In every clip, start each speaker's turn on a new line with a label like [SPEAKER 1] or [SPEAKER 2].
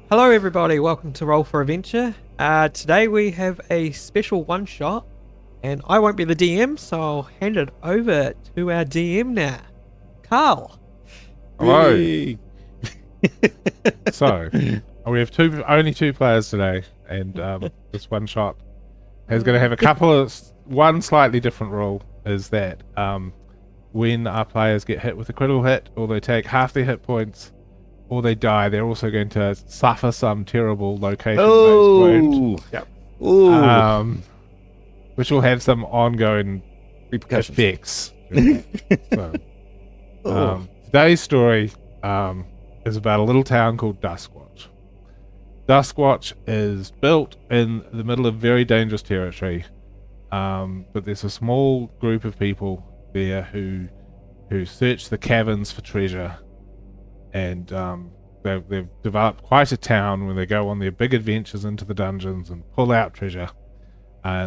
[SPEAKER 1] Hello everybody, welcome to Roll for Adventure. Today we have a special one-shot, and I won't be the DM, so I'll hand it over to our DM now. Carl.
[SPEAKER 2] Hello. So, we have only two players today, and this one shot is going to have a couple of... One slightly different rule is that when our players get hit with a critical hit, or they take half their hit points, or they die, they're also going to suffer some terrible location-based wound.
[SPEAKER 3] Yep. Ooh.
[SPEAKER 2] Which will have some ongoing
[SPEAKER 3] Repercussions.
[SPEAKER 2] effects. So, today's story is about a little town called Duskwatch. Duskwatch is built in the middle of very dangerous territory, but there's a small group of people there who search the caverns for treasure, and they've developed quite a town where they go on their big adventures into the dungeons and pull out treasure.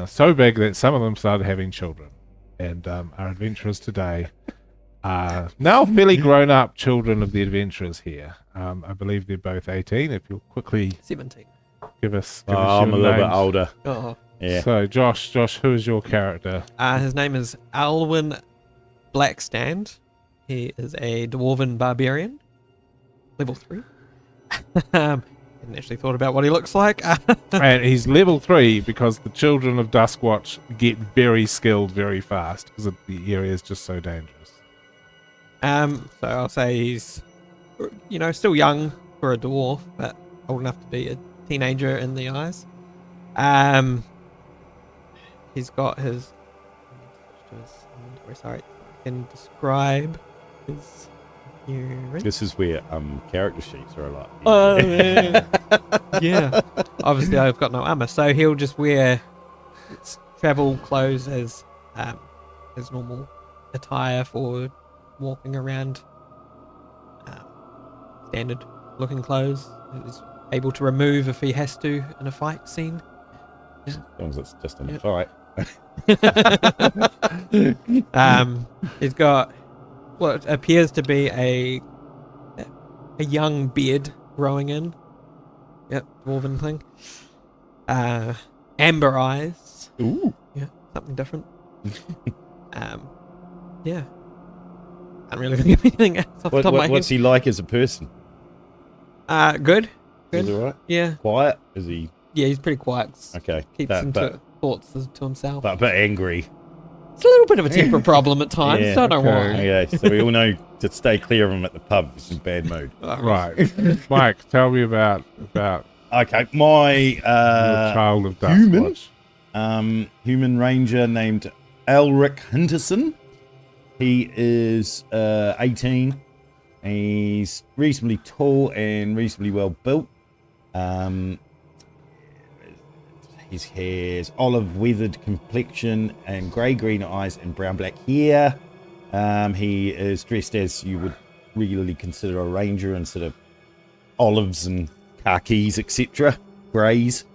[SPEAKER 2] So big that some of them started having children, and our adventurers today are now fairly grown-up children of the adventurers here. I believe they're both 18. If you'll quickly
[SPEAKER 1] 17.
[SPEAKER 2] give us
[SPEAKER 3] I'm a little bit older.
[SPEAKER 1] Oh.
[SPEAKER 3] Yeah.
[SPEAKER 2] So Josh, who is your character?
[SPEAKER 1] His name is Alwyn Blackstand. He is a dwarven barbarian. Level 3. Hadn't actually thought about what he looks like.
[SPEAKER 2] And he's level 3 because the children of Duskwatch get very skilled very fast because the area is just so dangerous.
[SPEAKER 1] So I'll say he's, still young for a dwarf, but old enough to be a teenager in the eyes. He's got his... Sorry, I can describe his...
[SPEAKER 3] This is where character sheets are a lot.
[SPEAKER 1] Oh, yeah. Yeah. Obviously, I've got no armor, so he'll just wear travel clothes as his normal attire for walking around. Standard looking clothes. He's able to remove if he has to in a fight scene.
[SPEAKER 3] As long as it's just in a fight.
[SPEAKER 1] He's got what appears to be a young beard growing in. Yep, dwarven thing. Amber eyes.
[SPEAKER 3] Ooh.
[SPEAKER 1] Yeah, something different. Yeah. Can't really think of anything else off the top of my
[SPEAKER 3] What's
[SPEAKER 1] head.
[SPEAKER 3] he like as a person?
[SPEAKER 1] Good.
[SPEAKER 3] Is he alright?
[SPEAKER 1] Yeah.
[SPEAKER 3] Quiet? Is he?
[SPEAKER 1] Yeah, he's pretty quiet.
[SPEAKER 3] Okay.
[SPEAKER 1] Keeps thoughts to himself.
[SPEAKER 3] But angry.
[SPEAKER 1] It's a little bit of a temper problem at times.
[SPEAKER 3] Yeah,
[SPEAKER 1] Don't know why.
[SPEAKER 3] Okay, so we all know to stay clear of him at the pub. He's in bad mood.
[SPEAKER 2] Right. Mike, tell me about
[SPEAKER 3] Okay, my
[SPEAKER 2] your child of
[SPEAKER 3] human
[SPEAKER 2] Duskwatch.
[SPEAKER 3] human ranger named Elric Hinterson. He is 18. He's reasonably tall and reasonably well built. His hair's olive weathered complexion and grey-green eyes and brown-black hair. He is dressed as you would regularly consider a ranger in sort of olives and khakis, etc. Greys.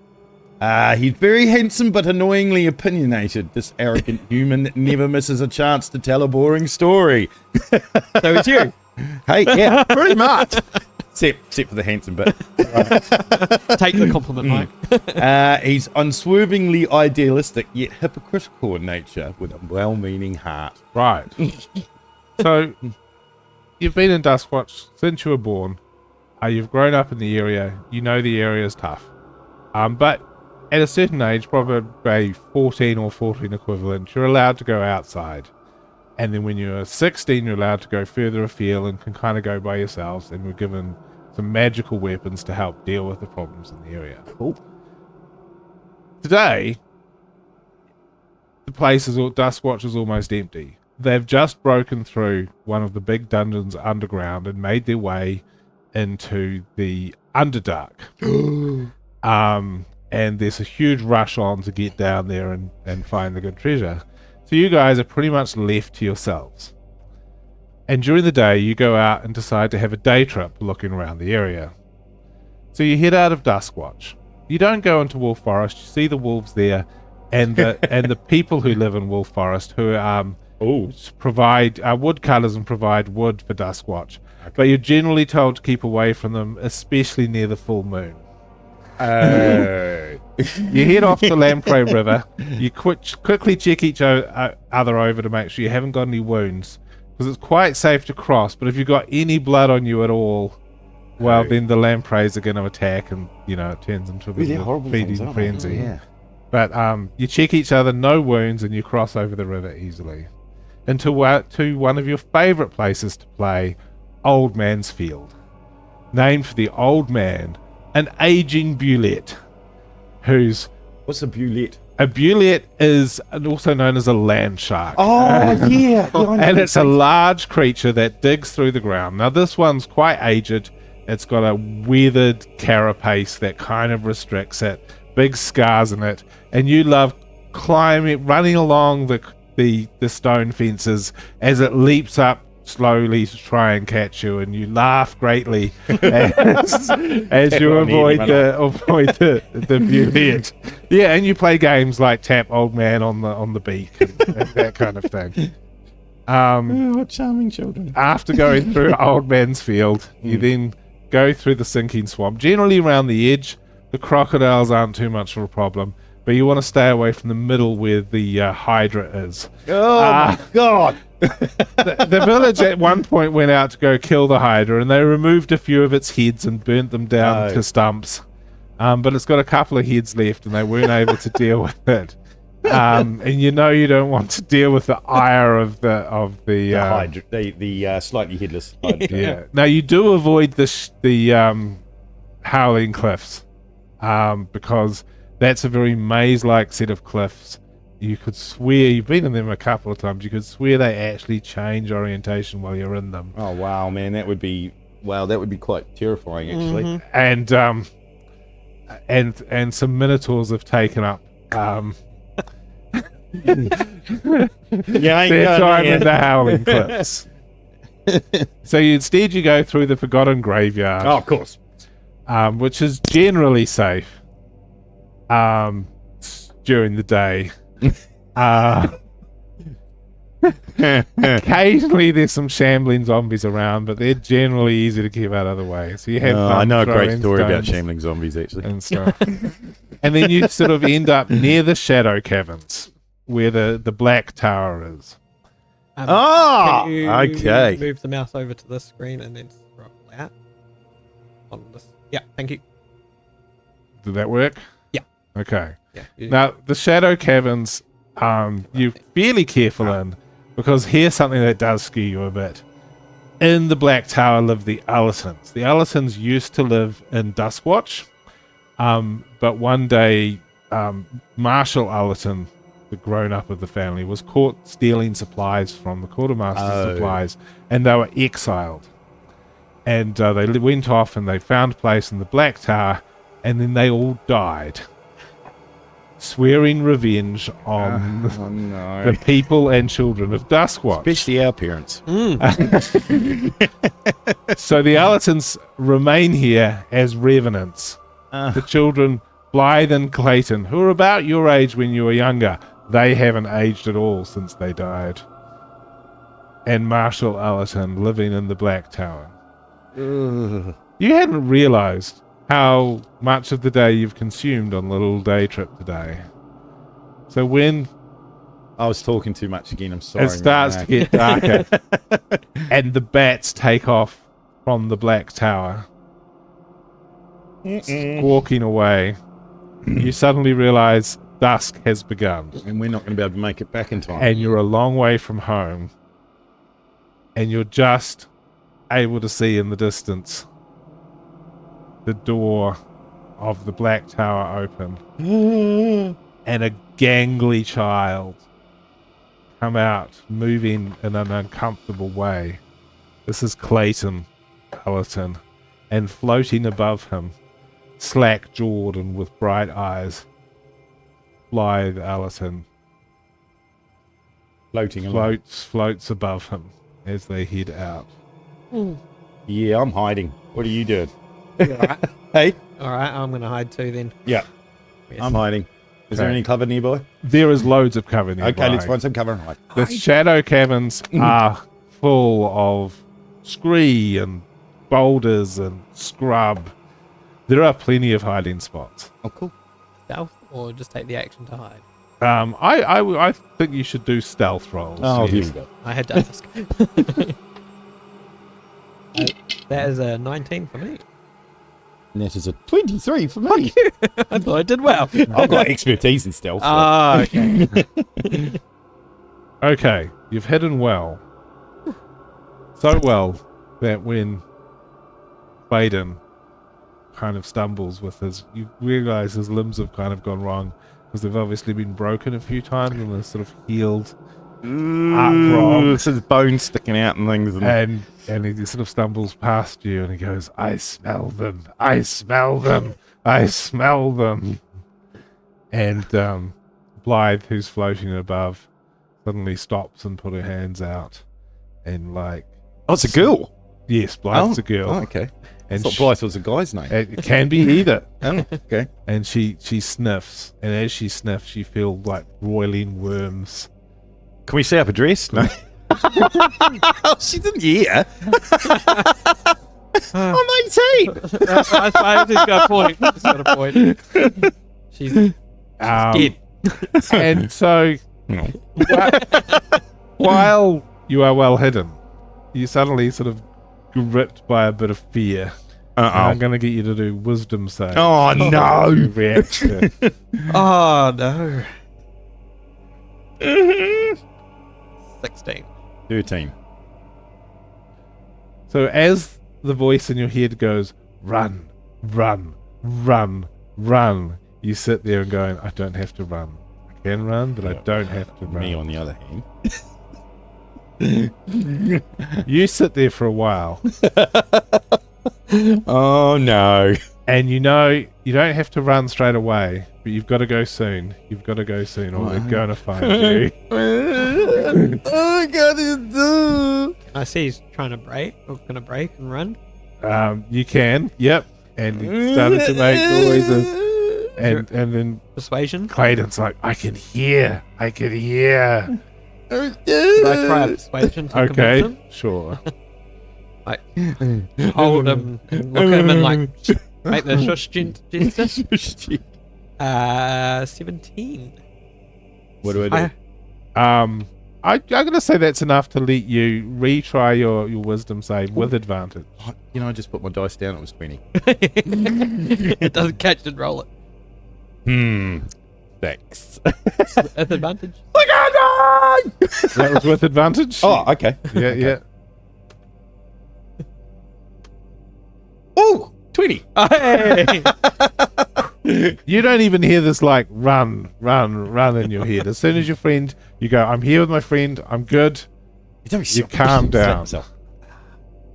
[SPEAKER 3] He's very handsome but annoyingly opinionated. This arrogant human that never misses a chance to tell a boring story.
[SPEAKER 1] So it's you.
[SPEAKER 3] Hey, yeah, pretty much. Except for the handsome bit.
[SPEAKER 1] Take the compliment, Mike.
[SPEAKER 3] He's unswervingly idealistic yet hypocritical in nature with a well-meaning heart.
[SPEAKER 2] Right. So, you've been in Duskwatch since you were born. You've grown up in the area. You know the area is tough. But at a certain age, probably 14 or 14 equivalent, you're allowed to go outside. And then when you're 16, you're allowed to go further afield and can kind of go by yourselves, and we're given some magical weapons to help deal with the problems in the area.
[SPEAKER 3] Cool.
[SPEAKER 2] Today, the place is Duskwatch is almost empty. They've just broken through one of the big dungeons underground and made their way into the Underdark. And there's a huge rush on to get down there and find the good treasure. So you guys are pretty much left to yourselves. And during the day, you go out and decide to have a day trip looking around the area. So you head out of Duskwatch. You don't go into Wolf Forest. You see the wolves there, and the people who live in Wolf Forest, who
[SPEAKER 3] Oh,
[SPEAKER 2] provide woodcutters and provide wood for Duskwatch. But you're generally told to keep away from them, especially near the full moon. You head off the Lamprey River. You quickly check each other over to make sure you haven't got any wounds, because it's quite safe to cross. But if you've got any blood on you at all, well, then the lampreys are going to attack, and it turns into a bit of a feeding frenzy.
[SPEAKER 3] Yeah.
[SPEAKER 2] But you check each other, no wounds, and you cross over the river easily into one of your favourite places to play, Old Man's Field, named for the old man, an aging bulette,
[SPEAKER 3] What's a bulette?
[SPEAKER 2] a bulette is also known as a land shark.
[SPEAKER 3] Oh, yeah.
[SPEAKER 2] And it's a large creature that digs through the ground. Now, this one's quite aged. It's got a weathered carapace that kind of restricts it, big scars in it, and you love running along the stone fences as it leaps up slowly to try and catch you, and you laugh greatly as you avoid the bulette. Yeah, and you play games like tap old man on the beak and that kind of thing.
[SPEAKER 3] What charming children.
[SPEAKER 2] After going through Old Man's Field, you then go through the sinking swamp. Generally around the edge, the crocodiles aren't too much of a problem, but you want to stay away from the middle where the hydra is.
[SPEAKER 3] Oh, my God.
[SPEAKER 2] The village at one point went out to go kill the hydra, and they removed a few of its heads and burnt them down to stumps. But it's got a couple of heads left, and they weren't able to deal with it. And you don't want to deal with the ire of the
[SPEAKER 3] hydra, the slightly headless hydra.
[SPEAKER 2] Yeah. Now you do avoid the Howling Cliffs, because that's a very maze-like set of cliffs. You could swear, you've been in them a couple of times, you could swear they actually change orientation while you're in them.
[SPEAKER 3] Oh wow, man, that would be quite terrifying actually.
[SPEAKER 2] And some minotaurs have taken up their time in the Howling Cliffs. So instead you go through the Forgotten Graveyard.
[SPEAKER 3] Oh, of course.
[SPEAKER 2] Which is generally safe during the day. Occasionally there's some shambling zombies around, but they're generally easy to keep out of the way. So you have
[SPEAKER 3] I know a great story about
[SPEAKER 2] stones
[SPEAKER 3] shambling zombies actually.
[SPEAKER 2] and stuff. And then you sort of end up near the Shadow Caverns, where the Black Tower is.
[SPEAKER 1] Can you
[SPEAKER 3] okay.
[SPEAKER 1] Move the mouse over to this screen and then scroll out on this. Yeah, thank you.
[SPEAKER 2] Did that work?
[SPEAKER 1] Yeah.
[SPEAKER 2] Okay.
[SPEAKER 1] Yeah.
[SPEAKER 2] Now, the Shadow Caverns, you're fairly careful in, because here's something that does scare you a bit. In the Black Tower live the Ullertons. The Ullertons used to live in Duskwatch, but one day, Marshall Ullerton, the grown-up of the family, was caught stealing supplies from the quartermaster's supplies, and they were exiled. And they went off and they found a place in the Black Tower, and then they all died, swearing revenge on the people and children of Duskwatch.
[SPEAKER 3] Especially our parents.
[SPEAKER 2] So the Ullertons remain here as revenants. The children, Blythe and Clayton, who are about your age when you were younger, they haven't aged at all since they died. And Marshall Ullerton living in the Black Tower. You hadn't realized how much of the day you've consumed on the little day trip today. So when
[SPEAKER 3] I was talking too much again, I'm sorry.
[SPEAKER 2] it starts to get darker and the bats take off from the Black Tower, squawking away, you suddenly realize dusk has begun.
[SPEAKER 3] And we're not going to be able to make it back in time.
[SPEAKER 2] And you're a long way from home. And you're just able to see in the distance the door of the Black Tower open. And a gangly child come out, moving in an uncomfortable way. This is Clayton Ullerton. And floating above him, slack-jawed and with bright eyes, Blythe Ullerton floats above him as they head out.
[SPEAKER 3] Yeah, I'm hiding. What are you doing?
[SPEAKER 1] Alright.
[SPEAKER 3] Hey?
[SPEAKER 1] Alright, I'm going to hide too then.
[SPEAKER 3] Yeah,
[SPEAKER 1] Yes.
[SPEAKER 3] I'm hiding. Is there any cover nearby?
[SPEAKER 2] There is loads of cover nearby.
[SPEAKER 3] Okay, let's find some cover and hide.
[SPEAKER 2] The shadow caverns are full of scree and boulders and scrub. There are plenty of hiding spots.
[SPEAKER 3] Oh, cool.
[SPEAKER 1] Stealth or just take the action to hide?
[SPEAKER 2] I think you should do stealth rolls.
[SPEAKER 3] Oh,
[SPEAKER 2] yes.
[SPEAKER 3] here we go.
[SPEAKER 1] I had to ask. That is a 19 for me.
[SPEAKER 3] And that is a 23 for me.
[SPEAKER 1] I thought I did well.
[SPEAKER 3] I've got expertise in stealth. So.
[SPEAKER 1] Ah, okay.
[SPEAKER 2] Okay, you've hidden well. So well that when Baden kind of stumbles with his, you realize his limbs have kind of gone wrong because they've obviously been broken a few times and they're sort of healed up wrong.
[SPEAKER 3] This is bones sticking out and things.
[SPEAKER 2] And he sort of stumbles past you and he goes, I smell them, I smell them, I smell them. And Blythe, who's floating above, suddenly stops and put her hands out and like...
[SPEAKER 3] Oh, it's a girl.
[SPEAKER 2] Yes, Blythe's a girl.
[SPEAKER 3] Oh, okay.
[SPEAKER 2] And
[SPEAKER 3] I thought Blythe was a guy's name.
[SPEAKER 2] it can be either.
[SPEAKER 3] Oh, okay.
[SPEAKER 2] And she sniffs, and as she sniffs, you feel like roiling worms.
[SPEAKER 3] Can we see up a dress? No. Oh, she's in here. I'm 18.
[SPEAKER 1] I suppose he's got a point. He's got a point. She's dead.
[SPEAKER 2] And so, while you are well hidden, you suddenly sort of gripped by a bit of fear. And I'm going to get you to do wisdom save.
[SPEAKER 3] Oh, no.
[SPEAKER 2] Reaction.
[SPEAKER 1] Oh, no. 16.
[SPEAKER 3] 13.
[SPEAKER 2] So as the voice in your head goes, run, run, run, run, you sit there and going, I don't have to run. I can run, but I don't have to run.
[SPEAKER 3] Me, on the other hand.
[SPEAKER 2] You sit there for a while.
[SPEAKER 3] Oh, no.
[SPEAKER 2] And you know you don't have to run straight away, but you've got to go soon. You've got to go soon or they're going to find you.
[SPEAKER 3] Oh, God, do.
[SPEAKER 1] I see he's trying to break, or going to break and run.
[SPEAKER 2] You can, yep. And he started to make noises. And then
[SPEAKER 1] Persuasion.
[SPEAKER 2] Clayton's like, I can hear.
[SPEAKER 1] Should I try a persuasion to
[SPEAKER 2] Okay,
[SPEAKER 1] convince him?
[SPEAKER 2] sure.
[SPEAKER 1] Like, hold him, and look at him and like, make the shush gesture. 17.
[SPEAKER 3] What do I do?
[SPEAKER 2] I'm gonna say that's enough to let you retry your wisdom save with advantage.
[SPEAKER 3] You know, I just put my dice down. It was 20.
[SPEAKER 1] It doesn't catch and roll it.
[SPEAKER 3] Thanks.
[SPEAKER 1] At advantage.
[SPEAKER 2] That was with advantage?
[SPEAKER 3] Oh, okay.
[SPEAKER 2] Yeah, yeah.
[SPEAKER 3] Oh, 20.
[SPEAKER 1] Hey!
[SPEAKER 2] You don't even hear this like run, run, run in your head. As soon as your friend, you go, I'm here with my friend, I'm good. You calm down.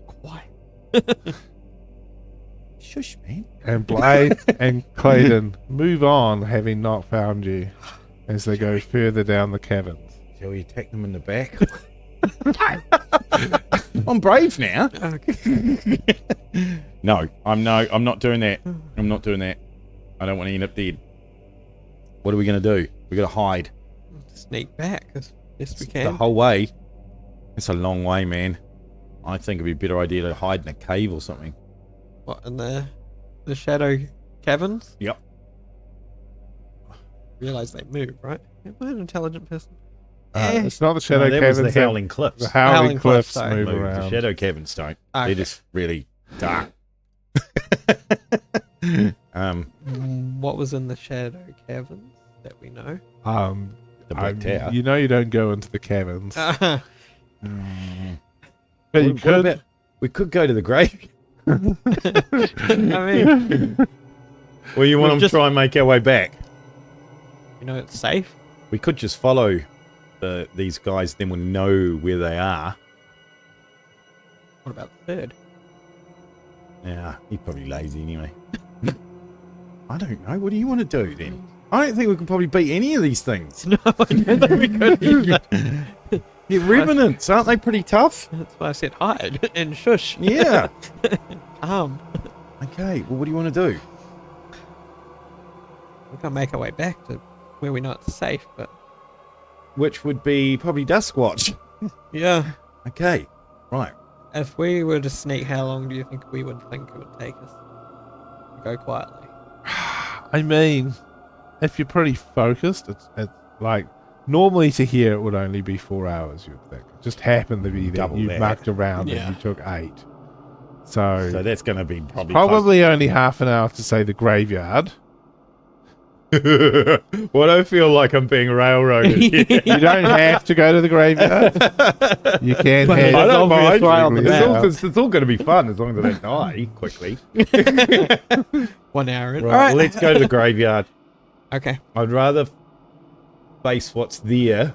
[SPEAKER 1] Quiet.
[SPEAKER 3] Shush, man.
[SPEAKER 2] And Blythe and Clayton move on, having not found you, as they go further down the caverns.
[SPEAKER 3] Shall we attack them in the back? I'm brave now. No, I'm not doing that. I'm not doing that. I don't want to end up dead. What are we going to do? We got to hide.
[SPEAKER 1] Sneak back as best we
[SPEAKER 3] The
[SPEAKER 1] can.
[SPEAKER 3] whole way. It's a long way, man. I think it'd be a better idea to hide in a cave or something.
[SPEAKER 1] What, in the shadow caverns?
[SPEAKER 3] Yep.
[SPEAKER 1] Realize they move, right? Am I an intelligent person?
[SPEAKER 2] It's not the shadow
[SPEAKER 3] that
[SPEAKER 2] caverns.
[SPEAKER 3] was the Howling Cliffs.
[SPEAKER 2] The Howling
[SPEAKER 1] Howling
[SPEAKER 2] Cliffs
[SPEAKER 1] Cliffs, sorry.
[SPEAKER 2] move
[SPEAKER 3] The
[SPEAKER 2] around.
[SPEAKER 3] shadow caverns don't.
[SPEAKER 1] Okay.
[SPEAKER 3] They're just really dark.
[SPEAKER 1] What was in the shadow caverns that we know?
[SPEAKER 3] The Black Tower.
[SPEAKER 2] You know you don't go into the caverns.
[SPEAKER 1] I
[SPEAKER 2] But you
[SPEAKER 3] What
[SPEAKER 2] could.
[SPEAKER 3] about- we could go to the grave.
[SPEAKER 1] mean,
[SPEAKER 3] Or you want
[SPEAKER 1] We've
[SPEAKER 3] to
[SPEAKER 1] just-
[SPEAKER 3] try and make our way back?
[SPEAKER 1] you know it's safe.
[SPEAKER 3] We could just follow these guys, then we'll know where they are.
[SPEAKER 1] What about the third?
[SPEAKER 3] Yeah, he's probably lazy anyway. I don't know. What do you want to do then? I don't think we can probably beat any of these things.
[SPEAKER 1] No, I don't think we could either.
[SPEAKER 3] Yeah, revenants, aren't they pretty tough?
[SPEAKER 1] That's why I said hide and shush.
[SPEAKER 3] Yeah. Okay, well, what do you want to do?
[SPEAKER 1] We can't make our way back to where we know it's safe. But
[SPEAKER 3] which would be probably Duskwatch.
[SPEAKER 1] yeah,
[SPEAKER 3] Okay, right.
[SPEAKER 1] if we were to sneak, how long do you think we would think it would take us to go quietly?
[SPEAKER 2] I mean, if you're pretty focused, it's like normally to here it would only be 4 hours. You'd think. It just happened to be that
[SPEAKER 3] Double
[SPEAKER 2] you
[SPEAKER 3] that.
[SPEAKER 2] mucked around
[SPEAKER 1] Yeah.
[SPEAKER 2] and you took 8. So
[SPEAKER 3] So that's going to be probably
[SPEAKER 2] probably only half an hour to say the graveyard.
[SPEAKER 3] Well, I feel like I'm being railroaded.
[SPEAKER 2] You don't have to go to the graveyard. You can
[SPEAKER 1] But
[SPEAKER 2] head.
[SPEAKER 3] I don't
[SPEAKER 1] obvious
[SPEAKER 3] mind.
[SPEAKER 1] right on the
[SPEAKER 3] It's all going to be fun as long as I don't die quickly.
[SPEAKER 1] 1 hour in.
[SPEAKER 3] Right,
[SPEAKER 1] All right.
[SPEAKER 3] let's go to the graveyard.
[SPEAKER 1] Okay.
[SPEAKER 3] I'd rather face what's there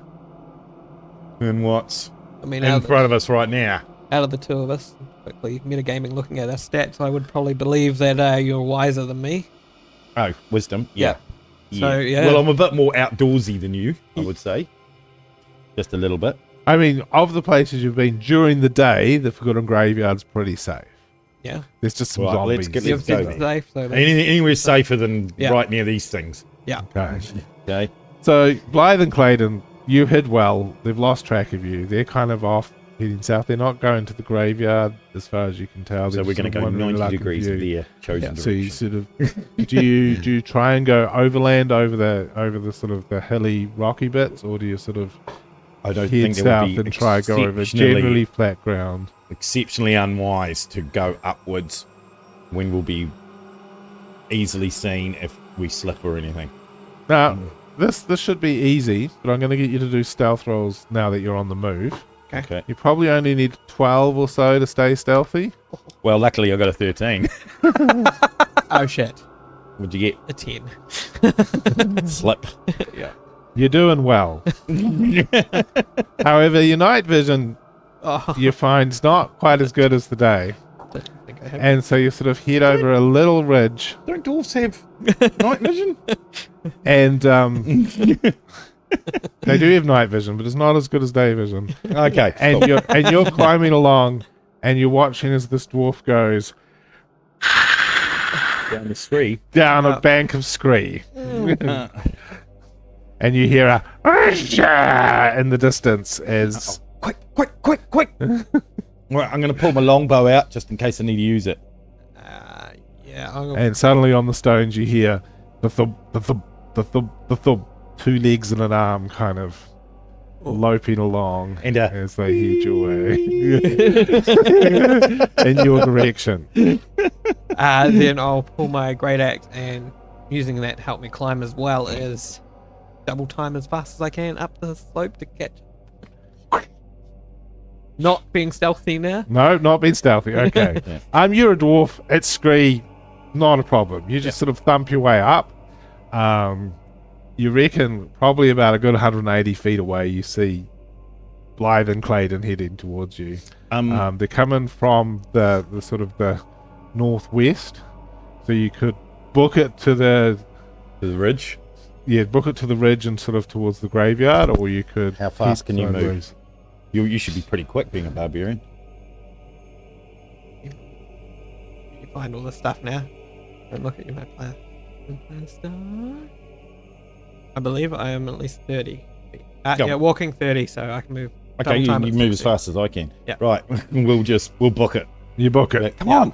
[SPEAKER 3] than what's
[SPEAKER 1] I mean,
[SPEAKER 3] in front of us right now.
[SPEAKER 1] out of the two of us, quickly metagaming, looking at our stats, I would probably believe that you're wiser than me.
[SPEAKER 3] Oh, wisdom. Yeah.
[SPEAKER 1] So, yeah.
[SPEAKER 3] Well, I'm a bit more outdoorsy than you, I would say. Just a little bit.
[SPEAKER 2] I mean, of the places you've been during the day, the Forgotten Graveyard's pretty safe.
[SPEAKER 1] Yeah.
[SPEAKER 2] There's just some
[SPEAKER 3] Right,
[SPEAKER 2] zombies.
[SPEAKER 3] let's get-
[SPEAKER 1] You've
[SPEAKER 3] go
[SPEAKER 1] been
[SPEAKER 3] then.
[SPEAKER 1] safe, so
[SPEAKER 3] Anywhere safer than
[SPEAKER 1] Yeah.
[SPEAKER 3] right near these things.
[SPEAKER 1] yeah.
[SPEAKER 2] Okay.
[SPEAKER 3] Okay.
[SPEAKER 2] So, Blythe and Clayton, you hid well. They've lost track of you. They're kind of off heading south. They're not going to the graveyard, as far as you can tell.
[SPEAKER 3] So
[SPEAKER 2] They're
[SPEAKER 3] we're
[SPEAKER 2] just
[SPEAKER 3] going to
[SPEAKER 2] sort
[SPEAKER 3] go
[SPEAKER 2] of wandering
[SPEAKER 3] 90
[SPEAKER 2] luck
[SPEAKER 3] degrees
[SPEAKER 2] of
[SPEAKER 3] of
[SPEAKER 2] you.
[SPEAKER 3] their chosen
[SPEAKER 2] So you
[SPEAKER 3] direction.
[SPEAKER 2] sort of do you try and go overland over the sort of the hilly rocky bits, or do you sort of
[SPEAKER 3] I don't
[SPEAKER 2] head
[SPEAKER 3] think there
[SPEAKER 2] south
[SPEAKER 3] would be
[SPEAKER 2] and try go over
[SPEAKER 3] exceptionally-
[SPEAKER 2] generally flat ground?
[SPEAKER 3] exceptionally unwise to go upwards when we'll be easily seen if we slip or anything.
[SPEAKER 2] Now, this should be easy, but I'm going to get you to do stealth rolls now that you're on the move.
[SPEAKER 3] Okay.
[SPEAKER 2] You probably only need 12 or so to stay stealthy.
[SPEAKER 3] Well, luckily I got a 13.
[SPEAKER 1] Oh, shit.
[SPEAKER 3] What'd you
[SPEAKER 1] A 10.
[SPEAKER 3] get? Slip.
[SPEAKER 1] Yeah.
[SPEAKER 2] You're doing well. However, your night vision
[SPEAKER 1] Oh,
[SPEAKER 2] you find's not quite as good as the day.
[SPEAKER 1] I don't think I have.
[SPEAKER 2] And so you sort of head over a little ridge,
[SPEAKER 3] Don't dwarfs have night vision?
[SPEAKER 2] and they do have night vision, but it's not as good as day vision.
[SPEAKER 3] Okay.
[SPEAKER 2] And you're climbing along, and you're watching as this dwarf goes
[SPEAKER 3] down the street.
[SPEAKER 2] down a bank of scree, and you hear a in the distance as
[SPEAKER 3] Quick. Right, I'm going to pull my longbow out just in case I need to use it.
[SPEAKER 1] Yeah. I'm gonna,
[SPEAKER 2] and suddenly on the stones you hear the thump, the thump, the thump, the thump, 2 legs and an arm kind of loping along
[SPEAKER 3] And
[SPEAKER 2] as they head your way in your direction.
[SPEAKER 1] then I'll pull my great axe and using that to help me climb as well as double time as fast as I can up the slope to catch. Not being stealthy now.
[SPEAKER 2] No, not being stealthy. Okay.
[SPEAKER 3] Yeah.
[SPEAKER 2] You're a dwarf. It's scree. Not a problem. You just sort of thump your way up. You reckon probably about a good 180 feet away you see Blythe and Clayton heading towards you. They're coming from the sort of the northwest. So you could book it to the
[SPEAKER 3] ridge.
[SPEAKER 2] Yeah, book it to the ridge and sort of towards the graveyard, or you could...
[SPEAKER 3] How fast
[SPEAKER 2] keep
[SPEAKER 3] can you move?
[SPEAKER 2] sideways.
[SPEAKER 3] You should be pretty quick being a barbarian.
[SPEAKER 1] You find all this stuff now. Don't look at your map player. I believe I am at least 30 feet.
[SPEAKER 3] Go.
[SPEAKER 1] Yeah, walking 30, so I can move.
[SPEAKER 3] Okay,
[SPEAKER 1] double
[SPEAKER 3] you
[SPEAKER 1] time at
[SPEAKER 3] move as
[SPEAKER 1] 60.
[SPEAKER 3] fast as I can.
[SPEAKER 1] Yeah.
[SPEAKER 3] Right, we'll book it.
[SPEAKER 2] You book it.
[SPEAKER 3] Come on.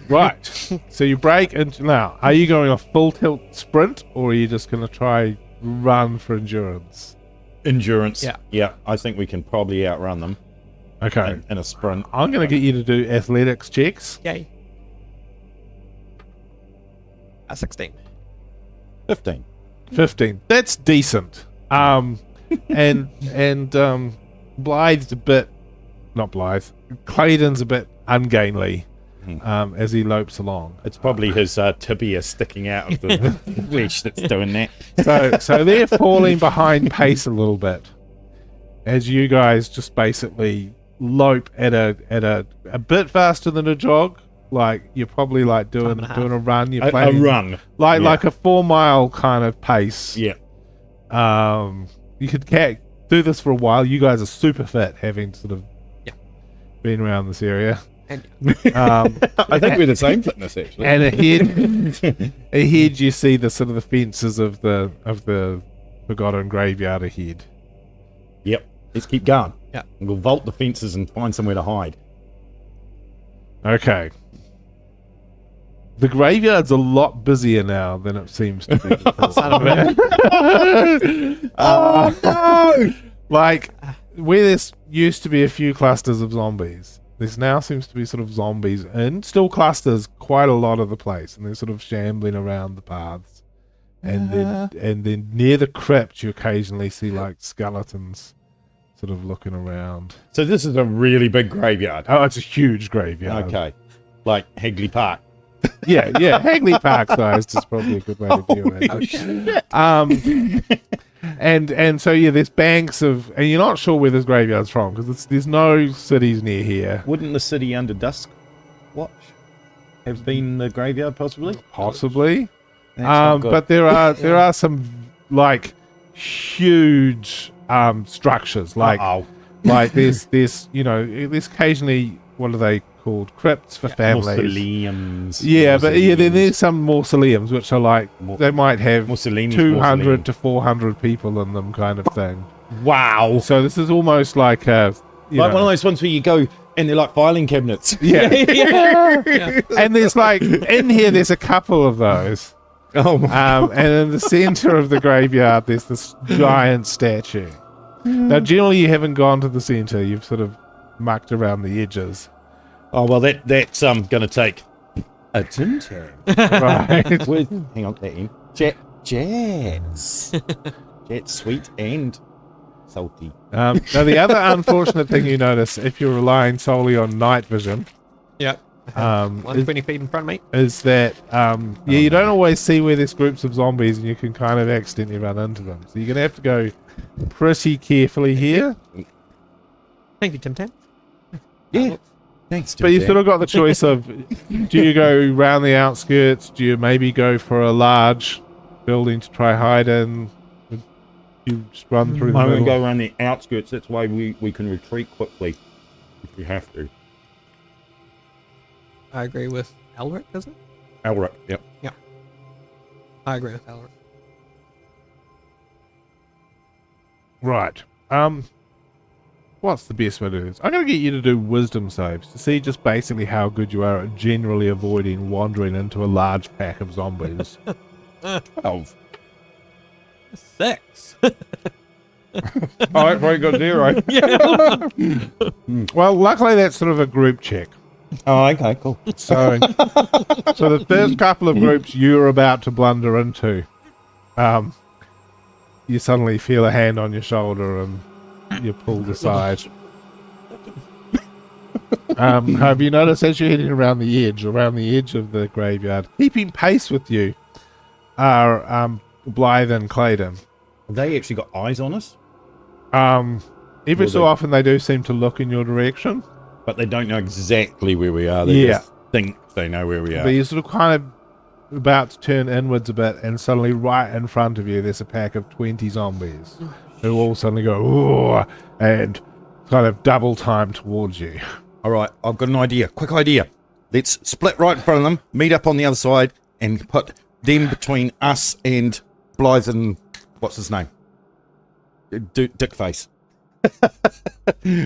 [SPEAKER 2] Right. So you break into... Now, are you going a full tilt sprint, or are you just going to try run for endurance?
[SPEAKER 3] Endurance.
[SPEAKER 1] Yeah.
[SPEAKER 3] Yeah, I think we can probably outrun them
[SPEAKER 2] Okay.
[SPEAKER 3] in a sprint.
[SPEAKER 2] I'm going to get you to do athletics checks.
[SPEAKER 1] Yay. 16.
[SPEAKER 3] 15.
[SPEAKER 2] 15. That's decent. And Blythe's a bit... Not Blythe. Clayton's a bit ungainly as he lopes along.
[SPEAKER 3] It's probably his tibia sticking out of the flesh that's doing that.
[SPEAKER 2] So they're falling behind pace a little bit as you guys just basically lope at a bit faster than a jog. Like you're probably like doing
[SPEAKER 1] Time and a half.
[SPEAKER 2] a run. You're
[SPEAKER 3] A
[SPEAKER 2] planning
[SPEAKER 3] run.
[SPEAKER 2] like a 4 mile kind of pace.
[SPEAKER 3] Yeah.
[SPEAKER 2] You could do this for a while. You guys are super fit, having sort of been around this area.
[SPEAKER 3] I think we're the same fitness actually.
[SPEAKER 2] And ahead you see the sort of the fences of the forgotten graveyard ahead.
[SPEAKER 3] Yep. Let's keep going.
[SPEAKER 1] Yeah.
[SPEAKER 3] We'll vault the fences and find somewhere to hide.
[SPEAKER 2] Okay. The graveyard's a lot busier now than it seems to be.
[SPEAKER 1] Son of a-
[SPEAKER 3] Oh no!
[SPEAKER 2] Like, where there's used to be a few clusters of zombies, there's now seems to be sort of zombies and still clusters quite a lot of the place, and they're sort of shambling around the paths. And then near the crypt you occasionally see like skeletons sort of looking around.
[SPEAKER 3] So this is a really big graveyard.
[SPEAKER 2] Oh, it's a huge graveyard.
[SPEAKER 3] Okay. Like Hagley Park.
[SPEAKER 2] Yeah, Hagley Park sized is probably a good way to view it. And so yeah, there's banks of, and you're not sure where this graveyard's from because there's no cities near here.
[SPEAKER 3] Wouldn't the city under Dusk Watch have been the graveyard possibly?
[SPEAKER 2] Possibly.
[SPEAKER 3] That's not good.
[SPEAKER 2] But there are some like huge structures like
[SPEAKER 3] Uh-oh.
[SPEAKER 2] like there's there's occasionally, what are they called, crypts for families.
[SPEAKER 3] Mausoleums.
[SPEAKER 2] Yeah, but then there's some mausoleums which are like they might have
[SPEAKER 3] Mussolini's
[SPEAKER 2] 200 to 400 people in them, kind of thing.
[SPEAKER 3] Wow.
[SPEAKER 2] So this is almost like a
[SPEAKER 3] Like one of those ones where you go and they're like filing cabinets.
[SPEAKER 2] yeah.
[SPEAKER 1] Yeah.
[SPEAKER 2] And there's like in here there's a couple of those.
[SPEAKER 3] Oh my
[SPEAKER 2] And in the center of the graveyard there's this giant statue. Now generally you haven't gone to the center, you've sort of mucked around the edges.
[SPEAKER 3] Oh well, that's gonna take a Tim Tam.
[SPEAKER 2] Right.
[SPEAKER 3] With hang on, that end. Jets, sweet and salty.
[SPEAKER 2] Now the other unfortunate thing you notice if you're relying solely on night vision
[SPEAKER 1] Yep.
[SPEAKER 2] is,
[SPEAKER 1] 120 feet in front of me.
[SPEAKER 2] is that you don't always see where there's groups of zombies and you can kind of accidentally run into them. So you're gonna have to go pretty carefully here.
[SPEAKER 1] Thank you, Tim Tam.
[SPEAKER 3] Yeah. Thanks, Tim
[SPEAKER 2] But you've
[SPEAKER 3] Tam.
[SPEAKER 2] sort of got the choice of, do you go round the outskirts? Do you maybe go for a large building to try hide in? You just run through the
[SPEAKER 3] I'm
[SPEAKER 2] middle.
[SPEAKER 3] gonna go around the outskirts. That's why we can retreat quickly if we have to.
[SPEAKER 1] I agree with Elric, isn't it?
[SPEAKER 3] Elric, yep.
[SPEAKER 1] I agree with Elric.
[SPEAKER 2] Right. What's the best way to do this? I'm going to get you to do wisdom saves to see just basically how good you are at generally avoiding wandering into a large pack of zombies.
[SPEAKER 3] 12.
[SPEAKER 1] 6.
[SPEAKER 3] Oh, that's very good there, right?
[SPEAKER 2] Well, luckily that's sort of a group check.
[SPEAKER 3] Oh, okay, cool.
[SPEAKER 2] So the first couple of groups you're about to blunder into, you suddenly feel a hand on your shoulder and you're pulled aside. Have you noticed as you're heading around the edge of the graveyard, keeping pace with you are Blythe and Claydon.
[SPEAKER 3] Have they actually got eyes on us?
[SPEAKER 2] Every
[SPEAKER 3] Will
[SPEAKER 2] so
[SPEAKER 3] they?
[SPEAKER 2] often they do seem to look in your direction.
[SPEAKER 3] But they don't know exactly where we are. They
[SPEAKER 2] Yeah.
[SPEAKER 3] just think they know where we are.
[SPEAKER 2] But you're sort of kind of about to turn inwards a bit, and suddenly right in front of you there's a pack of 20 zombies who all suddenly go, "Ooh," and kind of double time towards you.
[SPEAKER 3] All right, I've got an idea. Quick idea. Let's split right in front of them, meet up on the other side, and put them between us and Blythe and... What's his name? Dickface.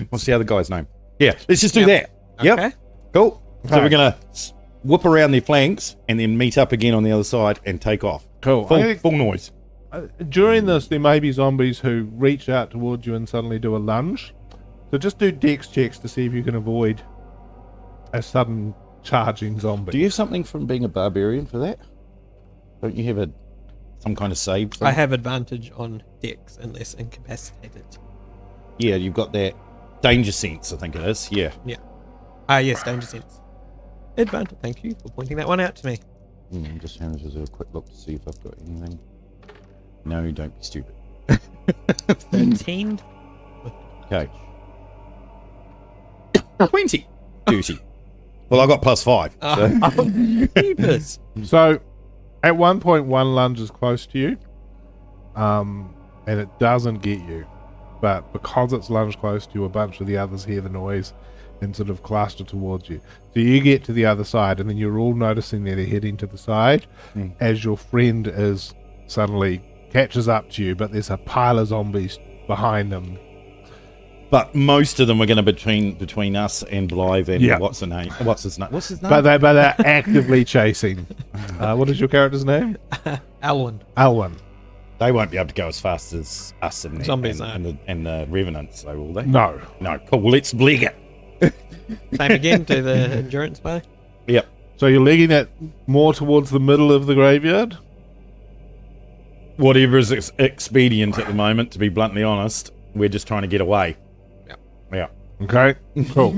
[SPEAKER 3] What's the other guy's name? Yeah, let's just do that. Yep.
[SPEAKER 1] Okay.
[SPEAKER 3] Cool. So
[SPEAKER 2] Okay.
[SPEAKER 3] we're going to whip around their flanks and then meet up again on the other side and take off.
[SPEAKER 2] Cool.
[SPEAKER 3] Full noise.
[SPEAKER 2] During this, there may be zombies who reach out towards you and suddenly do a lunge. So just do dex checks to see if you can avoid a sudden charging zombie.
[SPEAKER 3] Do you have something from being a barbarian for that? Don't you have some kind of save thing?
[SPEAKER 1] I have advantage on Dex unless incapacitated.
[SPEAKER 3] Yeah, you've got that danger sense, I think it is. Yeah.
[SPEAKER 1] Yes, danger sense. Advantage. Thank you for pointing that one out to me.
[SPEAKER 3] I'm just having to do a quick look to see if I've got anything. No, don't be stupid.
[SPEAKER 1] 13.
[SPEAKER 3] Okay. 20. Duty. Well, I got +5. So.
[SPEAKER 1] Jeepers.
[SPEAKER 2] So, at one point, one lunge is close to you, and it doesn't get you. but because it's lunged close to you, a bunch of the others hear the noise and sort of cluster towards you. So you get to the other side, and then you're all noticing that they're heading to the side as your friend is suddenly catches up to you, but there's a pile of zombies behind them.
[SPEAKER 3] But most of them are going to between us and Blythe and what's his name?
[SPEAKER 2] But they're actively chasing. What is your character's name?
[SPEAKER 1] Alwyn.
[SPEAKER 2] Alwyn.
[SPEAKER 3] They won't be able to go as fast as us and
[SPEAKER 1] Zombies
[SPEAKER 3] and the Revenants, though, will they?
[SPEAKER 2] No.
[SPEAKER 3] No. Cool. Well, let's leg it.
[SPEAKER 1] Same again, do the endurance bar.
[SPEAKER 3] Yep.
[SPEAKER 2] So you're legging it more towards the middle of the graveyard?
[SPEAKER 3] Whatever is expedient at the moment, to be bluntly honest. We're just trying to get away. Yeah.
[SPEAKER 2] Okay, cool.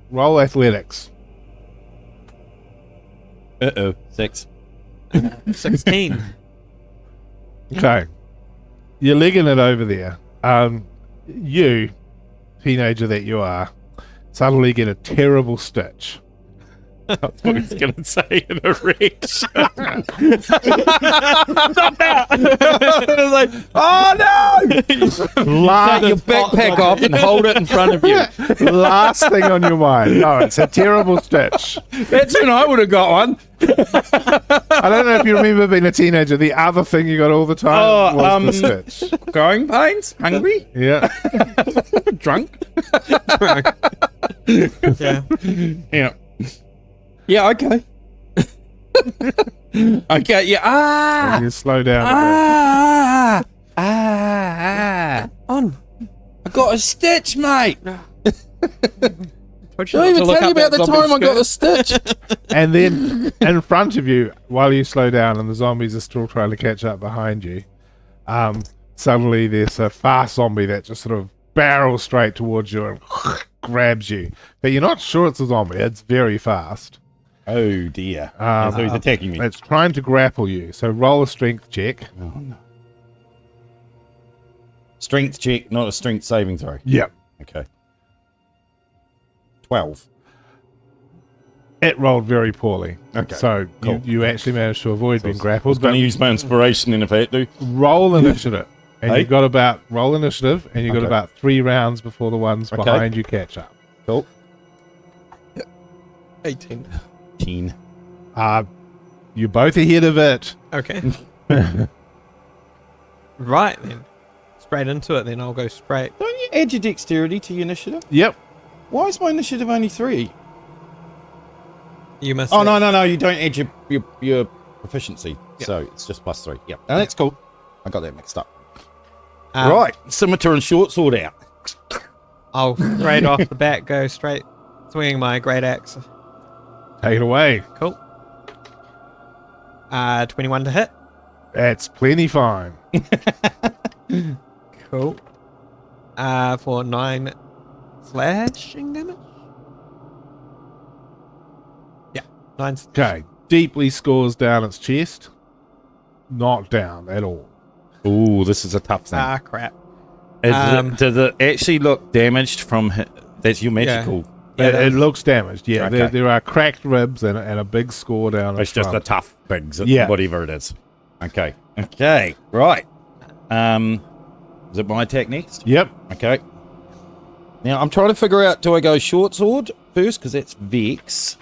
[SPEAKER 2] Roll athletics.
[SPEAKER 3] 6.
[SPEAKER 1] 16.
[SPEAKER 2] Okay. You're legging it over there. You, teenager that you are, suddenly get a terrible stitch.
[SPEAKER 3] I thought he was going to say an erection. Stop that! I was like, oh no! Take your backpack off and hold it in front of you.
[SPEAKER 2] Last thing on your mind. No, it's a terrible stitch.
[SPEAKER 3] That's when I would have got one.
[SPEAKER 2] I don't know if you remember being a teenager. The other thing you got all the time was the stitch.
[SPEAKER 3] Growing pains? Hungry?
[SPEAKER 2] Yeah.
[SPEAKER 3] Drunk?
[SPEAKER 1] Yeah.
[SPEAKER 3] Yeah. Yeah, okay. Okay, yeah.
[SPEAKER 2] You slow down.
[SPEAKER 1] On.
[SPEAKER 3] I got a stitch, mate.
[SPEAKER 1] Don't
[SPEAKER 3] Don't even tell you about the time I got a stitch.
[SPEAKER 2] And then in front of you, while you slow down and the zombies are still trying to catch up behind you, suddenly there's a fast zombie that just sort of barrels straight towards you and grabs you. But you're not sure it's a zombie. It's very fast.
[SPEAKER 3] Oh dear. So he's attacking me.
[SPEAKER 2] It's trying to grapple you. So roll a strength check.
[SPEAKER 3] Oh no. Strength check, not a strength saving throw.
[SPEAKER 2] Yep.
[SPEAKER 3] Okay. 12.
[SPEAKER 2] It rolled very poorly.
[SPEAKER 3] Okay,
[SPEAKER 2] So
[SPEAKER 3] cool.
[SPEAKER 2] you actually managed to avoid being
[SPEAKER 3] I was
[SPEAKER 2] grappled.
[SPEAKER 3] going
[SPEAKER 2] But
[SPEAKER 3] to use my inspiration then if I had to.
[SPEAKER 2] roll initiative. And
[SPEAKER 3] Hey?
[SPEAKER 2] you got about roll initiative, and you got
[SPEAKER 3] Okay.
[SPEAKER 2] about 3 rounds before the ones
[SPEAKER 3] Okay.
[SPEAKER 2] behind you catch up.
[SPEAKER 3] Cool.
[SPEAKER 1] 18.
[SPEAKER 3] 10.
[SPEAKER 2] You're both ahead of it.
[SPEAKER 1] Okay. Right then. Straight into it then. I'll go straight.
[SPEAKER 3] Don't you add your dexterity to your initiative?
[SPEAKER 2] Yep.
[SPEAKER 3] Why is my initiative only 3?
[SPEAKER 1] You must.
[SPEAKER 3] Oh, no. You don't add your proficiency.
[SPEAKER 1] Yep.
[SPEAKER 3] So it's just +3. Yep. No, that's cool. I got that mixed up.
[SPEAKER 1] Um,
[SPEAKER 3] Right. Scimitar and short sword out.
[SPEAKER 1] I'll straight off the bat go straight swinging my great axe.
[SPEAKER 2] Take it away.
[SPEAKER 1] Cool. 21 to hit.
[SPEAKER 2] That's plenty fine.
[SPEAKER 1] Cool. For 9 slashing damage. Yeah, 9.
[SPEAKER 2] Okay. Deeply scores down its chest. Not down at all.
[SPEAKER 3] Ooh, this is a tough thing.
[SPEAKER 1] Crap.
[SPEAKER 3] Does it actually look damaged from... That's your magical...
[SPEAKER 2] It looks damaged, yeah.
[SPEAKER 3] Okay.
[SPEAKER 2] There are cracked ribs and a big score down
[SPEAKER 3] It's
[SPEAKER 2] its
[SPEAKER 3] just a
[SPEAKER 2] front.
[SPEAKER 3] tough pigs,
[SPEAKER 2] Yeah.
[SPEAKER 3] whatever it is. Okay. Right. Is it my attack next?
[SPEAKER 2] Yep.
[SPEAKER 3] Okay. Now, I'm trying to figure out, do I go short sword first? Because that's Vex.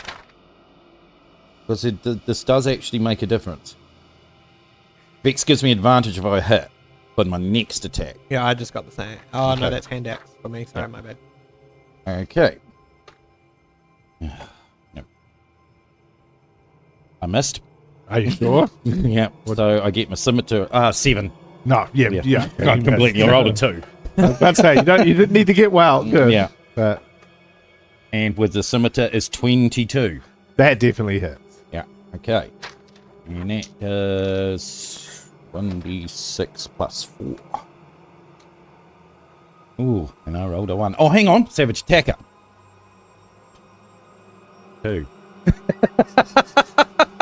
[SPEAKER 3] Because this does actually make a difference. Vex gives me advantage if I hit, but my next attack.
[SPEAKER 1] Yeah, I just got the same. Oh, no,
[SPEAKER 3] Okay.
[SPEAKER 1] that's hand axe for me. Sorry, my bad.
[SPEAKER 3] Okay. Nope. I missed.
[SPEAKER 2] Are you sure?
[SPEAKER 3] Yeah. So I get my scimitar. 7.
[SPEAKER 2] No, yeah.
[SPEAKER 3] God, completely. I rolled a 2.
[SPEAKER 2] That's say you didn't need to get well. Good.
[SPEAKER 3] Yeah.
[SPEAKER 2] But
[SPEAKER 3] And with the scimitar is 22.
[SPEAKER 2] that definitely hits.
[SPEAKER 3] Yeah. Okay. And that does 1d6 plus 4. Ooh, and I rolled a 1. Oh, hang on. Savage attacker. 2.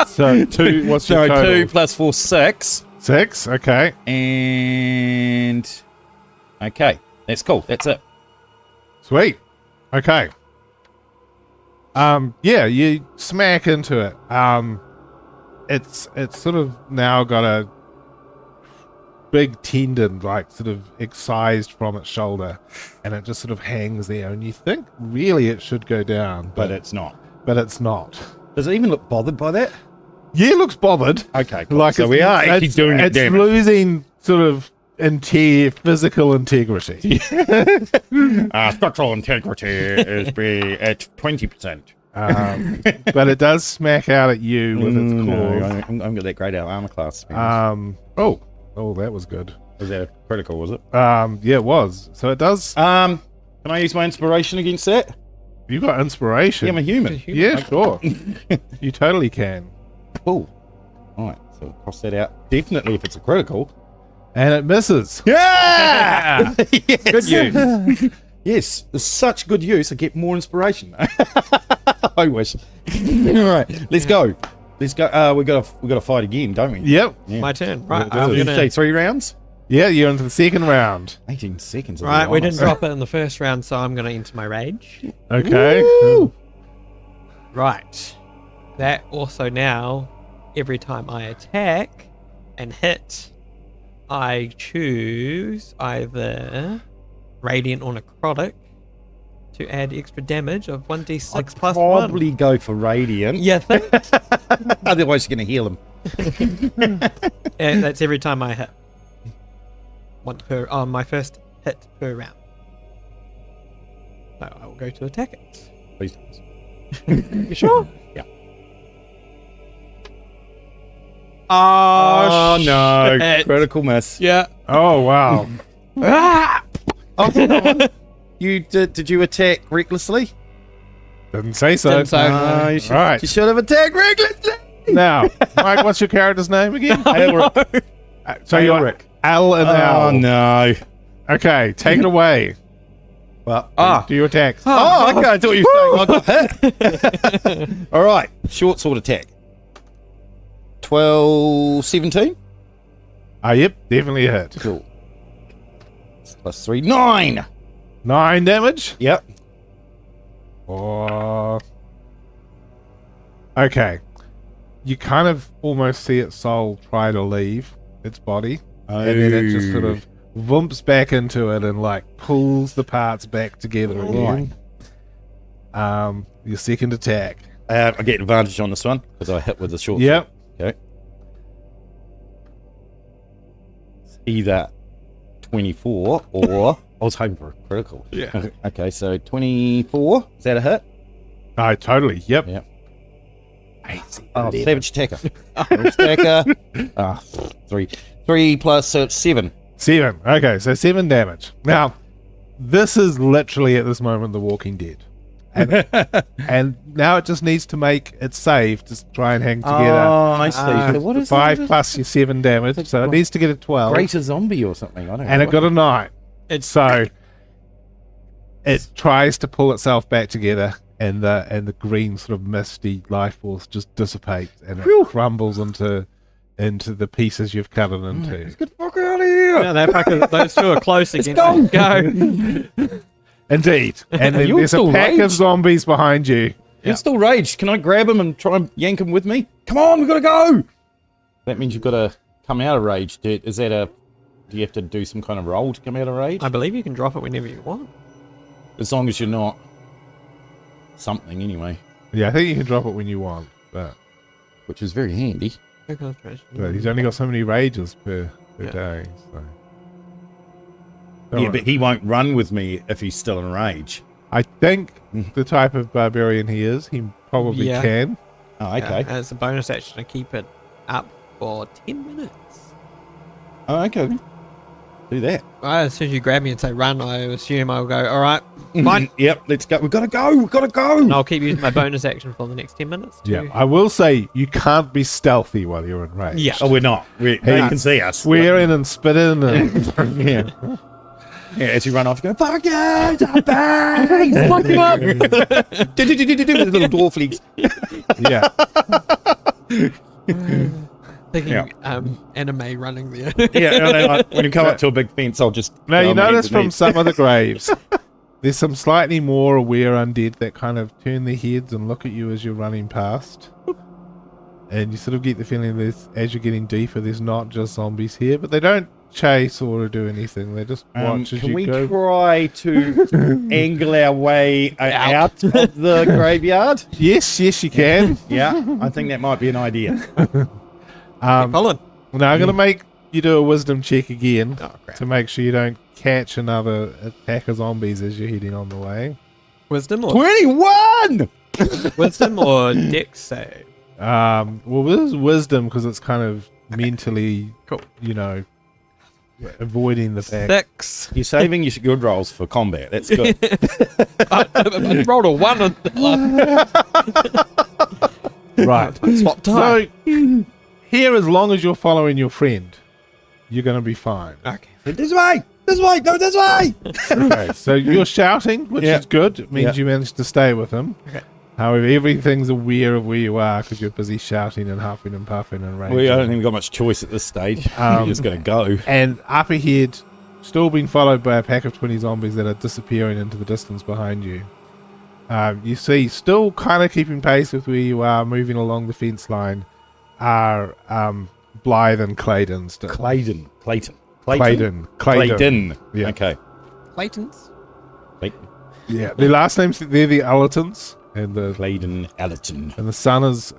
[SPEAKER 2] So 2, what's your
[SPEAKER 3] So
[SPEAKER 2] total?
[SPEAKER 3] 2 plus 4, 6.
[SPEAKER 2] 6, okay.
[SPEAKER 3] And... Okay. That's cool. That's it.
[SPEAKER 2] Sweet. Okay. Yeah, you smack into it. It's sort of now got big tendon, like sort of excised from its shoulder, and it just sort of hangs there. And you think really it should go down,
[SPEAKER 3] But it's not.
[SPEAKER 2] but it's not.
[SPEAKER 3] Does it even look bothered by that?
[SPEAKER 2] Yeah, it looks bothered.
[SPEAKER 3] Okay, cool.
[SPEAKER 2] Like
[SPEAKER 3] so we are actually doing it
[SPEAKER 2] It's
[SPEAKER 3] damage.
[SPEAKER 2] losing sort of physical integrity.
[SPEAKER 3] Structural integrity is be at 20%.
[SPEAKER 2] But it does smack out at you with its
[SPEAKER 3] No,
[SPEAKER 2] claws.
[SPEAKER 3] I haven't got that grayed out armor class.
[SPEAKER 2] Oh, that was good.
[SPEAKER 3] Was that a critical, was it?
[SPEAKER 2] Yeah, it was. So it does.
[SPEAKER 3] Can I use my inspiration against that?
[SPEAKER 2] You got inspiration.
[SPEAKER 3] Yeah, I'm a human.
[SPEAKER 2] Yeah, sure. You totally can.
[SPEAKER 3] Cool. Alright, so cross that out. Definitely if it's a critical.
[SPEAKER 2] And it misses.
[SPEAKER 3] Yeah! Yes.
[SPEAKER 1] Good use.
[SPEAKER 3] Yes, there's such good use. I get more inspiration. I wish. Alright, let's go. Let's go. We gotta fight again, don't we?
[SPEAKER 2] Yep.
[SPEAKER 3] Yeah.
[SPEAKER 1] My turn. Right.
[SPEAKER 2] Yeah,
[SPEAKER 1] I'm
[SPEAKER 3] Did you
[SPEAKER 1] gonna,
[SPEAKER 3] say 3 rounds?
[SPEAKER 2] Yeah, you're into the second round.
[SPEAKER 3] 18 seconds.
[SPEAKER 1] right. We didn't drop it in the first round, so I'm going to enter my rage.
[SPEAKER 2] Okay.
[SPEAKER 3] Woo!
[SPEAKER 1] Right. That also now, every time I attack and hit, I choose either Radiant or Necrotic to add extra damage of 1d6
[SPEAKER 3] I'd
[SPEAKER 1] plus
[SPEAKER 3] probably go for Radiant.
[SPEAKER 1] 1. Yeah,
[SPEAKER 3] Otherwise, you're going to heal him.
[SPEAKER 1] and that's every time I hit. One per on my first hit per round. So I will go to attack it.
[SPEAKER 3] Please don't.
[SPEAKER 1] You sure?
[SPEAKER 3] Yeah.
[SPEAKER 1] Oh,
[SPEAKER 3] no.
[SPEAKER 1] shit.
[SPEAKER 3] Critical miss.
[SPEAKER 1] Yeah.
[SPEAKER 2] Oh, wow.
[SPEAKER 1] Ah!
[SPEAKER 3] Oh, hold on. Did you attack recklessly?
[SPEAKER 2] Didn't say so.
[SPEAKER 1] Didn't say.
[SPEAKER 3] No, you should,
[SPEAKER 2] Right.
[SPEAKER 3] you should have attacked recklessly.
[SPEAKER 2] Now, Mike, what's your character's name again?
[SPEAKER 3] Elric.
[SPEAKER 2] So you're
[SPEAKER 3] Elric.
[SPEAKER 2] Al and
[SPEAKER 3] Oh,
[SPEAKER 2] Al.
[SPEAKER 3] no.
[SPEAKER 2] Okay, take it away.
[SPEAKER 3] Well,
[SPEAKER 2] Do your attacks.
[SPEAKER 3] Oh, okay. I thought you were saying I got hit. All right. Short sword attack. 12, 17.
[SPEAKER 2] Yep, definitely a hit.
[SPEAKER 3] Cool. Plus 3, 9.
[SPEAKER 2] 9 damage.
[SPEAKER 3] Yep.
[SPEAKER 2] Or okay, you kind of almost see its soul try to leave its body, and then it just sort of vumps back into it and like pulls the parts back together again. Your second attack.
[SPEAKER 3] I get advantage on this one because I hit with the short
[SPEAKER 2] Yep.
[SPEAKER 3] sword. Okay. It's either 24 or I was hoping for a critical.
[SPEAKER 2] Yeah.
[SPEAKER 3] Okay, so 24. Is that a hit?
[SPEAKER 2] Oh, totally. Yep.
[SPEAKER 3] Yep. Oh, savage attacker. Savage attacker. 3. 3 plus 7.
[SPEAKER 2] 7. Okay, so 7 damage. Now, this is literally at this moment The Walking Dead. And, and now it just needs to make its save to try and hang together.
[SPEAKER 3] Oh, I see. So what is
[SPEAKER 2] 5
[SPEAKER 3] that?
[SPEAKER 2] plus your 7 damage, so it needs to get a 12.
[SPEAKER 3] Greater zombie or something. I don't know.
[SPEAKER 2] And it got a 9.
[SPEAKER 1] It's
[SPEAKER 2] So it tries to pull itself back together, and the green sort of misty life force just dissipates, and it crumbles into the pieces you've cut it into.
[SPEAKER 3] Get the fuck out of here.
[SPEAKER 1] yeah, those two are close again. Go.
[SPEAKER 2] Indeed. And then
[SPEAKER 3] You're
[SPEAKER 2] there's a
[SPEAKER 3] still
[SPEAKER 2] pack of
[SPEAKER 3] raged?
[SPEAKER 2] zombies behind you.
[SPEAKER 3] You're still raged. Can I grab him and try and yank him with me? Come on, we gotta go. That means you've got to come out of rage. Do you have to do some kind of roll to come out of rage?
[SPEAKER 1] I believe you can drop it whenever you want.
[SPEAKER 3] As long as you're not something anyway,
[SPEAKER 2] Yeah, I think you can drop it when you want, but
[SPEAKER 3] which is very handy.
[SPEAKER 2] he's only got so many rages per
[SPEAKER 1] Yeah.
[SPEAKER 2] day. So.
[SPEAKER 3] Yeah, but he won't run with me if he's still in rage.
[SPEAKER 2] I think the type of barbarian he is, he probably
[SPEAKER 1] Yeah.
[SPEAKER 2] can.
[SPEAKER 3] Oh, okay.
[SPEAKER 1] And it's a bonus action to keep it up for 10 minutes.
[SPEAKER 3] Oh, okay. Do that.
[SPEAKER 1] As soon as you grab me and say run, I assume I'll go, all right, fine.
[SPEAKER 3] Yep, let's go. We've got to go. We've got to go.
[SPEAKER 1] And I'll keep using my bonus action for the next 10 minutes.
[SPEAKER 2] Yeah, I will say you can't be stealthy while you're in rage.
[SPEAKER 1] Yeah.
[SPEAKER 3] Oh, we're not. They can see us.
[SPEAKER 2] Swearing and spitting and
[SPEAKER 3] Yeah. Yeah, as you run off, you go, fuck yeah, zombies!
[SPEAKER 1] Fuck him up!
[SPEAKER 3] With little dwarf leagues.
[SPEAKER 2] yeah.
[SPEAKER 1] Thinking anime running there.
[SPEAKER 3] Yeah, and then, when you come up to a big fence, I'll just...
[SPEAKER 2] Now
[SPEAKER 3] go
[SPEAKER 2] you
[SPEAKER 3] on my
[SPEAKER 2] notice
[SPEAKER 3] hands and
[SPEAKER 2] from
[SPEAKER 3] knees.
[SPEAKER 2] some of the graves, there's some slightly more aware undead that kind of turn their heads and look at you as you're running past. And you sort of get the feeling there's, as you're getting deeper, there's not just zombies here, but they don't chase or to do anything. They just watch as
[SPEAKER 3] Can
[SPEAKER 2] you
[SPEAKER 3] we
[SPEAKER 2] go.
[SPEAKER 3] try to angle our way out of the graveyard?
[SPEAKER 2] Yes, you can.
[SPEAKER 3] Yeah, I think that might be an idea.
[SPEAKER 1] Colin.
[SPEAKER 2] Now I'm going to make you do a wisdom check again
[SPEAKER 1] Oh, crap.
[SPEAKER 2] to make sure you don't catch another attack of zombies as you're heading on the way.
[SPEAKER 1] Wisdom or
[SPEAKER 3] 21!
[SPEAKER 1] wisdom or dex save?
[SPEAKER 2] Well, this is wisdom because it's kind of mentally,
[SPEAKER 1] Cool.
[SPEAKER 2] avoiding the fact.
[SPEAKER 1] 6.
[SPEAKER 3] You're saving your good rolls for combat. That's good.
[SPEAKER 1] I rolled a 1 on
[SPEAKER 2] Right.
[SPEAKER 1] swap time.
[SPEAKER 2] So, here, as long as you're following your friend, you're going to be fine.
[SPEAKER 1] Okay.
[SPEAKER 3] This way! This way! Go this way!
[SPEAKER 2] Okay, so you're shouting, which
[SPEAKER 3] Yeah.
[SPEAKER 2] is good. It means
[SPEAKER 3] Yeah.
[SPEAKER 2] you managed to stay with him.
[SPEAKER 1] Okay.
[SPEAKER 2] However, everything's aware of where you are because you're busy shouting and huffing and puffing and raging.
[SPEAKER 3] We don't think we've got much choice at this stage. We're just going to go.
[SPEAKER 2] And up ahead, still being followed by a pack of 20 zombies that are disappearing into the distance behind you. You see, still kind of keeping pace with where you are, moving along the fence line, are Blythe and Clayton.
[SPEAKER 3] Clayton.
[SPEAKER 2] Clayton. Yeah.
[SPEAKER 3] Okay.
[SPEAKER 1] Clayton's.
[SPEAKER 3] Clayton.
[SPEAKER 2] Yeah. Their last names, they're the Allertons. And the
[SPEAKER 3] Clayton Allerton.
[SPEAKER 2] And the son is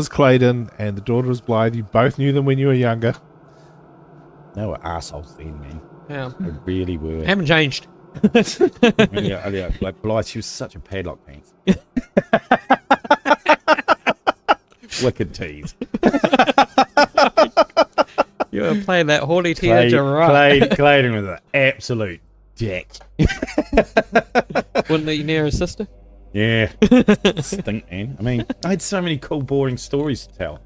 [SPEAKER 2] Clayton, and the daughter is Blythe. You both knew them when you were younger.
[SPEAKER 3] They were assholes then, man.
[SPEAKER 1] Yeah.
[SPEAKER 3] They really were.
[SPEAKER 1] Haven't changed.
[SPEAKER 3] yeah, like Blythe, she was such a padlock pants. Wicked tease.
[SPEAKER 1] You were playing that haughty teenager, right?
[SPEAKER 3] Clayton was an absolute jack.
[SPEAKER 1] Wouldn't let you near his sister?
[SPEAKER 3] Yeah. Stink, man. I mean, I had so many cool, boring stories to tell.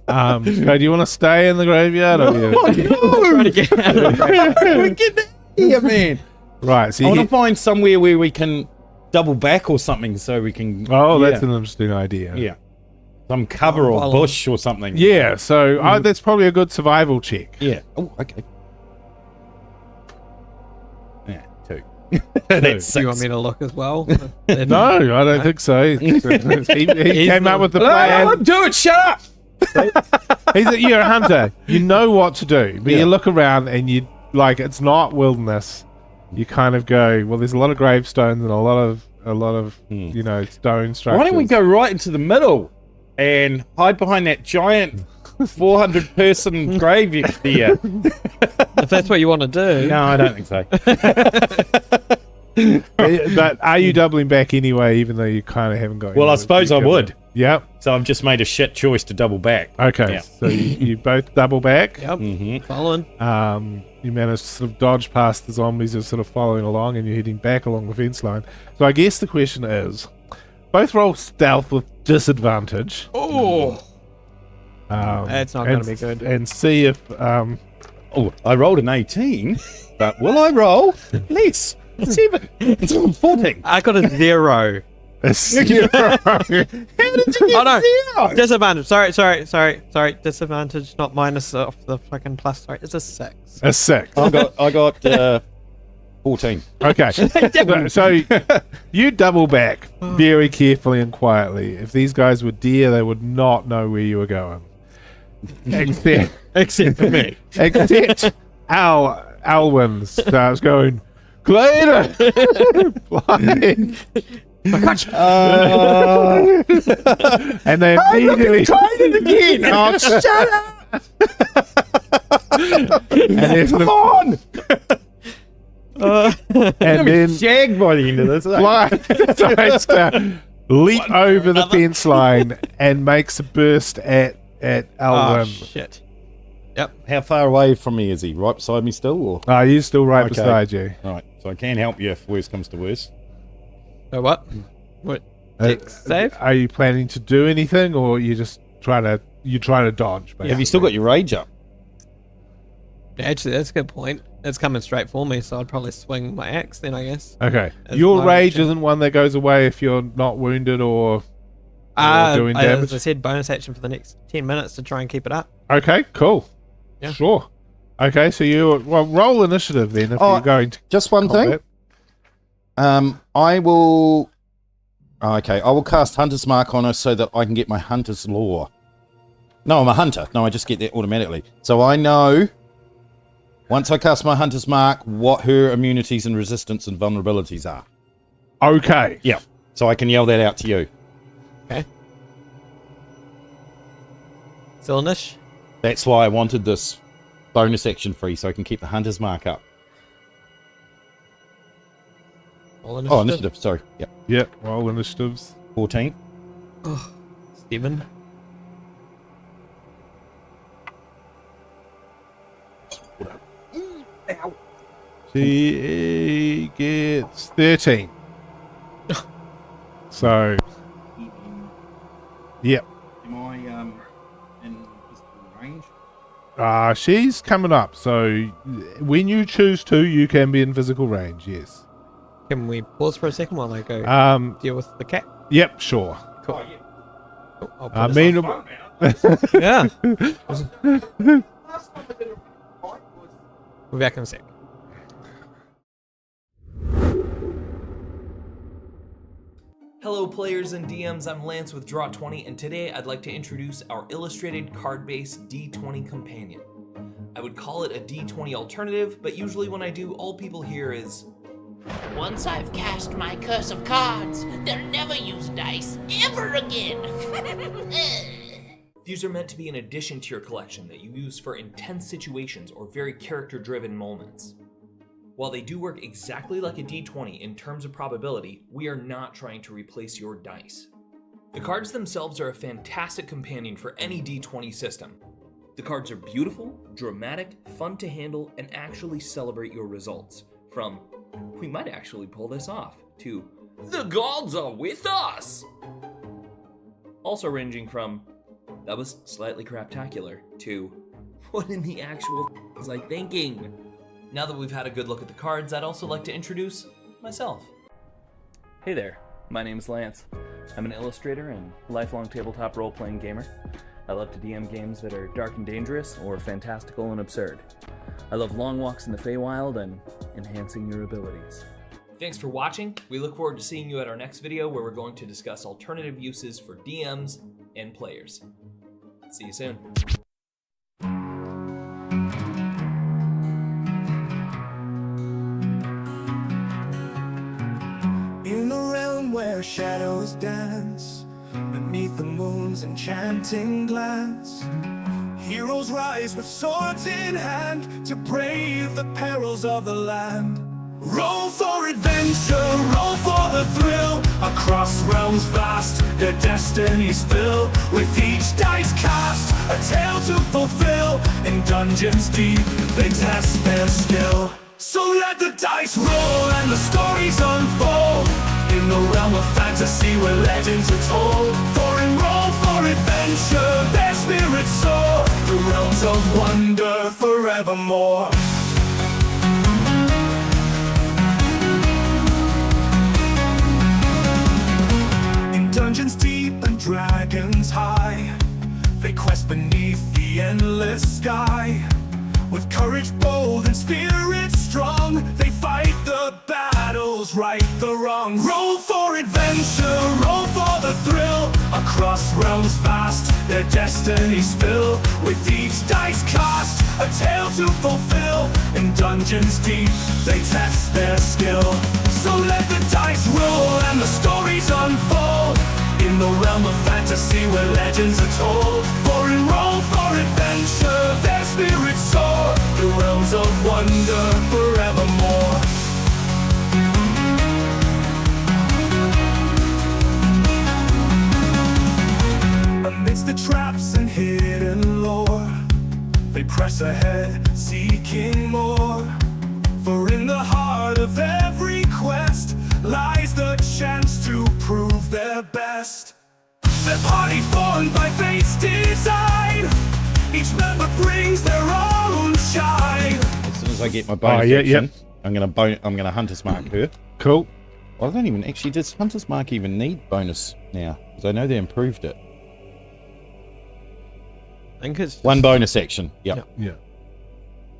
[SPEAKER 2] So do you want to stay in the graveyard? Or
[SPEAKER 1] Trying to get out of the
[SPEAKER 3] We're getting out of here, man.
[SPEAKER 2] Right, so
[SPEAKER 3] I
[SPEAKER 2] you
[SPEAKER 3] want to find somewhere where we can double back or something so we can...
[SPEAKER 2] that's an interesting idea.
[SPEAKER 3] Yeah. Some cover or bush or something.
[SPEAKER 2] Yeah, so that's probably a good survival check.
[SPEAKER 3] Yeah. Oh, okay. Yeah, 2.
[SPEAKER 2] Two.
[SPEAKER 3] That's
[SPEAKER 1] Do you
[SPEAKER 3] 6.
[SPEAKER 1] want me to look as well?
[SPEAKER 2] No, I don't think so. he came up with the plan.
[SPEAKER 3] Do it, shut up!
[SPEAKER 2] You're a hunter. You know what to do, but
[SPEAKER 3] Yeah.
[SPEAKER 2] you look around and you it's not wilderness. You kind of go, well, there's a lot of gravestones and a lot of stone structures.
[SPEAKER 3] Why don't we go right into the middle and hide behind that giant 400-person grave there?
[SPEAKER 1] If that's what you want to do.
[SPEAKER 3] No, I don't think so.
[SPEAKER 2] But are you doubling back anyway, even though you kind of haven't got?
[SPEAKER 3] Well, I
[SPEAKER 2] anywhere
[SPEAKER 3] suppose
[SPEAKER 2] to
[SPEAKER 3] I
[SPEAKER 2] go?
[SPEAKER 3] would.
[SPEAKER 2] Yep.
[SPEAKER 3] So I've just made a shit choice to double back.
[SPEAKER 2] Okay.
[SPEAKER 3] Yeah.
[SPEAKER 2] So you both double back.
[SPEAKER 1] Yep.
[SPEAKER 3] Mm-hmm.
[SPEAKER 1] Following.
[SPEAKER 2] You manage to sort of dodge past the zombies who are sort of following along, and you're heading back along the fence line. So I guess the question is, both roll stealth with disadvantage.
[SPEAKER 1] Oh. That's not going to be good.
[SPEAKER 2] And see if
[SPEAKER 3] Oh, I rolled an 18, but will I roll less? 7. It's 14.
[SPEAKER 1] I got a 0.
[SPEAKER 2] a zero.
[SPEAKER 3] How did you get
[SPEAKER 1] Oh, no.
[SPEAKER 3] 0?
[SPEAKER 1] Disadvantage. Sorry. Disadvantage, not minus off the fucking plus. Sorry, it's a 6.
[SPEAKER 2] A 6.
[SPEAKER 3] I got 14.
[SPEAKER 2] Okay. So you double back very carefully and quietly. If these guys were deer, they would not know where you were going.
[SPEAKER 1] Except for me.
[SPEAKER 2] Except Alwyn starts going, Clayton! And they immediately
[SPEAKER 3] It again. Oh, shut up.
[SPEAKER 2] and
[SPEAKER 3] Come on.
[SPEAKER 2] and then
[SPEAKER 3] Jag by the end of this.
[SPEAKER 2] decides to leap over the fence line and makes a burst at
[SPEAKER 1] Oh,
[SPEAKER 2] Alwyn.
[SPEAKER 1] shit.
[SPEAKER 3] How far away from me is he? Right beside me still? Or?
[SPEAKER 2] He's still right
[SPEAKER 3] Okay.
[SPEAKER 2] beside you.
[SPEAKER 3] Right. So I can help you if worse comes to worse.
[SPEAKER 1] So what? What? Dex save?
[SPEAKER 2] Are you planning to do anything, or you just trying to dodge? Basically?
[SPEAKER 3] Have you still got your rage up?
[SPEAKER 1] Actually, that's a good point. It's coming straight for me, so I'd probably swing my axe then, I guess.
[SPEAKER 2] Okay.
[SPEAKER 1] As
[SPEAKER 2] Your
[SPEAKER 1] my
[SPEAKER 2] rage
[SPEAKER 1] action.
[SPEAKER 2] isn't one that goes away if you're not wounded or doing
[SPEAKER 1] As
[SPEAKER 2] damage.
[SPEAKER 1] I said, bonus action for the next 10 minutes to try and keep it up.
[SPEAKER 2] Okay, cool.
[SPEAKER 1] Yeah.
[SPEAKER 2] Sure. Okay, so roll initiative then if
[SPEAKER 3] Oh,
[SPEAKER 2] you're going to
[SPEAKER 3] Just one
[SPEAKER 2] combat.
[SPEAKER 3] thing. I will. Okay, I will cast Hunter's Mark on her so that I can get my Hunter's Lore. No, I'm a hunter. No, I just get that automatically. So I know, once I cast my hunter's mark, what her immunities and resistance and vulnerabilities are.
[SPEAKER 2] Okay.
[SPEAKER 3] Yeah. So I can yell that out to you.
[SPEAKER 1] Okay. Silnish.
[SPEAKER 3] That's why I wanted this bonus action free, so I can keep the hunter's mark up.
[SPEAKER 1] All
[SPEAKER 3] Oh, initiative. Sorry. Yep.
[SPEAKER 2] Yep. Roll initiatives.
[SPEAKER 3] 14.
[SPEAKER 1] Oh, 7.
[SPEAKER 2] She gets 13. So, yep.
[SPEAKER 3] Am I in physical range?
[SPEAKER 2] She's coming up. So, when you choose to, you can be in physical range. Yes.
[SPEAKER 1] Can we pause for a second while I go deal with the cat?
[SPEAKER 2] Yep. Sure.
[SPEAKER 1] Cool.
[SPEAKER 3] Oh, yeah.
[SPEAKER 1] Cool. I'll put
[SPEAKER 2] I
[SPEAKER 1] this
[SPEAKER 2] mean,
[SPEAKER 1] on. Yeah. We'll be back in a sec.
[SPEAKER 4] Hello players and DMs, I'm Lance with Draw20, and today I'd like to introduce our illustrated card-based D20 companion. I would call it a D20 alternative, but usually when I do, all people hear is,
[SPEAKER 5] Once I've cast my curse of cards, they'll never use dice ever again.
[SPEAKER 4] these are meant to be an addition to your collection that you use for intense situations or very character-driven moments. While they do work exactly like a D20 in terms of probability, we are not trying to replace your dice. The cards themselves are a fantastic companion for any D20 system. The cards are beautiful, dramatic, fun to handle, and actually celebrate your results. From, we might actually pull this off, to, the gods are with us! Also ranging from, that was slightly craptacular, to, what in the actual was I thinking? Now that we've had a good look at the cards, I'd also like to introduce myself. Hey there, my name is Lance. I'm an illustrator and lifelong tabletop role-playing gamer. I love to DM games that are dark and dangerous or fantastical and absurd. I love long walks in the Feywild and enhancing your abilities. Thanks for watching. We look forward to seeing you at our next video where we're going to discuss alternative uses for DMs and players. See you soon.
[SPEAKER 6] In a realm where shadows dance, beneath the moon's enchanting glance, heroes rise with swords in hand to brave the perils of the land. Roll for adventure, roll for the thrill. Across realms vast, their destinies fill. With each dice cast, a tale to fulfill. In dungeons deep, they test their skill. So let the dice roll and the stories unfold. In the realm of fantasy where legends are told. For in roll for adventure, their spirits soar. The realms of wonder forevermore. In dungeons deep and dragons high, they quest beneath the endless sky. With courage bold and spirit strong, they fight the battles, right the wrongs. Roll for adventure, roll for the thrill. Across realms vast, their destinies fill. With each dice cast, a tale to fulfill. In dungeons deep, they test their skill. So let the dice roll and the stories unfold. In the realm of fantasy where legends are told. For in roll for adventure, their spirits soar. The realms of wonder forevermore. Amidst the traps and hidden lore, they press ahead, seeking more. For in the heart of every quest lies the chance to prove their best. Their party formed by fate's design. Each member brings their own shine.
[SPEAKER 3] As soon as I get my bonus action, I'm gonna hunter's mark her.
[SPEAKER 2] Cool.
[SPEAKER 3] Well, I don't even actually. Does hunter's mark even need bonus now? Because I know they improved it.
[SPEAKER 1] I think it's just,
[SPEAKER 3] One bonus action. Yep.
[SPEAKER 2] Yeah.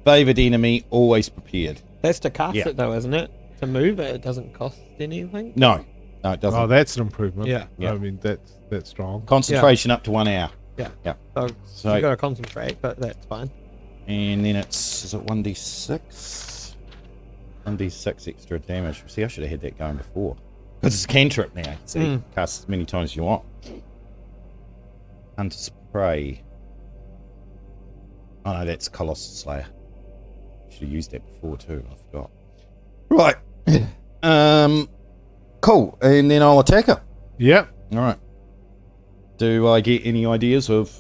[SPEAKER 3] Favored enemy, always prepared.
[SPEAKER 1] that's to cast
[SPEAKER 3] Yeah.
[SPEAKER 1] it though, isn't it? To move it, it doesn't cost anything.
[SPEAKER 3] No, it doesn't.
[SPEAKER 2] Oh, that's an improvement.
[SPEAKER 1] Yeah.
[SPEAKER 3] Yeah.
[SPEAKER 2] I mean, that's strong.
[SPEAKER 3] Concentration up to 1 hour.
[SPEAKER 1] Yeah.
[SPEAKER 3] Yeah.
[SPEAKER 1] So,
[SPEAKER 3] So-
[SPEAKER 1] you got to concentrate, but that's fine.
[SPEAKER 3] And then is it 1d6? 1d6 extra damage. See, I should have had that going before. Because it's a cantrip now. See, cast as many times as you want. Hunter's Prey. Oh no, that's Colossal Slayer. Should have used that before too. I forgot. Right. Cool. And then I'll attack her.
[SPEAKER 2] Yep.
[SPEAKER 3] All right. Do I get any ideas of?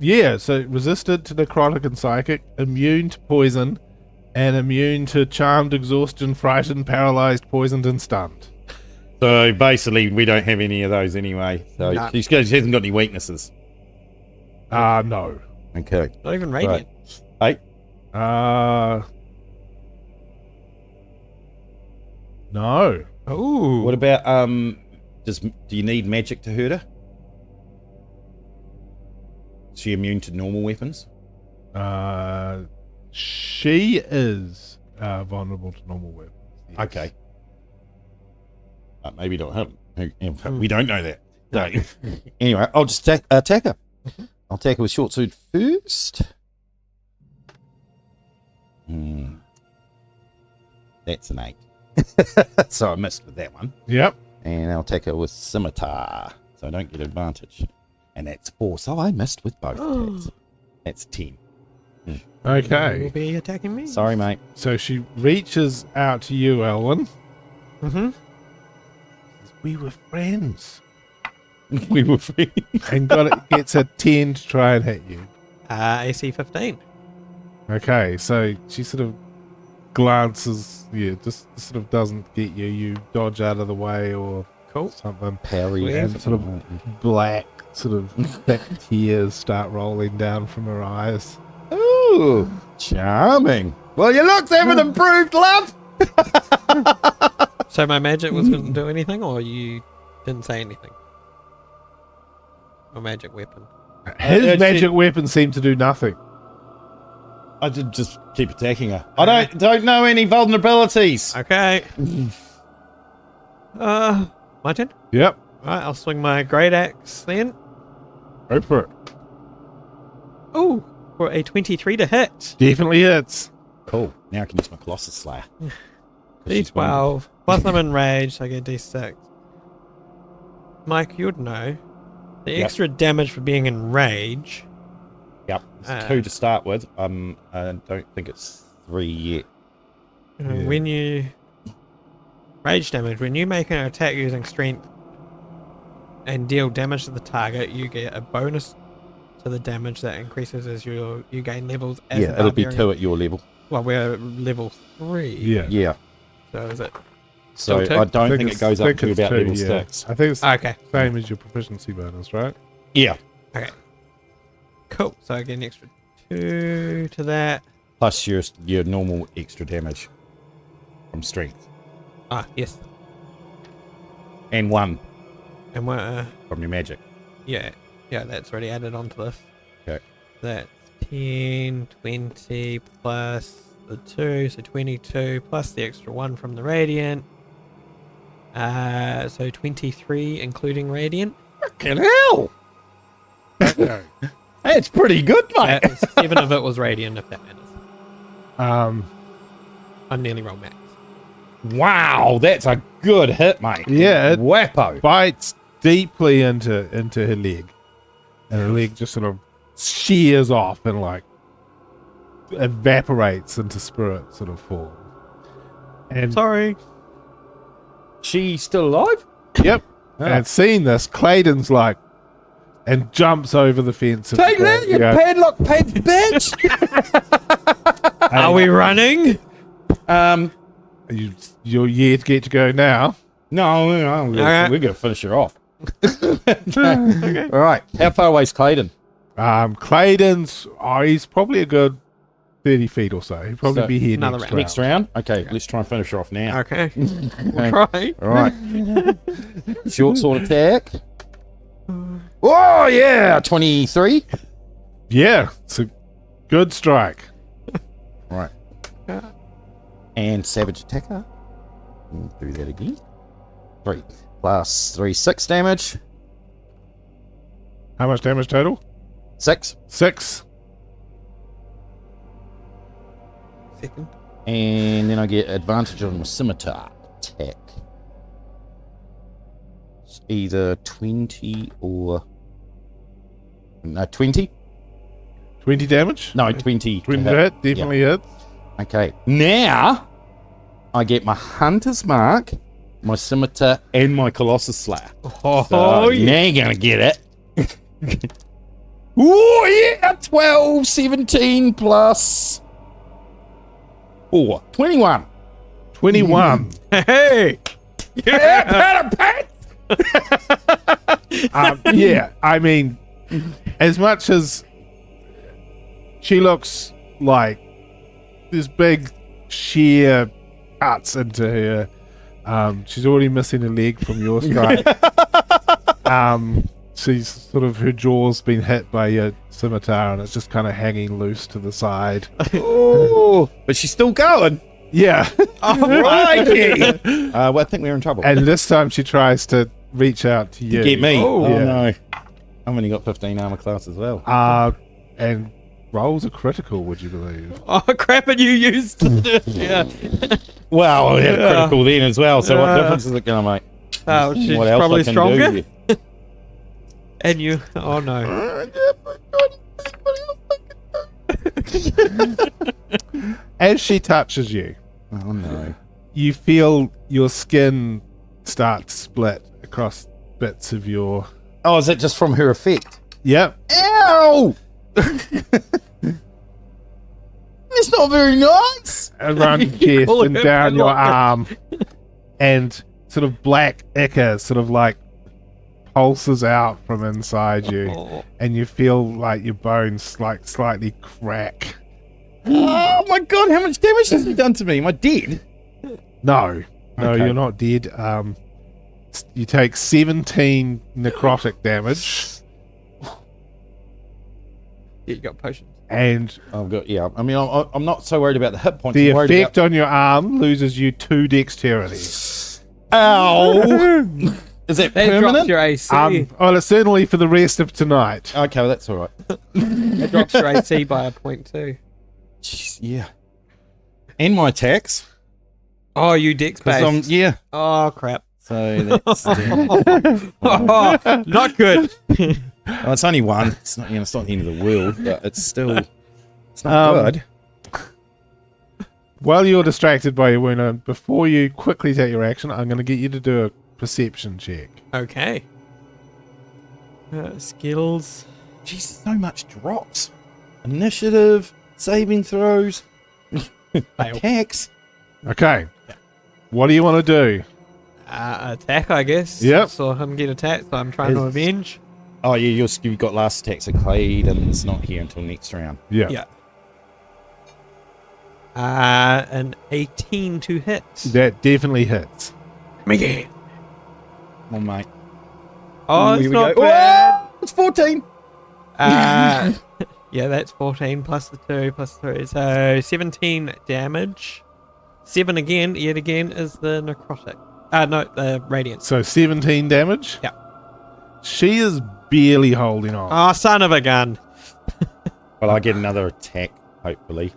[SPEAKER 2] Yeah, so resistant to necrotic and psychic, immune to poison, and immune to charmed, exhaustion, frightened, paralyzed, poisoned, and stunned.
[SPEAKER 3] So basically, we don't have any of those anyway. So
[SPEAKER 1] No.
[SPEAKER 3] she hasn't got any weaknesses.
[SPEAKER 2] No.
[SPEAKER 3] Okay.
[SPEAKER 1] Not even radiant.
[SPEAKER 3] Hey.
[SPEAKER 2] No.
[SPEAKER 1] Ooh.
[SPEAKER 3] What about do you need magic to hurt her? Is she immune to normal weapons?
[SPEAKER 2] She is vulnerable to normal weapons. Yes.
[SPEAKER 3] Okay. Maybe not him. We don't know that. So, anyway, I'll just attack her. I'll attack her with short sword first. That's an 8. So I missed with that one.
[SPEAKER 2] Yep.
[SPEAKER 3] And I'll attack her with scimitar. So I don't get advantage. And that's 4. So I missed with both attacks. That's 10.
[SPEAKER 1] Will
[SPEAKER 2] Okay.
[SPEAKER 1] be attacking me.
[SPEAKER 3] Sorry, mate.
[SPEAKER 2] So she reaches out to you, Elwyn.
[SPEAKER 1] Mm-hmm.
[SPEAKER 2] We were friends.
[SPEAKER 3] We were free.
[SPEAKER 2] And gets a 10 to try and hit you.
[SPEAKER 1] AC 15.
[SPEAKER 2] Okay, so she sort of glances, just sort of doesn't get you. You dodge out of the way or something.
[SPEAKER 3] Parry.
[SPEAKER 2] And sort of black, sort of thick tears start rolling down from her eyes.
[SPEAKER 3] Ooh, charming. Well, your looks haven't improved, love.
[SPEAKER 1] So my magic wasn't do anything, or you didn't say anything? Or magic weapon?
[SPEAKER 2] His magic weapon seemed to do nothing.
[SPEAKER 3] I did just keep attacking her. I don't know any vulnerabilities.
[SPEAKER 1] Okay. My turn?
[SPEAKER 2] Yep.
[SPEAKER 1] Right, I'll swing my great axe then.
[SPEAKER 2] Go for it.
[SPEAKER 1] Oh, for a 23 to hit.
[SPEAKER 2] Definitely hits.
[SPEAKER 3] Cool. Now I can use my Colossus Slayer.
[SPEAKER 1] D12. Plus I'm enraged, so I get D6. Mike, you'd know. The extra damage for being enraged.
[SPEAKER 3] Yep. It's 2 to start with. I don't think it's 3 yet.
[SPEAKER 1] When you... Rage damage. When you make an attack using strength and deal damage to the target, you get a bonus to the damage that increases as you gain levels. As a
[SPEAKER 3] it'll be
[SPEAKER 1] barbarian.
[SPEAKER 3] 2 at your level.
[SPEAKER 1] Well, we're level 3.
[SPEAKER 3] Yeah.
[SPEAKER 1] So is it?
[SPEAKER 3] So
[SPEAKER 1] Still 2?
[SPEAKER 3] I don't think it goes up to about level 6.
[SPEAKER 2] I think it's
[SPEAKER 1] Okay.
[SPEAKER 2] the same as your proficiency bonus, right?
[SPEAKER 3] Yeah.
[SPEAKER 1] Okay. Cool. So I get an extra 2 to that.
[SPEAKER 3] Plus your normal extra damage from strength.
[SPEAKER 1] Ah, yes.
[SPEAKER 3] And 1
[SPEAKER 1] And we're...
[SPEAKER 3] from your magic.
[SPEAKER 1] Yeah, that's already added onto this.
[SPEAKER 3] Okay.
[SPEAKER 1] That's 10, 20 plus the 2, so 22 plus the extra 1 from the radiant. So 23 including radiant.
[SPEAKER 3] Fucking hell! That's pretty good, mate.
[SPEAKER 1] 7 of it was radiant, if that matters. I nearly rolled max.
[SPEAKER 3] Wow, that's a good hit, mate.
[SPEAKER 2] Yeah, it
[SPEAKER 3] Wappo.
[SPEAKER 2] bites deeply into her leg, and her leg just sort of shears off and like evaporates into spirit sort of form. And
[SPEAKER 1] Sorry.
[SPEAKER 3] She's still alive?
[SPEAKER 2] yep. And seeing this, Clayton's like, and jumps over the fence.
[SPEAKER 3] Take that, you padlock pants, bitch!
[SPEAKER 1] Are we running?
[SPEAKER 2] You're yet get to go now.
[SPEAKER 3] No, we're going to finish her off. Okay. All right. How far away is Clayton?
[SPEAKER 2] Clayton's, he's probably a good 30 feet or so. He'll probably be here
[SPEAKER 1] another
[SPEAKER 2] next
[SPEAKER 1] round.
[SPEAKER 3] Next round? Okay, let's try and finish her off now.
[SPEAKER 1] Okay. Right.
[SPEAKER 3] All right. Short sword attack. Oh, yeah! 23.
[SPEAKER 2] Yeah, it's a good strike.
[SPEAKER 3] Right. And savage attacker. Do that again. 3 plus 3, 6 damage.
[SPEAKER 2] How much damage total?
[SPEAKER 3] 6.
[SPEAKER 2] 6.
[SPEAKER 1] Second.
[SPEAKER 3] And then I get advantage on my scimitar attack. It's either 20 or... No, 20?
[SPEAKER 2] 20 damage?
[SPEAKER 3] No, 20.
[SPEAKER 2] 20 to hit, definitely hits.
[SPEAKER 3] Okay. Now, I get my Hunter's Mark, my Scimitar, and my Colossus Slayer.
[SPEAKER 1] Oh,
[SPEAKER 3] So
[SPEAKER 1] yeah.
[SPEAKER 3] now you're going to get it. Oh, yeah! 12, 17 plus 4. 21.
[SPEAKER 2] 21.
[SPEAKER 1] Hey!
[SPEAKER 3] Yeah!
[SPEAKER 2] Yeah, I mean, as much as she looks like this big sheer cuts into her, she's already missing a leg from your strike. She's sort of, her jaw's been hit by your scimitar and it's just kind of hanging loose to the side.
[SPEAKER 3] Oh, but she's still going.
[SPEAKER 2] Yeah.
[SPEAKER 3] Crikey! Well, I think we're in trouble.
[SPEAKER 2] And this time she tries to reach out to you.
[SPEAKER 3] Get me. Oh,
[SPEAKER 2] Yeah.
[SPEAKER 3] no. I've only got 15 armor class as well.
[SPEAKER 2] And rolls are critical, would you believe?
[SPEAKER 1] Oh, crap, and you used it. Yeah.
[SPEAKER 3] Well, I had a critical then as well, so what difference is it going to make?
[SPEAKER 1] Oh, she's
[SPEAKER 3] What else
[SPEAKER 1] probably
[SPEAKER 3] I can
[SPEAKER 1] stronger.
[SPEAKER 3] do?
[SPEAKER 1] And you. Oh, no.
[SPEAKER 2] As she touches you,
[SPEAKER 3] Oh, no.
[SPEAKER 2] you feel your skin start to split across bits of your...
[SPEAKER 3] Oh, is it just from her effect?
[SPEAKER 2] Yep.
[SPEAKER 3] Ow! It's not very nice.
[SPEAKER 2] Around your chest
[SPEAKER 1] Call
[SPEAKER 2] and
[SPEAKER 1] it
[SPEAKER 2] down your
[SPEAKER 1] locker.
[SPEAKER 2] arm. And sort of black ichor sort of like pulses out from inside you.
[SPEAKER 1] Oh.
[SPEAKER 2] And you feel like your bones like slightly crack.
[SPEAKER 3] Oh my god, how much damage has he done to me? Am I dead?
[SPEAKER 2] No,
[SPEAKER 3] Okay.
[SPEAKER 2] you're not dead. You take 17 necrotic damage,
[SPEAKER 1] Yeah, you got potions.
[SPEAKER 2] and
[SPEAKER 3] I've got, yeah. I mean, I'm not so worried about the hit points.
[SPEAKER 2] the
[SPEAKER 3] I'm worried
[SPEAKER 2] effect on your arm loses you 2 dexterity.
[SPEAKER 3] Ow! Is that
[SPEAKER 1] That drops
[SPEAKER 3] permanent?
[SPEAKER 1] your AC.
[SPEAKER 2] Well, it's certainly for the rest of tonight.
[SPEAKER 3] Okay, well, that's all right.
[SPEAKER 1] It drops your AC by a point too.
[SPEAKER 3] Jeez, yeah. And my attacks.
[SPEAKER 1] Oh, you dex
[SPEAKER 3] 'Cause
[SPEAKER 1] based.
[SPEAKER 3] yeah.
[SPEAKER 1] Oh, crap.
[SPEAKER 3] So that's...
[SPEAKER 1] Oh, not good.
[SPEAKER 3] Well, it's only one. It's not, it's not the end of the world, but it's still... It's not good.
[SPEAKER 2] While you're distracted by your wound, before you quickly take your action, I'm going to get you to do a perception check.
[SPEAKER 1] Okay. Skills.
[SPEAKER 3] Jeez, so much drops. Initiative, saving throws, attacks.
[SPEAKER 2] Okay. What do you want to do?
[SPEAKER 1] Attack, I guess.
[SPEAKER 2] Yep.
[SPEAKER 1] Saw him get attacked, so I'm trying to avenge.
[SPEAKER 3] Oh, yeah, you've got last attacks at Clade, and it's not here until next round.
[SPEAKER 2] Yeah.
[SPEAKER 1] Yeah. An 18 to hit.
[SPEAKER 2] That definitely hits.
[SPEAKER 1] Mickey.
[SPEAKER 3] Come on, mate.
[SPEAKER 1] Oh,
[SPEAKER 3] Here
[SPEAKER 1] it's
[SPEAKER 3] we
[SPEAKER 1] not
[SPEAKER 3] go.
[SPEAKER 1] bad.
[SPEAKER 3] Oh, it's 14.
[SPEAKER 1] Yeah, that's 14 plus the 2 plus 3. So 17 damage. 7 again, yet again, is the necrotic. No, the radiant.
[SPEAKER 2] So 17 damage?
[SPEAKER 1] Yeah.
[SPEAKER 2] She is barely holding on.
[SPEAKER 1] Oh, son of a gun.
[SPEAKER 3] Well, I get another attack, hopefully.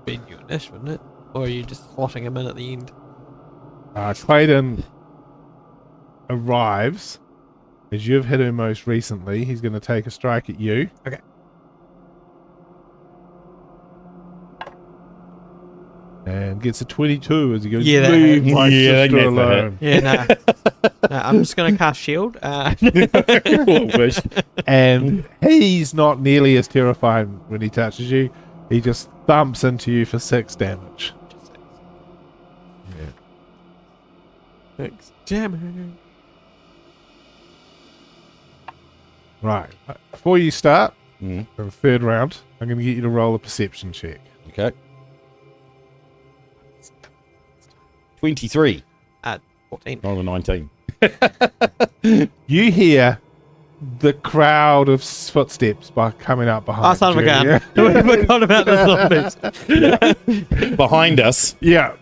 [SPEAKER 1] Be new-ish, wouldn't it? Or are you just slotting him in at the end?
[SPEAKER 2] Clayton arrives. As you've hit him most recently, he's going to take a strike at you.
[SPEAKER 1] Okay.
[SPEAKER 2] And gets a 22 as he goes,
[SPEAKER 1] Yeah, that
[SPEAKER 2] leave
[SPEAKER 1] hits.
[SPEAKER 2] my
[SPEAKER 3] Yeah,
[SPEAKER 2] sister
[SPEAKER 3] that's a
[SPEAKER 2] alone.
[SPEAKER 1] Yeah, no. No, I'm just going to cast shield.
[SPEAKER 3] Wish.
[SPEAKER 2] And he's not nearly as terrifying when he touches you. He just thumps into you for 6 damage. Yeah.
[SPEAKER 1] 6 damage.
[SPEAKER 2] Right. Before you start,
[SPEAKER 3] Mm,
[SPEAKER 2] for the third round, I'm going to get you to roll a perception check.
[SPEAKER 3] okay. 23.
[SPEAKER 1] 14.
[SPEAKER 3] Roll a 19.
[SPEAKER 2] You hear the crowd of footsteps coming up behind
[SPEAKER 1] Oh, son of a
[SPEAKER 2] you.
[SPEAKER 1] gun.
[SPEAKER 2] Yeah.
[SPEAKER 1] We forgot about the zombies.
[SPEAKER 3] Behind us.
[SPEAKER 2] Yeah.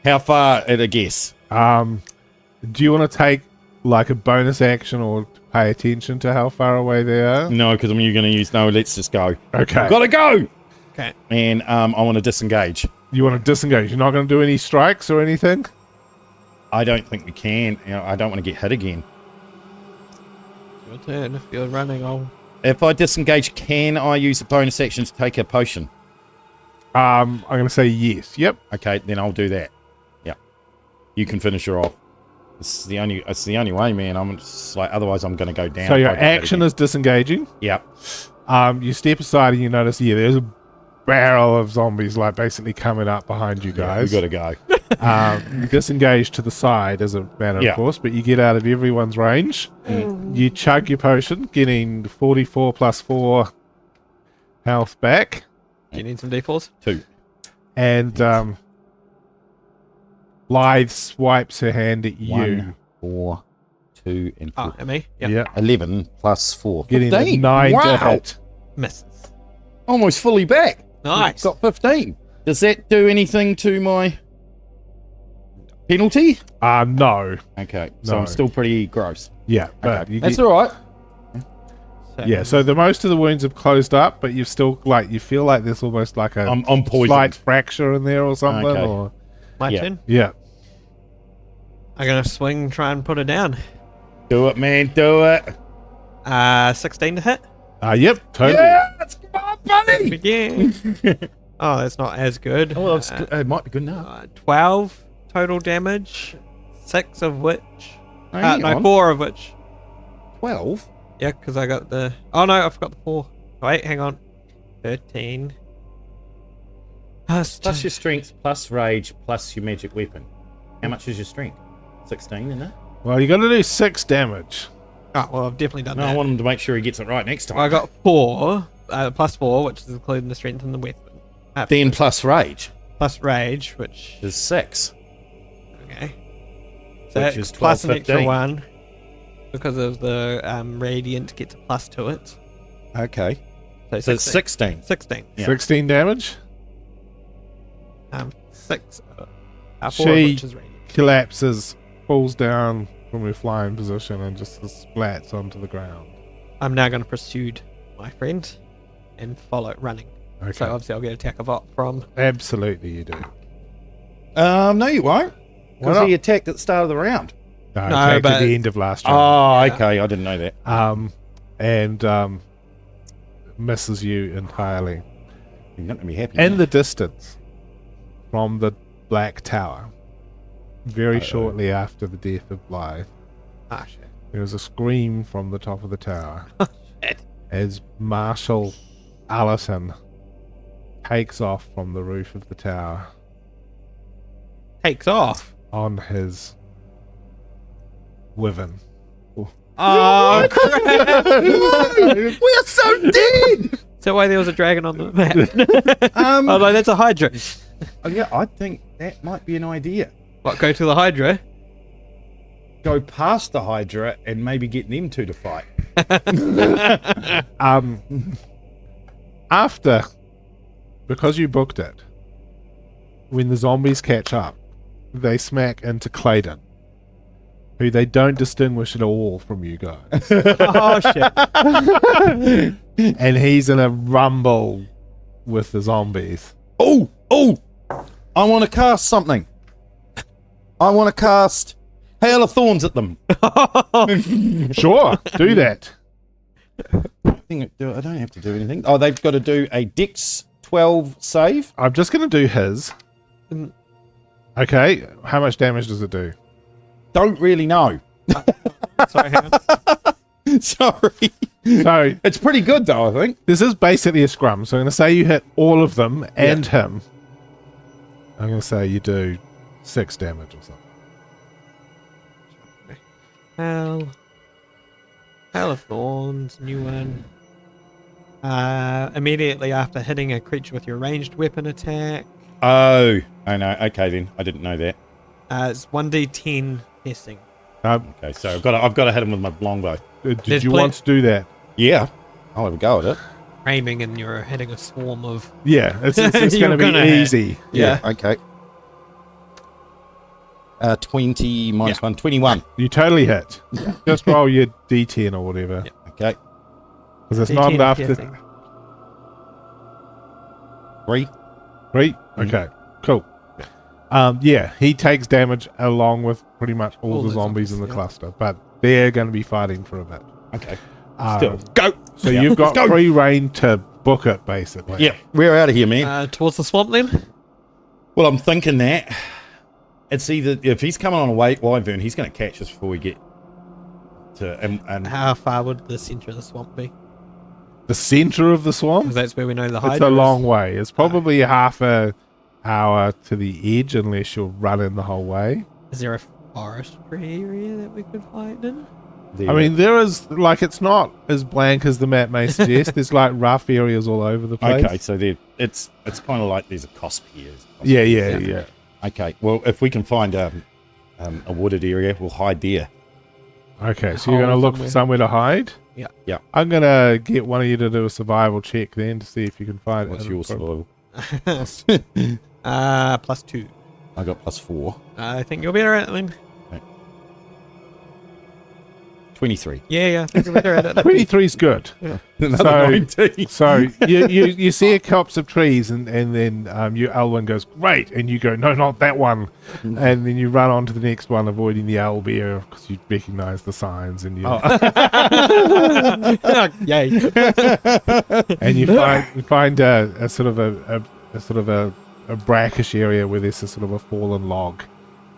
[SPEAKER 3] How far at a guess?
[SPEAKER 2] Do you want to take like a bonus action or pay attention to how far away they are?
[SPEAKER 3] No, because I'm going to use no. Let's just go.
[SPEAKER 2] Okay.
[SPEAKER 3] Gotta go.
[SPEAKER 1] Okay.
[SPEAKER 3] And I want to disengage.
[SPEAKER 2] You want to disengage? You're not going to do any strikes or anything?
[SPEAKER 3] I don't think we can. I don't want to get hit again.
[SPEAKER 1] Your turn. If you're running, I'll.
[SPEAKER 3] If I disengage, can I use a bonus action to take a potion?
[SPEAKER 2] I'm going to say yes. Yep.
[SPEAKER 3] Okay, then I'll do that. Yeah. You can finish her off. It's the only way, man. I'm just like, otherwise I'm going to go down.
[SPEAKER 2] So your action is disengaging.
[SPEAKER 3] Yep.
[SPEAKER 2] You step aside and you notice, there's a barrel of zombies like basically coming up behind you guys.
[SPEAKER 3] We got to go.
[SPEAKER 2] You disengage to the side as a matter of course, but you get out of everyone's range. You chug your potion, getting 44 plus 4 health back.
[SPEAKER 1] Do you need some d4s?
[SPEAKER 3] 2.
[SPEAKER 2] And Blythe swipes her hand at you.
[SPEAKER 3] 1, 4, 2, and 4.
[SPEAKER 1] Oh, and me? Yep.
[SPEAKER 2] Yeah.
[SPEAKER 3] 11 plus 4.
[SPEAKER 2] Getting
[SPEAKER 3] 15.
[SPEAKER 2] a 9 to
[SPEAKER 3] Wow.
[SPEAKER 2] hit.
[SPEAKER 1] Misses.
[SPEAKER 3] Almost fully back.
[SPEAKER 1] Nice.
[SPEAKER 3] Got 15. Does that do anything to my penalty?
[SPEAKER 2] No.
[SPEAKER 3] Okay, so
[SPEAKER 2] No.
[SPEAKER 3] I'm still pretty gross.
[SPEAKER 2] Yeah, but
[SPEAKER 3] Okay.
[SPEAKER 2] you
[SPEAKER 3] That's
[SPEAKER 2] get,
[SPEAKER 3] all right.
[SPEAKER 2] yeah. So the most of the wounds have closed up, but you've still you feel like there's almost like a
[SPEAKER 3] I'm poisoned.
[SPEAKER 2] slight fracture in there or something.
[SPEAKER 3] Okay.
[SPEAKER 2] Or
[SPEAKER 1] My
[SPEAKER 3] Yeah.
[SPEAKER 1] turn.
[SPEAKER 2] yeah.
[SPEAKER 1] I'm gonna swing, try and put her down.
[SPEAKER 3] Do it, man. Do it.
[SPEAKER 1] 16 to hit.
[SPEAKER 2] Yep. Totally.
[SPEAKER 3] Yes! Come on, buddy!
[SPEAKER 1] Yeah. Oh, that's not as good.
[SPEAKER 3] Oh, it might be good enough.
[SPEAKER 1] 12 total damage. 6 of which.
[SPEAKER 3] Hang on.
[SPEAKER 1] 4 of which.
[SPEAKER 3] 12?
[SPEAKER 1] Yeah, because I got the. Oh no, I forgot the 4. Wait, hang on. 13.
[SPEAKER 3] Plus your strength, plus rage, plus your magic weapon. How much is your strength? 16, isn't it?
[SPEAKER 2] Well, you got to do 6 damage.
[SPEAKER 1] Oh, well, I've definitely done
[SPEAKER 3] No,
[SPEAKER 1] that.
[SPEAKER 3] I want him to make sure he gets it right next time.
[SPEAKER 1] I got 4. Plus 4, which is including the strength and the weapon.
[SPEAKER 3] Then plus rage
[SPEAKER 1] Plus rage, which.
[SPEAKER 3] is 6.
[SPEAKER 1] Okay.
[SPEAKER 3] Which
[SPEAKER 1] that
[SPEAKER 3] is 12,
[SPEAKER 1] plus an extra
[SPEAKER 3] 15.
[SPEAKER 1] 1 because of the radiant gets a plus to it.
[SPEAKER 3] Okay.
[SPEAKER 1] So
[SPEAKER 3] So it's 16.
[SPEAKER 1] 16.
[SPEAKER 3] Yeah.
[SPEAKER 2] 16 damage.
[SPEAKER 1] 6. 4 of
[SPEAKER 2] She-
[SPEAKER 1] which is radiant.
[SPEAKER 2] Collapses, falls down from her flying position, and just splats onto the ground.
[SPEAKER 1] I'm now going to pursue my friend and follow running.
[SPEAKER 2] Okay.
[SPEAKER 1] So obviously I'll get attack of op from.
[SPEAKER 2] Absolutely, you do.
[SPEAKER 3] No, you won't.
[SPEAKER 2] Why
[SPEAKER 3] Because
[SPEAKER 2] not?
[SPEAKER 3] he attacked at the start of the round.
[SPEAKER 2] No,
[SPEAKER 1] No,
[SPEAKER 2] attacked
[SPEAKER 1] but-
[SPEAKER 2] at the end of last round.
[SPEAKER 3] Oh,
[SPEAKER 1] Yeah.
[SPEAKER 3] okay. I didn't know that.
[SPEAKER 2] And misses you entirely.
[SPEAKER 3] You're not going to be happy.
[SPEAKER 2] In the distance, from the Black Tower, very shortly after the death of Blythe,
[SPEAKER 1] Ah, shit.
[SPEAKER 2] there was a scream from the top of the tower
[SPEAKER 1] Shit.
[SPEAKER 2] as Marshal Allison takes off from the roof of the tower
[SPEAKER 1] Takes off.
[SPEAKER 2] on his wyvern.
[SPEAKER 1] Oh, crap.
[SPEAKER 3] We are so dead!
[SPEAKER 1] Is that why there was a dragon on the map? Oh, no, that's a Hydra.
[SPEAKER 3] Yeah, I think that might be an idea.
[SPEAKER 1] What, go to the Hydra?
[SPEAKER 3] Go past the Hydra and maybe get them two to fight.
[SPEAKER 2] After, because you booked it, when the zombies catch up, they smack into Clayton, who they don't distinguish at all from you guys.
[SPEAKER 1] Oh, shit.
[SPEAKER 2] And he's in a rumble with the zombies.
[SPEAKER 3] Oh! I want to cast something. I want to cast Hail of Thorns at them.
[SPEAKER 2] Sure, do that.
[SPEAKER 3] I don't have to do anything. Oh, they've got to do a Dex 12 save.
[SPEAKER 2] I'm just going to do his. Okay, how much damage does it do?
[SPEAKER 3] Don't really know.
[SPEAKER 1] Sorry, hang on.
[SPEAKER 3] Sorry.
[SPEAKER 2] So,
[SPEAKER 3] It's pretty good, though, I think.
[SPEAKER 2] this is basically a scrum. So I'm going to say you hit all of them and him. I'm going to say you do 6 damage or something.
[SPEAKER 1] Hail of Thorns, new one. Immediately after hitting a creature with your ranged weapon attack.
[SPEAKER 3] Oh, I know. Okay, then. I didn't know that.
[SPEAKER 1] It's 1d10 piercing.
[SPEAKER 3] Okay, so I've got to hit him with my longbow.
[SPEAKER 2] Did
[SPEAKER 1] There's
[SPEAKER 2] you
[SPEAKER 1] plenty-
[SPEAKER 2] want to do that?
[SPEAKER 3] Yeah. I'll have a go at it.
[SPEAKER 1] Aiming and you're hitting a swarm of.
[SPEAKER 2] Yeah, it's
[SPEAKER 1] You're
[SPEAKER 2] going to be
[SPEAKER 1] gonna hit.
[SPEAKER 2] easy.
[SPEAKER 1] Yeah.
[SPEAKER 3] Okay. 20 minus 1, 21.
[SPEAKER 2] You totally hit. Just roll your D10 or whatever.
[SPEAKER 3] Okay.
[SPEAKER 2] Because it's not
[SPEAKER 1] D10
[SPEAKER 2] enough to...
[SPEAKER 1] piercing.
[SPEAKER 3] 3.
[SPEAKER 2] 3? Okay, cool. Yeah, he takes damage along with pretty much all the zombies in the cluster, but they're going to be fighting for a bit.
[SPEAKER 3] Okay. Still.
[SPEAKER 2] Go! So you've got free reign to book it, basically.
[SPEAKER 3] Yeah, we're out of here, man.
[SPEAKER 1] Towards the swamp then?
[SPEAKER 3] Well, I'm thinking that it's either, if he's coming on a wyvern, he's going to catch us before we get to... And
[SPEAKER 1] How far would the centre of the swamp be?
[SPEAKER 2] The center of the
[SPEAKER 1] Because
[SPEAKER 2] swamp?
[SPEAKER 1] that's where we know the hydra
[SPEAKER 2] It's a
[SPEAKER 1] is.
[SPEAKER 2] long way. It's probably half a hour to the edge unless you're running the whole way.
[SPEAKER 1] Is there a forestry area that we could hide in?
[SPEAKER 2] I mean, there is, like, it's not as blank as the map may suggest. There's, like, rough areas all over the place.
[SPEAKER 3] okay, so it's kind of like there's a cosp here.
[SPEAKER 2] Yeah.
[SPEAKER 3] Okay, well, if we can find a wooded area, we'll hide there.
[SPEAKER 2] Okay, so you're going to look for somewhere to hide?
[SPEAKER 3] Yeah.
[SPEAKER 2] I'm going to get one of you to do a survival check then to see if you can find
[SPEAKER 3] What's
[SPEAKER 2] it.
[SPEAKER 3] your survival?
[SPEAKER 1] +2.
[SPEAKER 3] I got +4.
[SPEAKER 1] I think you'll be better at it then.
[SPEAKER 3] 23.
[SPEAKER 1] Yeah, I think you're better at it.
[SPEAKER 2] 23's good.
[SPEAKER 3] Another 19.
[SPEAKER 2] So you see a copse of trees and then Elwyn goes, great, and you go, no, not that one. And then you run on to the next one, avoiding the owlbear because you recognize the signs and you
[SPEAKER 1] Yay.
[SPEAKER 2] and you find a sort of a brackish area where there's a sort of a fallen log.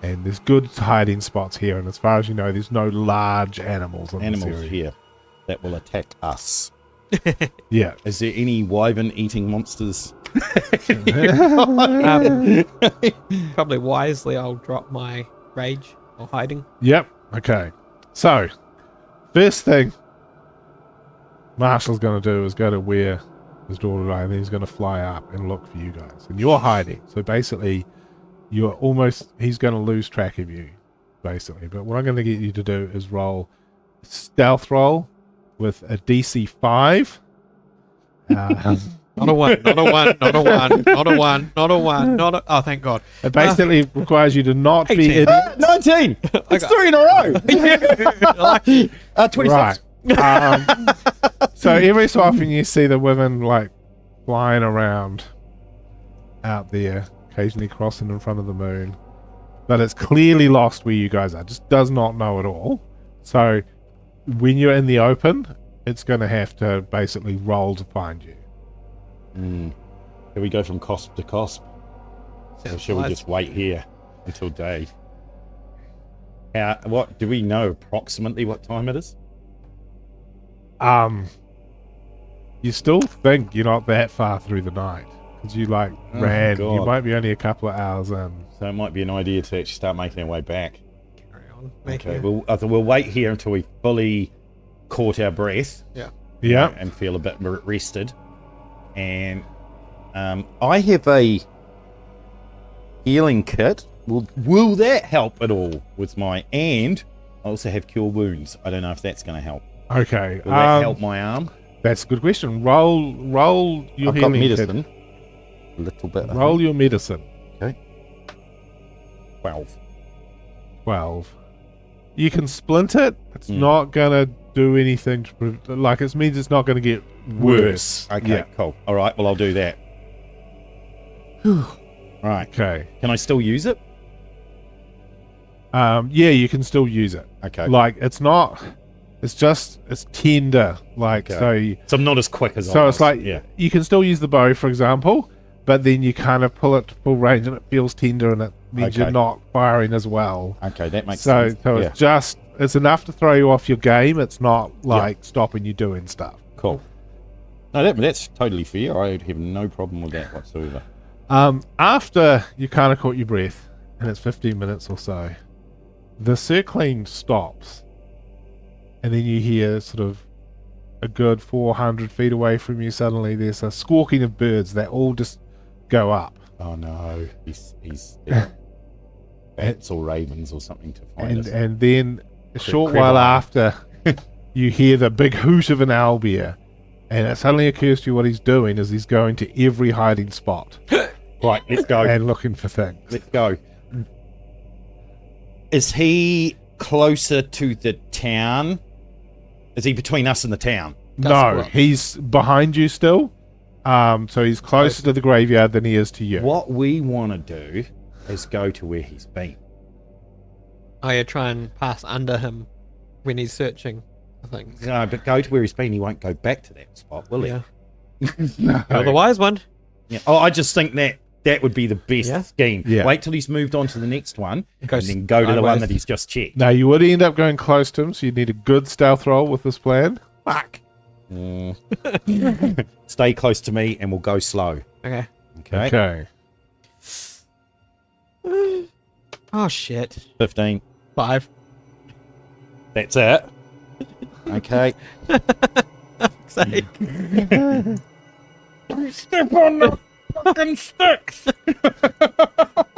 [SPEAKER 2] And there's good hiding spots here, and as far as you know, there's no large animals in this area.
[SPEAKER 3] Here that will attack us.
[SPEAKER 2] Yeah.
[SPEAKER 3] Is there any wyvern eating monsters?
[SPEAKER 1] Probably wisely, I'll drop my rage or hiding.
[SPEAKER 2] Yep. Okay. So, first thing Marshall's going to do is go to where his daughter died, and then he's going to fly up and look for you guys. And you're hiding. So basically, he's going to lose track of you, basically. But what I'm going to get you to do is roll a stealth roll with a DC 5.
[SPEAKER 1] Not a 1, not a 1, not a 1, not a 1, not a 1, not a... Oh, thank God.
[SPEAKER 2] It basically requires you to not be
[SPEAKER 1] 18.
[SPEAKER 2] in...
[SPEAKER 3] 19! It's 3 in a row! 26.
[SPEAKER 2] Right. So every so often you see the women like flying around out there, occasionally crossing in front of the moon, but it's clearly lost where you guys are. Just does not know at all. So when you're in the open, it's going to have to basically roll to find you.
[SPEAKER 3] Can we go from cosp to cosp? Or shall we just wait here until day? What do we know approximately what time it is?
[SPEAKER 2] You still think you're not that far through the night because you ran.
[SPEAKER 3] God.
[SPEAKER 2] You might be only a couple of hours in.
[SPEAKER 3] So it might be an idea to actually start making our way back.
[SPEAKER 1] Carry on.
[SPEAKER 3] Okay, we'll wait here until we fully caught our breath.
[SPEAKER 2] Yeah.
[SPEAKER 3] And feel a bit rested. And I have a healing kit. Will that help at all with my... And I also have cure wounds. I don't know if that's going to help.
[SPEAKER 2] Okay.
[SPEAKER 3] Will that help my arm?
[SPEAKER 2] That's a good question. Roll your
[SPEAKER 3] I've got
[SPEAKER 2] healing
[SPEAKER 3] medicine.
[SPEAKER 2] kit.
[SPEAKER 3] A little bit.
[SPEAKER 2] Roll your medicine.
[SPEAKER 3] Okay. 12.
[SPEAKER 2] 12. You can splint it. It's not gonna do anything to it means it's not gonna get worse.
[SPEAKER 3] Okay, cool. All right, well I'll do that. Right.
[SPEAKER 2] Okay.
[SPEAKER 3] Can I still use it?
[SPEAKER 2] Yeah, you can still use it.
[SPEAKER 3] Okay.
[SPEAKER 2] It's not. It's tender.
[SPEAKER 3] So I'm not as quick as I
[SPEAKER 2] So
[SPEAKER 3] was.
[SPEAKER 2] it's you can still use the bow, for example, but then you kind of pull it to full range and it feels tender and it means you're not firing as well.
[SPEAKER 3] Okay, that makes sense.
[SPEAKER 2] So it's enough to throw you off your game. It's not stopping you doing stuff.
[SPEAKER 3] Cool. No, that's totally fair. I have no problem with that whatsoever.
[SPEAKER 2] After you kind of caught your breath, and it's 15 minutes or so, the circling stops. And then you hear sort of a good 400 feet away from you, suddenly there's a squawking of birds that all just go up.
[SPEAKER 3] Oh no, he's bats or ravens or something to find us.
[SPEAKER 2] And then a short while after, you hear the big hoot of an owlbear. And it suddenly occurs to you what he's doing is he's going to every hiding spot.
[SPEAKER 3] Right, let's go.
[SPEAKER 2] And looking for things.
[SPEAKER 3] Let's go. Is he closer to the town? Is he between us and the town?
[SPEAKER 2] No, he's behind you still. So he's closer to the graveyard than he is to you.
[SPEAKER 3] What we want to do is go to where he's been.
[SPEAKER 1] Oh, yeah, try and pass under him when he's searching for things.
[SPEAKER 3] No, but go to where he's been. He won't go back to that spot, will he?
[SPEAKER 1] Yeah.
[SPEAKER 2] No.
[SPEAKER 1] You're the wise one.
[SPEAKER 3] Yeah. Oh, I just think that would be the best scheme.
[SPEAKER 2] Yeah.
[SPEAKER 3] Wait till he's moved on to the next one,
[SPEAKER 1] Go
[SPEAKER 3] and then go to the one
[SPEAKER 1] sideways.
[SPEAKER 3] that he's just checked.
[SPEAKER 2] No, you would end up going close to him, so you'd need a good stealth roll with this plan.
[SPEAKER 3] Fuck. Stay close to me, and we'll go slow.
[SPEAKER 1] Okay.
[SPEAKER 3] Okay.
[SPEAKER 2] Okay.
[SPEAKER 1] Oh, shit.
[SPEAKER 3] 15.
[SPEAKER 1] 5.
[SPEAKER 3] That's it. Okay.
[SPEAKER 1] Sake.
[SPEAKER 3] Don't step on the fucking sticks.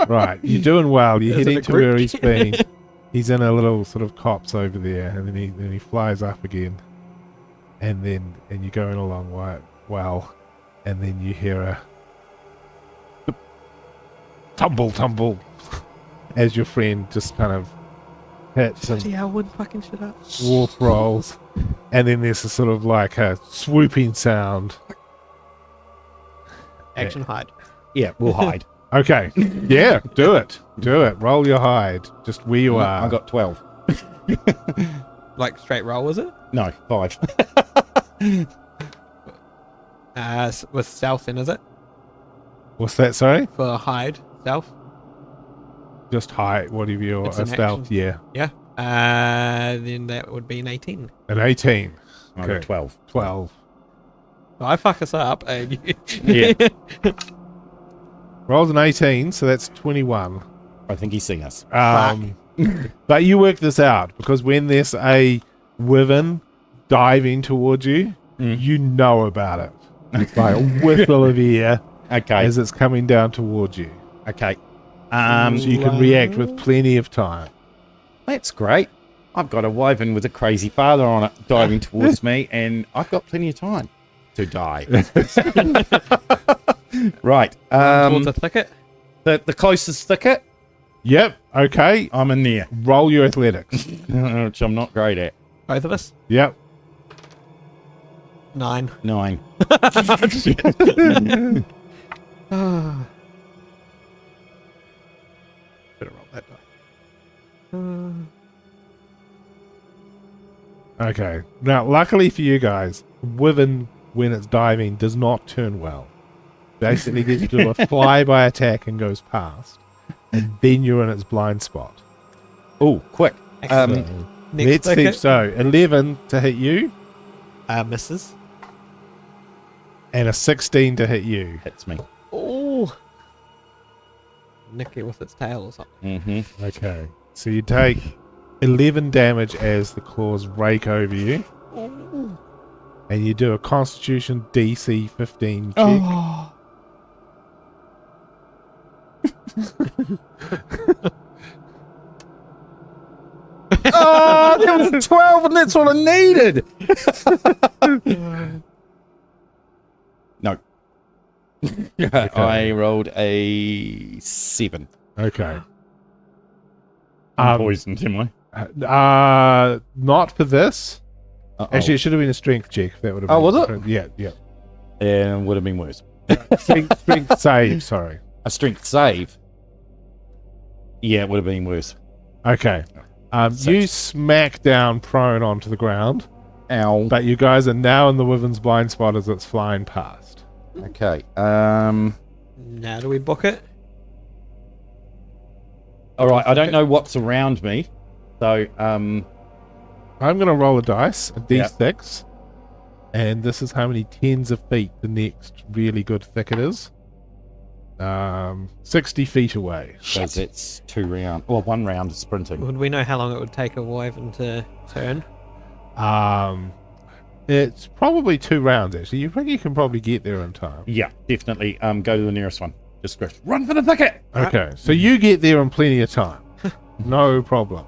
[SPEAKER 2] Right, you're doing well. You're
[SPEAKER 1] Is it
[SPEAKER 2] heading
[SPEAKER 1] a
[SPEAKER 2] to where
[SPEAKER 1] group?
[SPEAKER 2] he's been. He's in a little sort of copse over there, and then he flies up again, and you're going along well, and then you hear a tumble as your friend just kind of hits and
[SPEAKER 1] Bloody hell, wouldn't fucking shit up.
[SPEAKER 2] wolf rolls, and then there's a sort of like a swooping sound.
[SPEAKER 1] Action hide.
[SPEAKER 3] Yeah, we'll hide.
[SPEAKER 2] Okay, yeah, do it. Roll your hide, just where you are.
[SPEAKER 3] I got 12.
[SPEAKER 1] Like straight roll, was it?
[SPEAKER 3] No, 5.
[SPEAKER 1] With stealth in, is it?
[SPEAKER 2] What's that? Sorry,
[SPEAKER 1] For hide, stealth.
[SPEAKER 2] just hide. Whatever your
[SPEAKER 1] It's an
[SPEAKER 2] stealth.
[SPEAKER 1] action.
[SPEAKER 2] Yeah,
[SPEAKER 1] Yeah. Then that would be an 18.
[SPEAKER 2] an 18.
[SPEAKER 3] I
[SPEAKER 2] Okay.
[SPEAKER 3] got 12.
[SPEAKER 2] 12.
[SPEAKER 1] Well, I fuck us up. And you...
[SPEAKER 3] Yeah.
[SPEAKER 2] Rolls an 18, so that's 21.
[SPEAKER 3] I think he's seen us.
[SPEAKER 2] But you work this out, because when there's a wyvern diving towards you, you know about it. It's like a whistle of air
[SPEAKER 3] Okay.
[SPEAKER 2] as it's coming down towards you.
[SPEAKER 3] Okay.
[SPEAKER 2] So you can react with plenty of time.
[SPEAKER 3] That's great. I've got a wyvern with a crazy father on it diving towards me, and I've got plenty of time to die. Right.
[SPEAKER 1] towards the thicket.
[SPEAKER 3] The closest thicket,
[SPEAKER 2] Yep, okay.
[SPEAKER 3] I'm in there,
[SPEAKER 2] Roll your athletics.
[SPEAKER 3] which I'm not great at.
[SPEAKER 1] Both of us.
[SPEAKER 2] Yep.
[SPEAKER 1] 9.
[SPEAKER 3] 9.
[SPEAKER 1] Ah. Better roll that die.
[SPEAKER 2] Okay. Now, luckily for you guys, wyvern, when it's diving, does not turn well. Basically gets to do a flyby attack and goes past. And then you're in its blind spot.
[SPEAKER 3] Oh, quick.
[SPEAKER 1] Excellent.
[SPEAKER 2] So,
[SPEAKER 1] Next
[SPEAKER 2] let's see.
[SPEAKER 1] thicket.
[SPEAKER 2] So, 11 to hit you,
[SPEAKER 1] Misses.
[SPEAKER 2] and a 16 to hit you.
[SPEAKER 3] Hits me.
[SPEAKER 1] Oh. Nick it with its tail or something.
[SPEAKER 3] Mm-hmm.
[SPEAKER 2] Okay. So you take 11 damage as the claws rake over you. And you do a Constitution DC 15 check.
[SPEAKER 1] Oh.
[SPEAKER 3] Oh, that was a 12, and that's all I needed. No. I rolled a 7.
[SPEAKER 2] Okay.
[SPEAKER 3] I'm poisoned, am I?
[SPEAKER 2] Not for this.
[SPEAKER 3] Uh-oh.
[SPEAKER 2] Actually, it should have been a strength check. That would have.
[SPEAKER 3] Oh,
[SPEAKER 2] been,
[SPEAKER 3] was
[SPEAKER 2] Yeah, yeah.
[SPEAKER 3] And it would have been worse.
[SPEAKER 2] Strength save. Sorry.
[SPEAKER 3] A strength save. Yeah, it would have been worse.
[SPEAKER 2] Okay. You smack down prone onto the ground,
[SPEAKER 3] Ow.
[SPEAKER 2] but you guys are now in the wyvern's blind spot as it's flying past.
[SPEAKER 3] Okay.
[SPEAKER 1] Now do we book it?
[SPEAKER 3] All right. I don't know what's around me, so
[SPEAKER 2] I'm going to roll a dice, a d6, and this is how many tens of feet the next really good thicket is. 60 feet away.
[SPEAKER 3] so that's 2 rounds. Well, 1 round of sprinting.
[SPEAKER 1] Would we know how long it would take a wyvern to turn?
[SPEAKER 2] It's probably 2 rounds, actually. You think you can probably get there in time.
[SPEAKER 3] Yeah, definitely. Go to the nearest one. Just go, run for the thicket.
[SPEAKER 2] Okay, so you get there in plenty of time. No problem.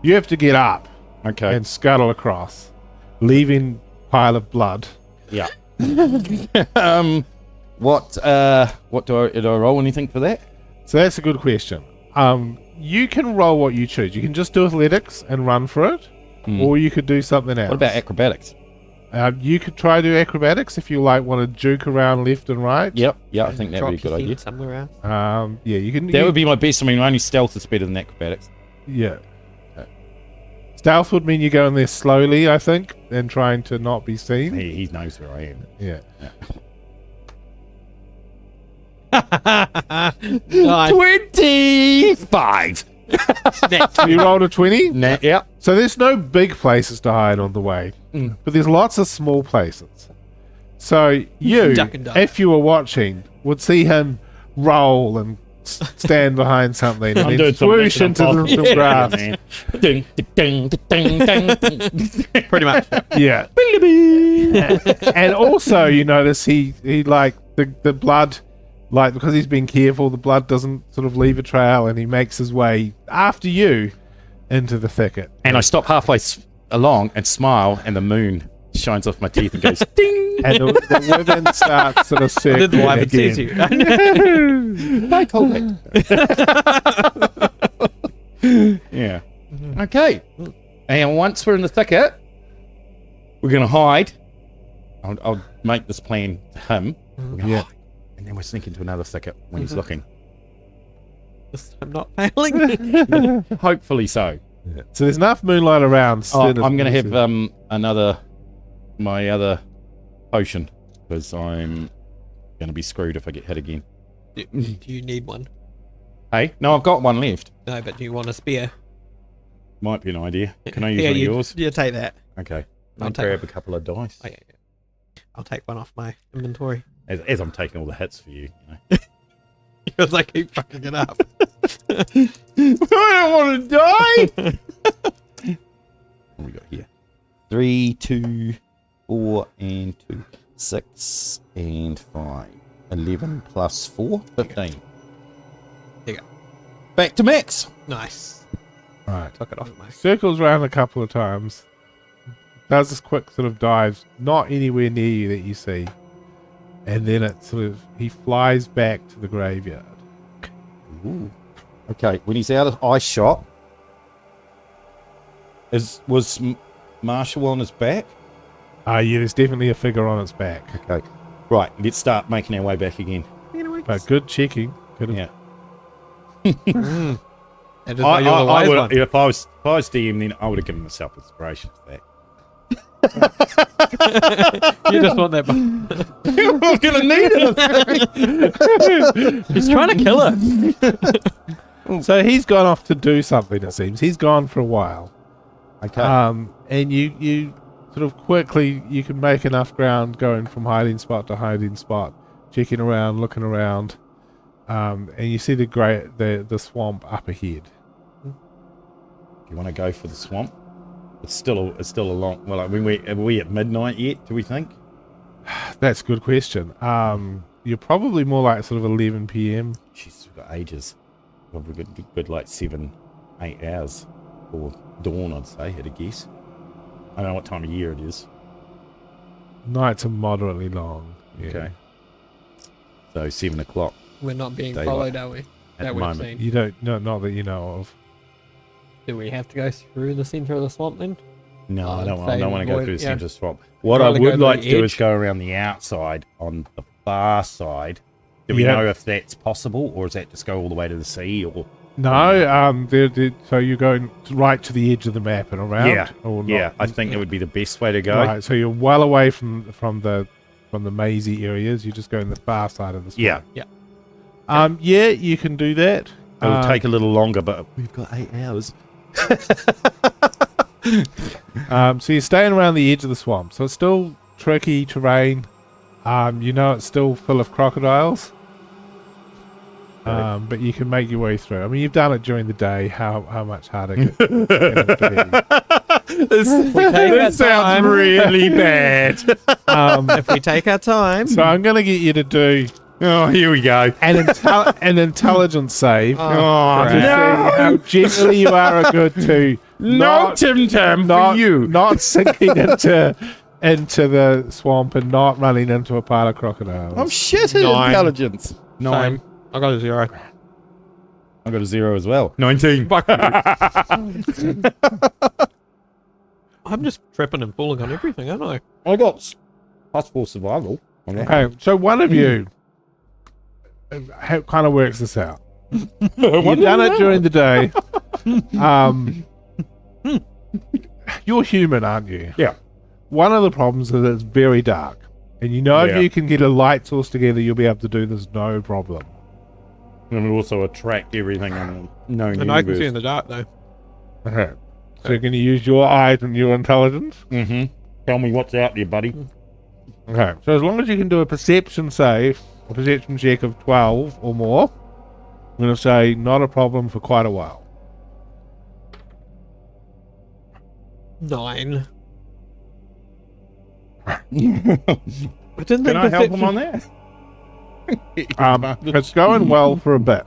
[SPEAKER 2] You have to get up
[SPEAKER 3] Okay.
[SPEAKER 2] and scuttle across, leaving pile of blood.
[SPEAKER 3] Yeah. What do I roll anything for that?
[SPEAKER 2] So that's a good question. You can roll what you choose. You can just do athletics and run for it, or you could do something else.
[SPEAKER 3] What about acrobatics?
[SPEAKER 2] You could try do acrobatics if you want to juke around left and right.
[SPEAKER 3] Yep. I think that'd
[SPEAKER 1] Drop
[SPEAKER 3] be a good
[SPEAKER 1] your head
[SPEAKER 3] idea.
[SPEAKER 1] somewhere else.
[SPEAKER 2] Yeah, you can.
[SPEAKER 3] That would be my best. I mean, only stealth is better than acrobatics.
[SPEAKER 2] Yeah. Stealth would mean you go in there slowly, I think, and trying to not be seen.
[SPEAKER 3] He knows where I am.
[SPEAKER 2] Yeah.
[SPEAKER 1] Nice.
[SPEAKER 3] 25!
[SPEAKER 2] You rolled a 20?
[SPEAKER 3] Yeah.
[SPEAKER 2] So there's no big places to hide on the way, but there's lots of small places. So you,
[SPEAKER 1] Duck and duck.
[SPEAKER 2] if you were watching, would see him roll and stand behind something and then swoosh into some grass.
[SPEAKER 3] Ding, ding, ding, ding, ding.
[SPEAKER 1] Pretty much.
[SPEAKER 2] Yeah. And also you notice he like the blood, like because he's been careful, the blood doesn't sort of leave a trail, and he makes his way after you into the thicket.
[SPEAKER 3] And I stop halfway along and smile, and the moon shines off my teeth and goes ding.
[SPEAKER 2] And the women start sort of circling
[SPEAKER 1] The wife sees you.
[SPEAKER 3] Bye, Colgate. Yeah. Okay. And once we're in the thicket, we're going to hide. I'll make this plan to him. We're gonna hide. And then we'll sneak into another thicket when he's looking.
[SPEAKER 1] I'm not failing.
[SPEAKER 3] Hopefully so.
[SPEAKER 2] So there's enough moonlight around.
[SPEAKER 3] I'm going to have my other potion, because I'm going to be screwed if I get hit again.
[SPEAKER 1] Do you need one?
[SPEAKER 3] Hey, no, I've got one left.
[SPEAKER 1] No, but do you want a spear?
[SPEAKER 3] Might be an idea. Can I use
[SPEAKER 1] Yeah,
[SPEAKER 3] one of yours?
[SPEAKER 1] Yeah, take that.
[SPEAKER 3] Okay.
[SPEAKER 1] I'll
[SPEAKER 3] I'll
[SPEAKER 1] take
[SPEAKER 3] grab a couple of dice.
[SPEAKER 1] Oh, yeah. I'll take one off my inventory.
[SPEAKER 3] As I'm taking all the hits for you. You know.
[SPEAKER 1] Because I keep fucking it up.
[SPEAKER 3] I don't want to die. What we got here? 3, 2, 4, and 2. 6 and 5. 11 plus 4, 15.
[SPEAKER 1] There you go.
[SPEAKER 3] Back to max.
[SPEAKER 1] Nice.
[SPEAKER 2] Right.
[SPEAKER 1] Took it off my...
[SPEAKER 2] Circles around a couple of times. Does this quick sort of dive, not anywhere near you that you see. And then it sort of, he flies back to the graveyard.
[SPEAKER 3] Ooh. Okay, when he's out of eye shot, was Marshall on his back?
[SPEAKER 2] Yeah, there's definitely a figure on its back.
[SPEAKER 3] Okay, right. Let's start making our way back again.
[SPEAKER 2] But good checking. Good.
[SPEAKER 3] Yeah.
[SPEAKER 1] And just know you're the wise one.
[SPEAKER 3] If I was DM, then I would have given myself inspiration for that.
[SPEAKER 1] You just want that.
[SPEAKER 3] I'm gonna need it.
[SPEAKER 1] He's trying to kill her.
[SPEAKER 2] So he's gone off to do something, it seems. He's gone for a while.
[SPEAKER 3] Okay.
[SPEAKER 2] And you sort of quickly, you can make enough ground going from hiding spot to hiding spot, checking around, looking around, and you see the swamp up ahead.
[SPEAKER 3] You want to go for the swamp? It's still a long. Well, are we at midnight yet? Do we think?
[SPEAKER 2] That's a good question. You're probably more like sort of 11 p.m.
[SPEAKER 3] Jeez, we've got ages. Probably good like 7, 8 hours or dawn, I'd say, at a guess. I don't know what time of year it is.
[SPEAKER 2] Nights are moderately long. Yeah.
[SPEAKER 3] Okay. So 7 o'clock.
[SPEAKER 1] We're not being
[SPEAKER 3] Daylight.
[SPEAKER 1] followed, are we?
[SPEAKER 3] the
[SPEAKER 1] we've
[SPEAKER 3] moment.
[SPEAKER 1] seen.
[SPEAKER 2] You don't, not that you know of.
[SPEAKER 1] Do we have to go through the centre of the swamp then?
[SPEAKER 3] No, I don't
[SPEAKER 1] Say
[SPEAKER 3] want to go
[SPEAKER 1] avoid-
[SPEAKER 3] through the
[SPEAKER 1] yeah.
[SPEAKER 3] centre of the swamp. What I
[SPEAKER 1] Rather go
[SPEAKER 3] would
[SPEAKER 1] to
[SPEAKER 3] like
[SPEAKER 1] the
[SPEAKER 3] to do is
[SPEAKER 1] edge.
[SPEAKER 3] go around the outside on the far side. Do we
[SPEAKER 2] Yeah.
[SPEAKER 3] know if that's possible, or is that just go all the way to the sea? Or
[SPEAKER 2] No, so you're going right to the edge of the map and around.
[SPEAKER 3] Yeah,
[SPEAKER 2] or not?
[SPEAKER 3] yeah, I think that would be the best way to go.
[SPEAKER 2] Right, so you're well away from the mazy areas. You're just going the far side of the swamp.
[SPEAKER 3] Yeah,
[SPEAKER 2] Yeah, you can do that.
[SPEAKER 3] it will take a little longer, but we've got 8 hours.
[SPEAKER 2] So you're staying around the edge of the swamp. So it's still tricky terrain. It's still full of crocodiles. But you can make your way through. I mean, you've done it during the day. How much harder can it be?
[SPEAKER 3] This sounds really bad.
[SPEAKER 1] If we take our time.
[SPEAKER 2] So I'm going to get you to do
[SPEAKER 3] Oh, here we go.
[SPEAKER 2] an intelligence save.
[SPEAKER 3] Oh,
[SPEAKER 2] To see how generally you are a good to
[SPEAKER 3] no Tim Tam for you.
[SPEAKER 2] not sinking into the swamp and not running into a pile of crocodiles.
[SPEAKER 3] I'm shit at
[SPEAKER 1] Nine.
[SPEAKER 3] intelligence.
[SPEAKER 1] Same. I got a 0.
[SPEAKER 3] I got a 0 as well. 19.
[SPEAKER 1] I'm just tripping and falling on everything, aren't I?
[SPEAKER 3] I got +4 survival.
[SPEAKER 2] Okay, so one of you how kind of works this out. You've done it during the day. You're human, aren't you?
[SPEAKER 3] Yeah.
[SPEAKER 2] One of the problems is it's very dark. And you know if
[SPEAKER 3] Yeah.
[SPEAKER 2] you can get a light source together, you'll be able to do this no problem.
[SPEAKER 3] And we also attract everything in the known
[SPEAKER 1] And I can see
[SPEAKER 3] universe.
[SPEAKER 1] in the dark, though.
[SPEAKER 2] Okay. So you're going to use your eyes and your intelligence?
[SPEAKER 3] Mm-hmm. Tell me what's out there, buddy.
[SPEAKER 2] Okay. So as long as you can do a perception save, a perception check of 12 or more, I'm going to say not a problem for quite a while.
[SPEAKER 1] 9. I didn't
[SPEAKER 3] Can
[SPEAKER 1] think
[SPEAKER 3] I help
[SPEAKER 1] perception-
[SPEAKER 3] him on that?
[SPEAKER 2] It's going well for a bit.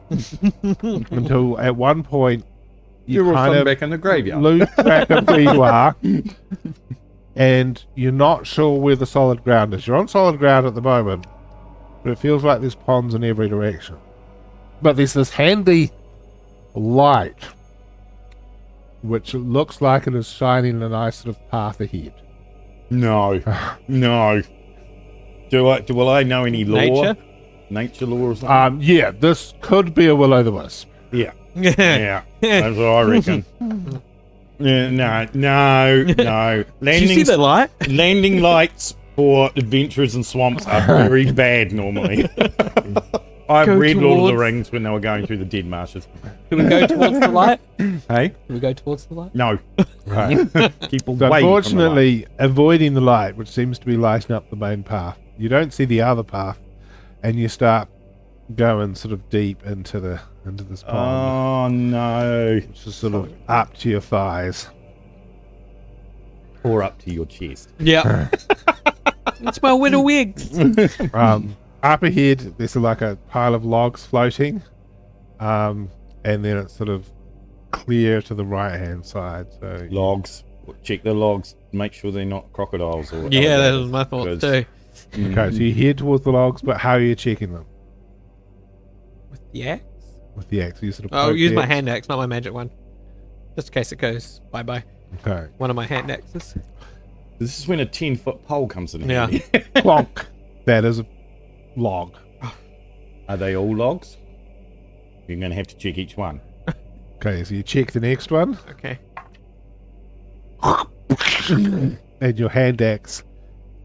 [SPEAKER 2] Until at one point, you
[SPEAKER 3] You're
[SPEAKER 2] kind of
[SPEAKER 3] back in the graveyard.
[SPEAKER 2] lose track of where you are. And you're not sure where the solid ground is. You're on solid ground at the moment, but it feels like there's ponds in every direction. But there's this handy light, which looks like it is shining a nice sort of path ahead.
[SPEAKER 3] No. No. Will I know any lore?
[SPEAKER 1] Nature?
[SPEAKER 3] Nature lore or something?
[SPEAKER 2] Yeah, this could be a will-o'-the-wisp.
[SPEAKER 3] Yeah.
[SPEAKER 1] Yeah.
[SPEAKER 3] Yeah. That's what I reckon. Yeah, no.
[SPEAKER 1] Did you see the light?
[SPEAKER 3] Landing lights for adventurers in swamps are very bad normally. I've
[SPEAKER 1] Go
[SPEAKER 3] read Lord of the
[SPEAKER 1] towards-
[SPEAKER 3] Rings when they were going through the dead marshes.
[SPEAKER 1] Do we go towards the light?
[SPEAKER 3] Hey?
[SPEAKER 1] Do we go towards the light?
[SPEAKER 3] No.
[SPEAKER 2] Right.
[SPEAKER 3] Keep away
[SPEAKER 2] So
[SPEAKER 3] from
[SPEAKER 2] unfortunately, avoiding the light, which seems to be lighting up the main path, you don't see the other path, and you start going sort of deep into this
[SPEAKER 3] the
[SPEAKER 2] pond,
[SPEAKER 3] light. Oh, no.
[SPEAKER 2] which is sort of up to your thighs.
[SPEAKER 3] Or up to your chest.
[SPEAKER 1] Yeah. It's my winter wigs.
[SPEAKER 2] Up ahead, there's like a pile of logs floating, and then it's sort of clear to the right-hand side. So
[SPEAKER 3] Logs. Check the logs. Make sure they're not crocodiles or
[SPEAKER 1] Yeah, that
[SPEAKER 3] alligators,
[SPEAKER 1] was my thought
[SPEAKER 3] because-
[SPEAKER 1] too.
[SPEAKER 2] okay, so you head towards the logs, but how are you checking them?
[SPEAKER 1] With the axe?
[SPEAKER 2] With the axe, you sort of
[SPEAKER 1] Oh,
[SPEAKER 2] poke
[SPEAKER 1] use
[SPEAKER 2] the
[SPEAKER 1] my
[SPEAKER 2] axe?
[SPEAKER 1] hand axe, not my magic one. Just in case it goes bye-bye.
[SPEAKER 2] Okay.
[SPEAKER 1] One of my hand axes.
[SPEAKER 3] This is when a 10-foot pole comes in
[SPEAKER 1] Yeah.
[SPEAKER 3] handy.
[SPEAKER 2] Clonk. That is a log.
[SPEAKER 3] Are they all logs? You're going to have to check each one.
[SPEAKER 2] Okay, so you check the next one,
[SPEAKER 1] Okay.
[SPEAKER 2] and your hand axe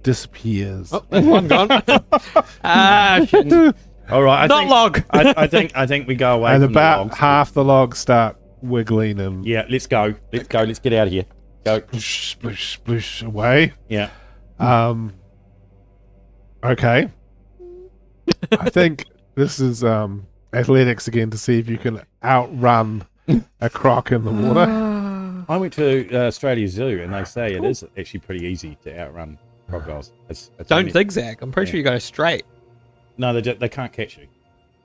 [SPEAKER 2] disappears.
[SPEAKER 1] Oh, there's one gone. Ah, shit.
[SPEAKER 3] All right.
[SPEAKER 1] Not log.
[SPEAKER 3] I think we go away
[SPEAKER 2] And
[SPEAKER 3] from
[SPEAKER 2] about
[SPEAKER 3] the logs.
[SPEAKER 2] half the logs start wiggling and
[SPEAKER 3] Yeah, let's go. Let's go. Let's get out of here. Go.
[SPEAKER 2] splish, splish, splish away.
[SPEAKER 3] Yeah.
[SPEAKER 2] Okay. I think this is athletics again to see if you can outrun a croc in the water.
[SPEAKER 3] I went to Australia Zoo and they say it is actually pretty easy to outrun crocodiles. It's
[SPEAKER 1] Don't
[SPEAKER 3] only-
[SPEAKER 1] zigzag. I'm pretty sure you go straight.
[SPEAKER 3] No, they can't catch you.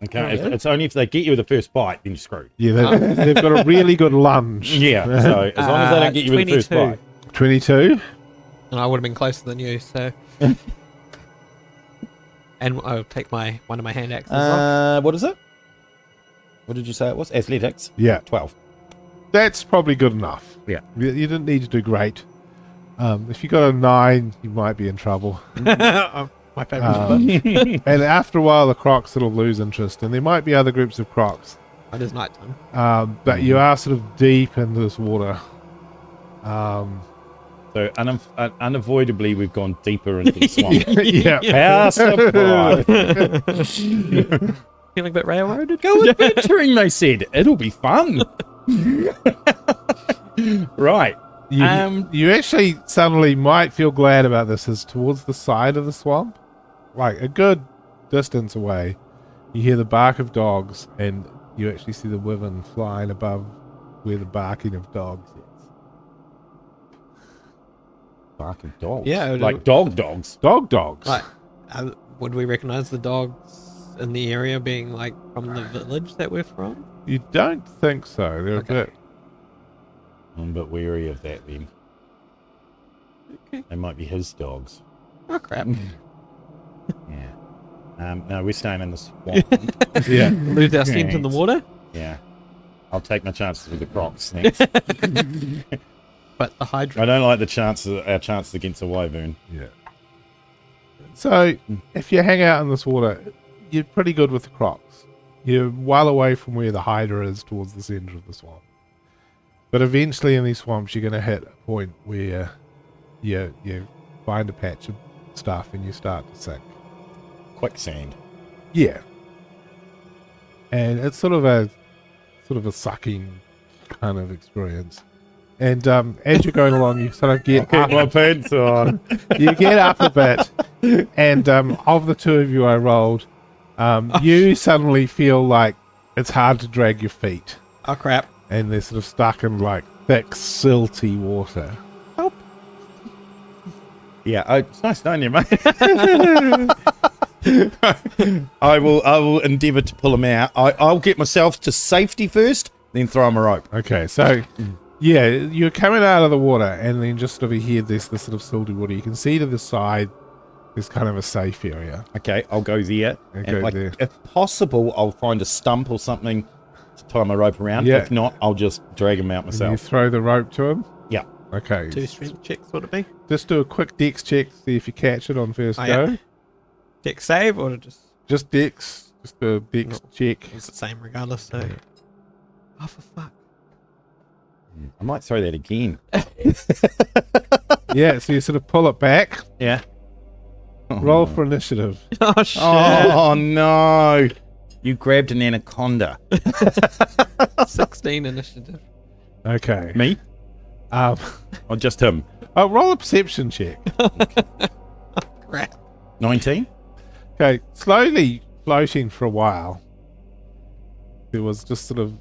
[SPEAKER 3] They can't.
[SPEAKER 1] Oh, really?
[SPEAKER 3] It's only if they get you with the first bite, then you're screwed.
[SPEAKER 2] Yeah, they've got a really good lunge.
[SPEAKER 3] Yeah. So as long as they don't get you with the first
[SPEAKER 1] 22.
[SPEAKER 3] bite.
[SPEAKER 2] 22.
[SPEAKER 1] And I would have been closer than you, so. And I'll take one of my hand axes off.
[SPEAKER 3] What is it? What did you say it was? Athletics.
[SPEAKER 2] Yeah,
[SPEAKER 3] 12.
[SPEAKER 2] that's probably good enough.
[SPEAKER 3] Yeah.
[SPEAKER 2] You didn't need to do great. If you got a 9, you might be in trouble.
[SPEAKER 1] My favourite number.
[SPEAKER 2] And after a while, the crocs sort of lose interest, and there might be other groups of crocs.
[SPEAKER 1] It is nighttime.
[SPEAKER 2] But you are sort of deep into this water.
[SPEAKER 3] So unavoidably, we've gone deeper into the swamp.
[SPEAKER 2] Yeah.
[SPEAKER 3] How surprised.
[SPEAKER 1] Feeling a bit railroaded?
[SPEAKER 3] Go adventuring, they said. It'll be fun. Right.
[SPEAKER 2] You actually suddenly might feel glad about this, as towards the side of the swamp, like a good distance away, you hear the bark of dogs, and you actually see the wyvern flying above where the barking of dogs is.
[SPEAKER 3] Barking dogs.
[SPEAKER 1] Yeah,
[SPEAKER 3] like dogs.
[SPEAKER 2] Dogs.
[SPEAKER 1] Like, would we recognise the dogs in the area being like from the village that we're from?
[SPEAKER 2] You don't think so. They're
[SPEAKER 1] Okay.
[SPEAKER 2] a bit.
[SPEAKER 3] I'm a bit wary of that then.
[SPEAKER 1] Okay.
[SPEAKER 3] They might be his dogs.
[SPEAKER 1] Oh crap!
[SPEAKER 3] Yeah. No, we're staying in the swamp.
[SPEAKER 2] Yeah.
[SPEAKER 1] Lose our scent in the water.
[SPEAKER 3] Yeah. I'll take my chances with the Crocs next.
[SPEAKER 1] But the Hydra.
[SPEAKER 3] I don't like our chances against a Wyvern.
[SPEAKER 2] Yeah. So, if you hang out in this water, you're pretty good with the Crocs. You're well away from where the Hydra is towards the center of the swamp. But eventually in these swamps, you're going to hit a point where you find a patch of stuff and you start to sink.
[SPEAKER 3] Quicksand.
[SPEAKER 2] Yeah. And it's sort of a sucking kind of experience. And as you're going along, you sort of get up.
[SPEAKER 3] My pants on.
[SPEAKER 2] You get up a bit, and of the two of you I rolled, you suddenly feel like it's hard to drag your feet.
[SPEAKER 1] Oh crap.
[SPEAKER 2] And they're sort of stuck in like thick, silty water.
[SPEAKER 1] Help.
[SPEAKER 3] Yeah, it's nice knowing you, mate. I will endeavour to pull him out. I'll get myself to safety first, then throw him a rope.
[SPEAKER 2] Okay, so yeah, you're coming out of the water, and then just over here, there's this sort of silty water. You can see to the side, there's kind of a safe area.
[SPEAKER 3] Okay, I'll go there.
[SPEAKER 2] Okay,
[SPEAKER 3] And
[SPEAKER 2] there.
[SPEAKER 3] if possible, I'll find a stump or something to tie my rope around.
[SPEAKER 2] Yeah.
[SPEAKER 3] If not, I'll just drag him out
[SPEAKER 2] And you
[SPEAKER 3] myself.
[SPEAKER 2] throw the rope to him.
[SPEAKER 3] Yeah.
[SPEAKER 2] Okay.
[SPEAKER 1] 2 strength checks would it be?
[SPEAKER 2] Just do a quick dex check, see if you catch it on first
[SPEAKER 1] Oh,
[SPEAKER 2] go.
[SPEAKER 1] yeah. Deck save or
[SPEAKER 2] Just dex. Just a dex check.
[SPEAKER 1] it's the same regardless, so. Oh for fuck.
[SPEAKER 3] I might throw that again.
[SPEAKER 2] Yeah, so you sort of pull it back.
[SPEAKER 3] Yeah.
[SPEAKER 2] Roll for initiative.
[SPEAKER 1] Oh shit.
[SPEAKER 3] Oh no! You grabbed an anaconda.
[SPEAKER 1] 16 initiative.
[SPEAKER 2] Okay.
[SPEAKER 3] Me? Or just him?
[SPEAKER 2] Oh, roll a perception check.
[SPEAKER 1] Crap.
[SPEAKER 3] 19?
[SPEAKER 2] Okay, slowly floating for a while. There was just sort of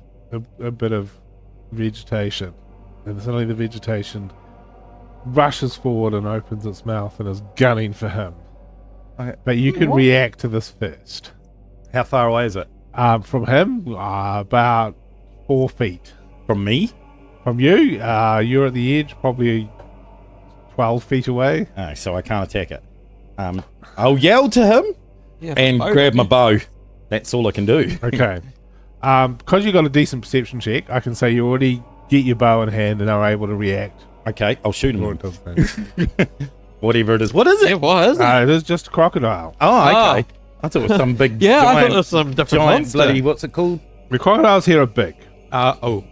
[SPEAKER 2] a bit of vegetation, and suddenly the vegetation rushes forward and opens its mouth and is gunning for him.
[SPEAKER 3] Okay.
[SPEAKER 2] But you can react to this first.
[SPEAKER 3] How far away is it?
[SPEAKER 2] From him, about 4 feet.
[SPEAKER 3] From me?
[SPEAKER 2] From you, you're at the edge, probably 12 feet away.
[SPEAKER 3] Oh, so I can't attack it. I'll yell to him
[SPEAKER 1] Yeah,
[SPEAKER 3] and
[SPEAKER 1] bow.
[SPEAKER 3] grab my bow. That's all I can do.
[SPEAKER 2] Okay. Because you got a decent perception check, I can say you already get your bow in hand and are able to react.
[SPEAKER 3] Okay, I'll shoot
[SPEAKER 2] Or
[SPEAKER 3] him.
[SPEAKER 2] it does things.
[SPEAKER 3] Whatever it is. What is it?
[SPEAKER 1] It was.
[SPEAKER 2] It is just a crocodile.
[SPEAKER 3] Oh, okay. I thought it was some big
[SPEAKER 1] Yeah, I thought
[SPEAKER 3] giant,
[SPEAKER 1] it was some different
[SPEAKER 3] giant
[SPEAKER 1] monster.
[SPEAKER 3] bloody, what's it called?
[SPEAKER 2] The crocodiles here are big.
[SPEAKER 1] Oh.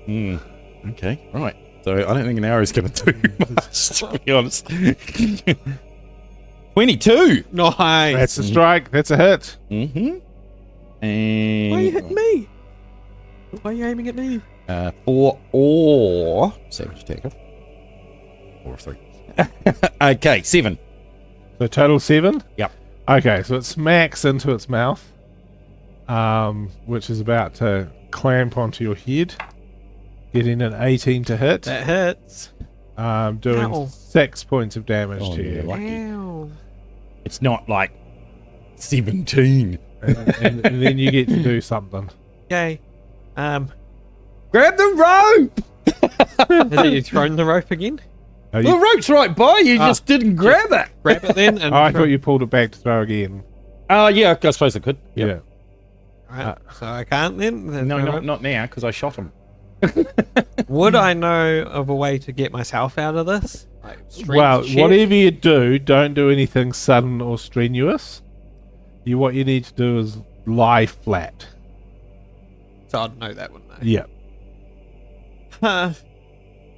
[SPEAKER 3] Okay, right. So I don't think an arrow's going to do much, to be honest. 22!
[SPEAKER 1] Nice.
[SPEAKER 2] That's a strike. That's a hit.
[SPEAKER 3] Mm-hmm.
[SPEAKER 1] Why are you hitting
[SPEAKER 3] And
[SPEAKER 1] me? Why are you aiming at me?
[SPEAKER 3] 4 or savage attacker. 4 or 3. Okay, 7.
[SPEAKER 2] So total 7?
[SPEAKER 3] Yep.
[SPEAKER 2] Okay, so it smacks into its mouth, which is about to clamp onto your head, getting an 18 to hit,
[SPEAKER 1] That hits.
[SPEAKER 2] doing
[SPEAKER 1] Ow.
[SPEAKER 2] 6 points of damage
[SPEAKER 3] Oh,
[SPEAKER 2] to
[SPEAKER 3] yeah.
[SPEAKER 2] you.
[SPEAKER 3] Lucky.
[SPEAKER 1] Ow.
[SPEAKER 3] It's not like 17.
[SPEAKER 2] And then you get to do something.
[SPEAKER 1] Okay.
[SPEAKER 3] Grab the rope!
[SPEAKER 1] Has you thrown the rope again?
[SPEAKER 2] Oh,
[SPEAKER 3] The
[SPEAKER 2] you-
[SPEAKER 3] rope's right by you, just didn't grab it.
[SPEAKER 1] Grab it then. And
[SPEAKER 2] oh, I thought you pulled it back to throw again.
[SPEAKER 3] Oh, yeah, I suppose I could. Yep.
[SPEAKER 2] Yeah.
[SPEAKER 1] Right, so I can't then. There's
[SPEAKER 3] No,
[SPEAKER 1] rope.
[SPEAKER 3] not now, because I shot him.
[SPEAKER 1] Would I know of a way to get myself out of this? Like strength
[SPEAKER 2] Well,
[SPEAKER 1] check?
[SPEAKER 2] whatever you do, don't do anything sudden or strenuous. What you need to do is lie flat.
[SPEAKER 1] So I'd know that, wouldn't I?
[SPEAKER 2] Yeah.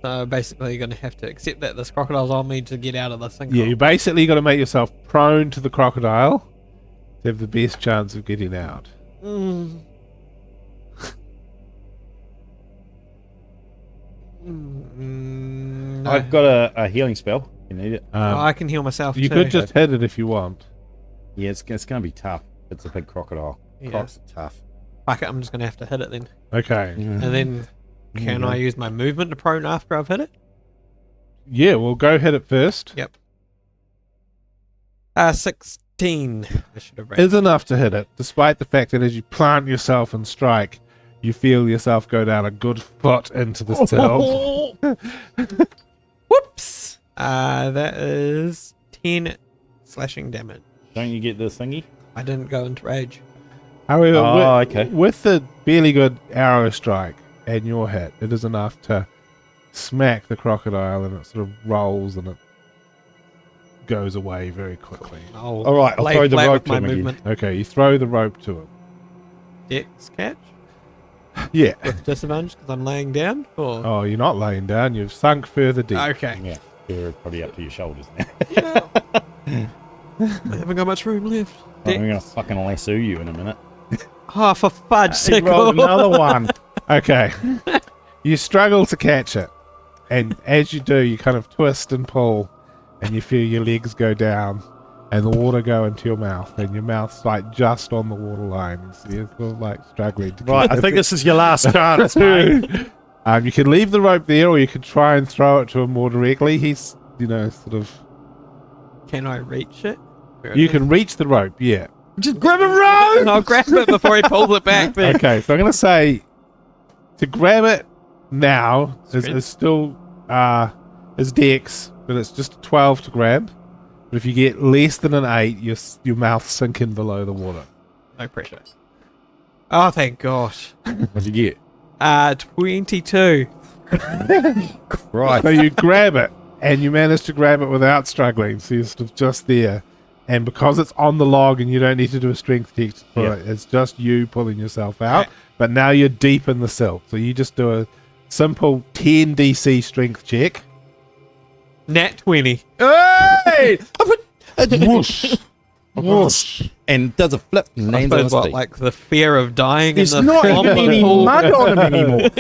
[SPEAKER 1] So basically, you're going to have to accept that this crocodile's on me to get out of this thing.
[SPEAKER 2] Yeah, you basically got to make yourself prone to the crocodile to have the best chance of getting out.
[SPEAKER 1] No.
[SPEAKER 3] I've got a healing spell. You need it.
[SPEAKER 1] Oh, I can heal myself
[SPEAKER 2] You
[SPEAKER 1] too.
[SPEAKER 2] could just hit it if you want.
[SPEAKER 3] Yeah, it's going to be tough. It's a big crocodile.
[SPEAKER 1] Yeah.
[SPEAKER 3] Crocs are tough.
[SPEAKER 1] Fuck it, I'm just going to have to hit it then.
[SPEAKER 2] Okay.
[SPEAKER 1] And then, can I use my movement to prone after I've hit it?
[SPEAKER 2] Yeah, well, go hit it first.
[SPEAKER 1] Yep. 16. I should have
[SPEAKER 2] Is enough to hit it, despite the fact that as you plant yourself and strike, you feel yourself go down a good foot into the sill.
[SPEAKER 1] Whoops! That is 10 slashing damage.
[SPEAKER 3] Don't you get the thingy?
[SPEAKER 1] I didn't go into rage.
[SPEAKER 2] However,
[SPEAKER 3] okay.
[SPEAKER 2] with the fairly good arrow strike and your hit, it is enough to smack the crocodile, and it sort of rolls and it goes away very quickly.
[SPEAKER 3] All right, I'll
[SPEAKER 1] lay
[SPEAKER 3] throw the
[SPEAKER 1] flat
[SPEAKER 3] rope
[SPEAKER 1] with
[SPEAKER 3] to
[SPEAKER 1] my
[SPEAKER 3] him again.
[SPEAKER 1] movement.
[SPEAKER 2] Okay, you throw the rope to him.
[SPEAKER 1] Dex catch
[SPEAKER 2] Yeah.
[SPEAKER 1] with disadvantage because I'm laying down. Or
[SPEAKER 2] Oh, you're not laying down. You've sunk further deep.
[SPEAKER 1] okay,
[SPEAKER 3] Yeah, you're probably up to your shoulders now.
[SPEAKER 1] I haven't got much room left.
[SPEAKER 3] I'm going to fucking lasso you in a minute.
[SPEAKER 1] Oh, for fudge
[SPEAKER 3] He
[SPEAKER 1] sake!
[SPEAKER 3] rolled another one.
[SPEAKER 2] Okay. You struggle to catch it. And as you do, you kind of twist and pull, and you feel your legs go down, and the water go into your mouth, and your mouth's like just on the water line. So you're sort of like struggling to
[SPEAKER 3] Right, I think this is your last chance, mate.
[SPEAKER 2] You can leave the rope there, or you could try and throw it to him more directly. He's, sort of...
[SPEAKER 1] Can I reach it?
[SPEAKER 2] You can reach the rope, yeah.
[SPEAKER 3] Just grab a rope!
[SPEAKER 1] And I'll grab it before he pulls it back. Then.
[SPEAKER 2] Okay, so I'm going to say to grab it now is still is dex, but it's just a 12 to grab. But if you get less than an 8, your mouth sinking below the water.
[SPEAKER 1] No pressure. Oh, thank gosh.
[SPEAKER 3] What'd you get?
[SPEAKER 1] 22.
[SPEAKER 3] Right.
[SPEAKER 2] So you grab it, and you manage to grab it without struggling. So you're sort of just there. And because it's on the log and you don't need to do a strength check for it, it's just you pulling yourself out.
[SPEAKER 1] Okay.
[SPEAKER 2] But now you're deep in the silt. So you just do a simple 10 DC strength check.
[SPEAKER 1] Nat 20.
[SPEAKER 3] Hey!
[SPEAKER 2] Whoosh.
[SPEAKER 3] Whoosh. And does a flip and
[SPEAKER 1] I
[SPEAKER 3] lands on
[SPEAKER 1] suppose
[SPEAKER 3] his
[SPEAKER 1] what,
[SPEAKER 3] feet.
[SPEAKER 1] like the fear of dying
[SPEAKER 3] There's
[SPEAKER 1] in the
[SPEAKER 3] not even
[SPEAKER 1] swamp
[SPEAKER 3] any
[SPEAKER 1] pool.
[SPEAKER 3] mud on him anymore.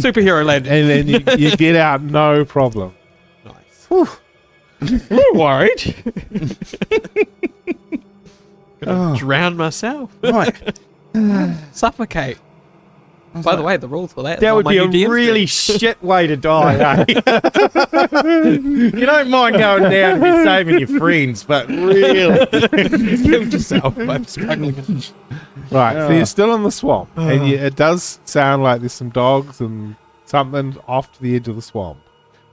[SPEAKER 1] Superhero land.
[SPEAKER 2] And then you get out no problem.
[SPEAKER 1] Nice. Worried. Gonna drown myself.
[SPEAKER 3] Right.
[SPEAKER 1] Suffocate. By the way, the rules for that. is
[SPEAKER 3] That
[SPEAKER 1] on
[SPEAKER 3] would
[SPEAKER 1] my
[SPEAKER 3] be a
[SPEAKER 1] new DM's
[SPEAKER 3] really shit way to die, eh? You don't mind going down and be saving your friends, but really.
[SPEAKER 1] Killed yourself by struggling.
[SPEAKER 2] Right, so you're still in the swamp. And it does sound like there's some dogs and something off to the edge of the swamp.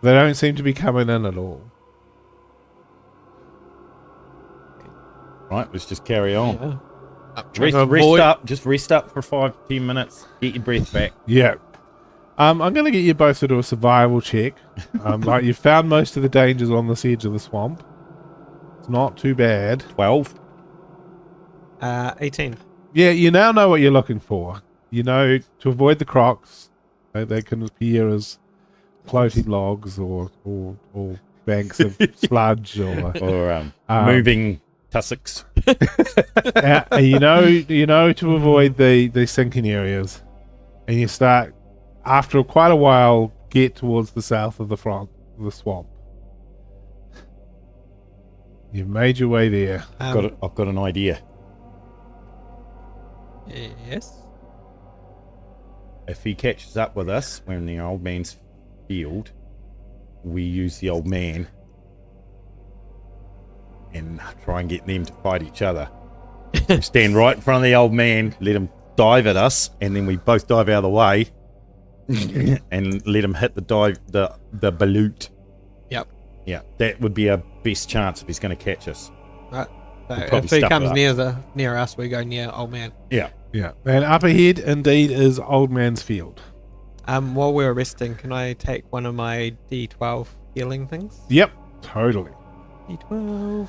[SPEAKER 2] They don't seem to be coming in at all.
[SPEAKER 3] Right, let's just carry on.
[SPEAKER 1] Yeah. I'm trying to
[SPEAKER 3] Rest
[SPEAKER 1] avoid-
[SPEAKER 3] up. Just rest up for 5-10 minutes. Get your breath back.
[SPEAKER 2] Yeah. I'm going to get you both to do a survival check. Like you've found most of the dangers on this edge of the swamp. It's not too bad.
[SPEAKER 3] 12.
[SPEAKER 1] 18.
[SPEAKER 2] Yeah, you now know what you're looking for. You know to avoid the crocs. They can appear as floating logs or banks of sludge
[SPEAKER 3] Or moving tussocks.
[SPEAKER 2] and you know to avoid the sinking areas, and you start after quite a while get towards the south of the front of the swamp. You've made your way there.
[SPEAKER 3] I've got an idea.
[SPEAKER 1] Yes.
[SPEAKER 3] If he catches up with us, we're in the old man's field, we use the old man and try and get them to fight each other. We stand right in front of the old man, let him dive at us, and then we both dive out of the way and let him hit the balut.
[SPEAKER 1] Yep.
[SPEAKER 3] Yeah, that would be our best chance if he's going to catch us.
[SPEAKER 1] Right. So
[SPEAKER 3] We'll probably
[SPEAKER 1] if he
[SPEAKER 3] stuff
[SPEAKER 1] comes
[SPEAKER 3] it up.
[SPEAKER 1] near us, we go near old man.
[SPEAKER 3] Yeah.
[SPEAKER 2] Yeah, and up ahead indeed is Old Man's Field.
[SPEAKER 1] While we're resting, can I take one of my D12 healing things?
[SPEAKER 2] Yep, totally.
[SPEAKER 1] D12.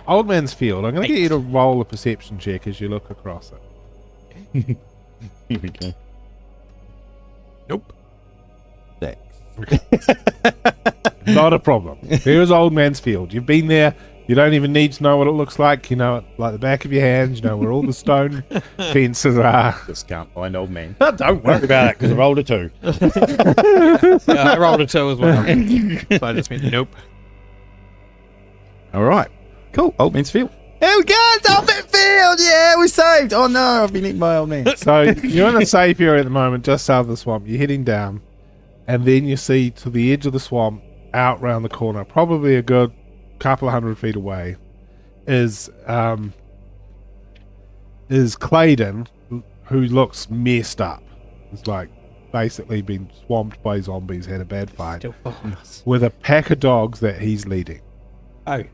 [SPEAKER 2] Old Man's Field. I'm going to get you to roll a perception check as you look across it.
[SPEAKER 3] Here we go.
[SPEAKER 1] Nope.
[SPEAKER 2] Not a problem. There is Old Man's Field. You've been there. You don't even need to know what it looks like. You know it like the back of your hands. You know where all the stone fences are.
[SPEAKER 3] Just can't find old man. Oh, don't worry about it because I rolled a 2.
[SPEAKER 1] Yeah, I rolled a 2 as well. So I just went nope.
[SPEAKER 3] All right. Cool. Old man's field. There we go. It's Old man's field. Yeah, we're saved. Oh, no. I've been eaten by old man.
[SPEAKER 2] So you're in a safe area at the moment, just south of the swamp. You're heading down, and then you see to the edge of the swamp, out round the corner, probably a good couple of 100 feet away, is Claydon, who looks messed up. It's like basically been swamped by zombies, had a bad fight,
[SPEAKER 1] Still following us.
[SPEAKER 2] with a pack of dogs that he's leading.
[SPEAKER 1] Oh.
[SPEAKER 3] Right.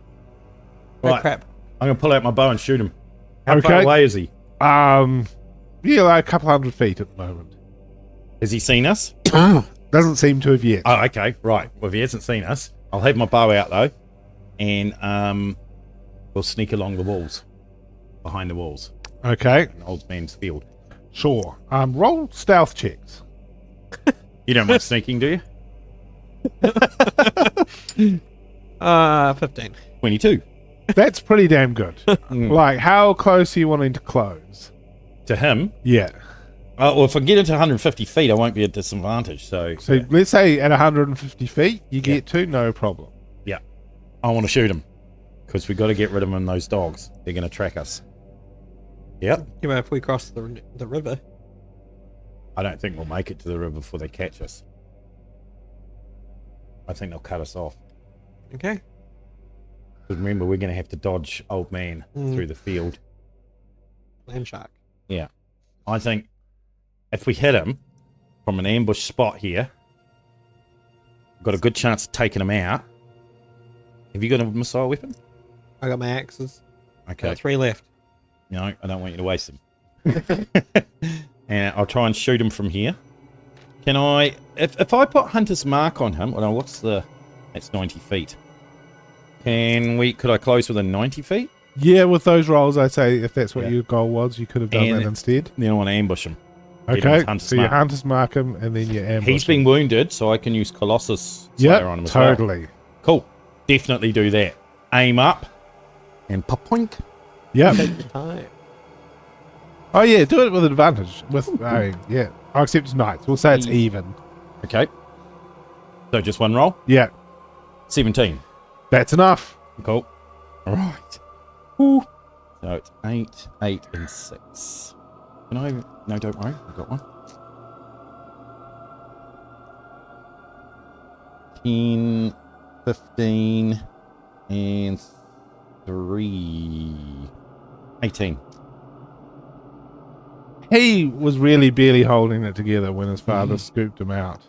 [SPEAKER 1] Oh crap.
[SPEAKER 3] I'm going to pull out my bow and shoot him. How far
[SPEAKER 2] Okay.
[SPEAKER 3] away is he?
[SPEAKER 2] Yeah, like a couple 100 feet at the moment.
[SPEAKER 3] Has he seen us?
[SPEAKER 2] Doesn't seem to have yet.
[SPEAKER 3] Oh, okay, right. Well, if he hasn't seen us, I'll have my bow out though, and we'll sneak along the walls, behind the walls,
[SPEAKER 2] Okay,
[SPEAKER 3] in Old Man's Field.
[SPEAKER 2] sure. Roll stealth checks.
[SPEAKER 3] You don't mind sneaking, do you?
[SPEAKER 1] 15.
[SPEAKER 3] 22.
[SPEAKER 2] That's pretty damn good. Like, how close are you wanting to close?
[SPEAKER 3] To him.
[SPEAKER 2] Yeah.
[SPEAKER 3] Well, if I get into 150 feet, I won't be at disadvantage. So
[SPEAKER 2] So let's say at 150 feet, you get to, no problem.
[SPEAKER 3] yeah, I want to shoot him because we got to get rid of him. Those dogs, they're going to track us. Yep.
[SPEAKER 1] You know, if we cross the river.
[SPEAKER 3] I don't think we'll make it to the river before they catch us. I think they'll cut us off.
[SPEAKER 1] Okay.
[SPEAKER 3] Because remember, we're going to have to dodge Old Man through the field.
[SPEAKER 1] Land shark.
[SPEAKER 3] Yeah. I think if we hit him from an ambush spot here, we've got a good chance of taking him out. Have you got a missile weapon?
[SPEAKER 1] I got my axes.
[SPEAKER 3] Okay.
[SPEAKER 1] Got 3 left.
[SPEAKER 3] No, I don't want you to waste them. And I'll try and shoot him from here. Can I... If I put Hunter's Mark on him... Well, what's the... That's 90 feet. Could I close within 90 feet?
[SPEAKER 2] Yeah, with those rolls, I'd say if that's what
[SPEAKER 3] Yeah.
[SPEAKER 2] your goal was, you could have done
[SPEAKER 3] And
[SPEAKER 2] that instead.
[SPEAKER 3] Then I want to ambush him. Get him
[SPEAKER 2] Okay,
[SPEAKER 3] with Hunter's
[SPEAKER 2] so you
[SPEAKER 3] Mark.
[SPEAKER 2] hunters mark him, and then you ambush
[SPEAKER 3] He's been wounded, so I can use Colossus Slayer on him
[SPEAKER 2] Yep,
[SPEAKER 3] as well.
[SPEAKER 2] totally.
[SPEAKER 3] Cool. Definitely do that. Aim up. And poink.
[SPEAKER 2] Yep.
[SPEAKER 1] Take your time.
[SPEAKER 2] Oh, yeah, do it with advantage. Yeah. Oh, except it's knights. We'll say it's even.
[SPEAKER 3] Okay. So just one roll.
[SPEAKER 2] Yeah,
[SPEAKER 3] 17.
[SPEAKER 2] that's enough.
[SPEAKER 3] Cool. All right. Woo. So it's 8, 8, and 6. Can I... No, don't worry. I've got one. 10, 15, and 3. 18.
[SPEAKER 2] He was really barely holding it together when his father scooped him out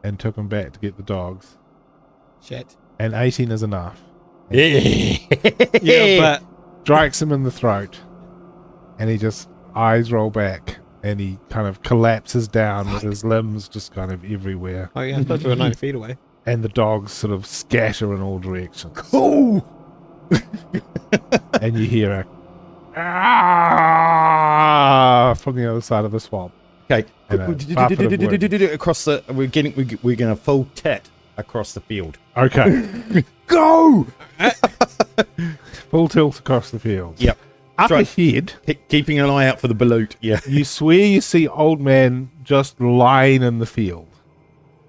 [SPEAKER 2] and took him back to get the dogs.
[SPEAKER 1] Shit.
[SPEAKER 2] And 18 is enough.
[SPEAKER 3] Yeah.
[SPEAKER 1] Yeah, but
[SPEAKER 2] Strikes him in the throat, and he just eyes roll back, and he kind of collapses down with his limbs just kind of everywhere,
[SPEAKER 1] oh yeah, I thought we were 90 feet away.
[SPEAKER 2] and the dogs sort of scatter in all directions.
[SPEAKER 3] Oh!
[SPEAKER 2] And you hear a ah from the other side of the swamp.
[SPEAKER 3] Okay.
[SPEAKER 2] And a buffet of wind.
[SPEAKER 3] Across the... We're going to full tit across the field.
[SPEAKER 2] Okay,
[SPEAKER 3] Go!
[SPEAKER 2] full tilt across the field.
[SPEAKER 3] Yep.
[SPEAKER 2] Up
[SPEAKER 3] Right.
[SPEAKER 2] ahead,
[SPEAKER 3] Keeping an eye out for the balut. Yeah.
[SPEAKER 2] you swear you see Old Man just lying in the field.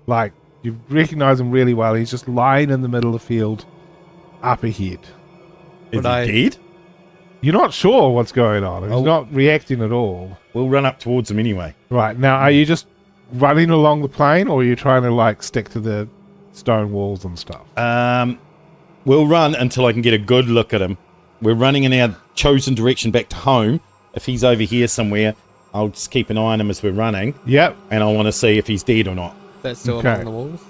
[SPEAKER 2] Like, you recognize him really well. He's just lying in the middle of the field up ahead.
[SPEAKER 3] Is
[SPEAKER 1] Would
[SPEAKER 3] he
[SPEAKER 1] I-
[SPEAKER 3] dead?
[SPEAKER 2] You're not sure what's going on. He's
[SPEAKER 3] Oh.
[SPEAKER 2] not reacting at all.
[SPEAKER 3] We'll run up towards him anyway.
[SPEAKER 2] Right, now, are you just running along the plane, or are you trying to, like, stick to the stone walls and stuff?
[SPEAKER 3] We'll run until I can get a good look at him. We're running in our chosen direction back to home. If he's over here somewhere, I'll just keep an eye on him as we're running,
[SPEAKER 2] Yep.
[SPEAKER 3] and I want to see if he's dead or not.
[SPEAKER 1] That's still
[SPEAKER 2] Okay.
[SPEAKER 1] along the walls.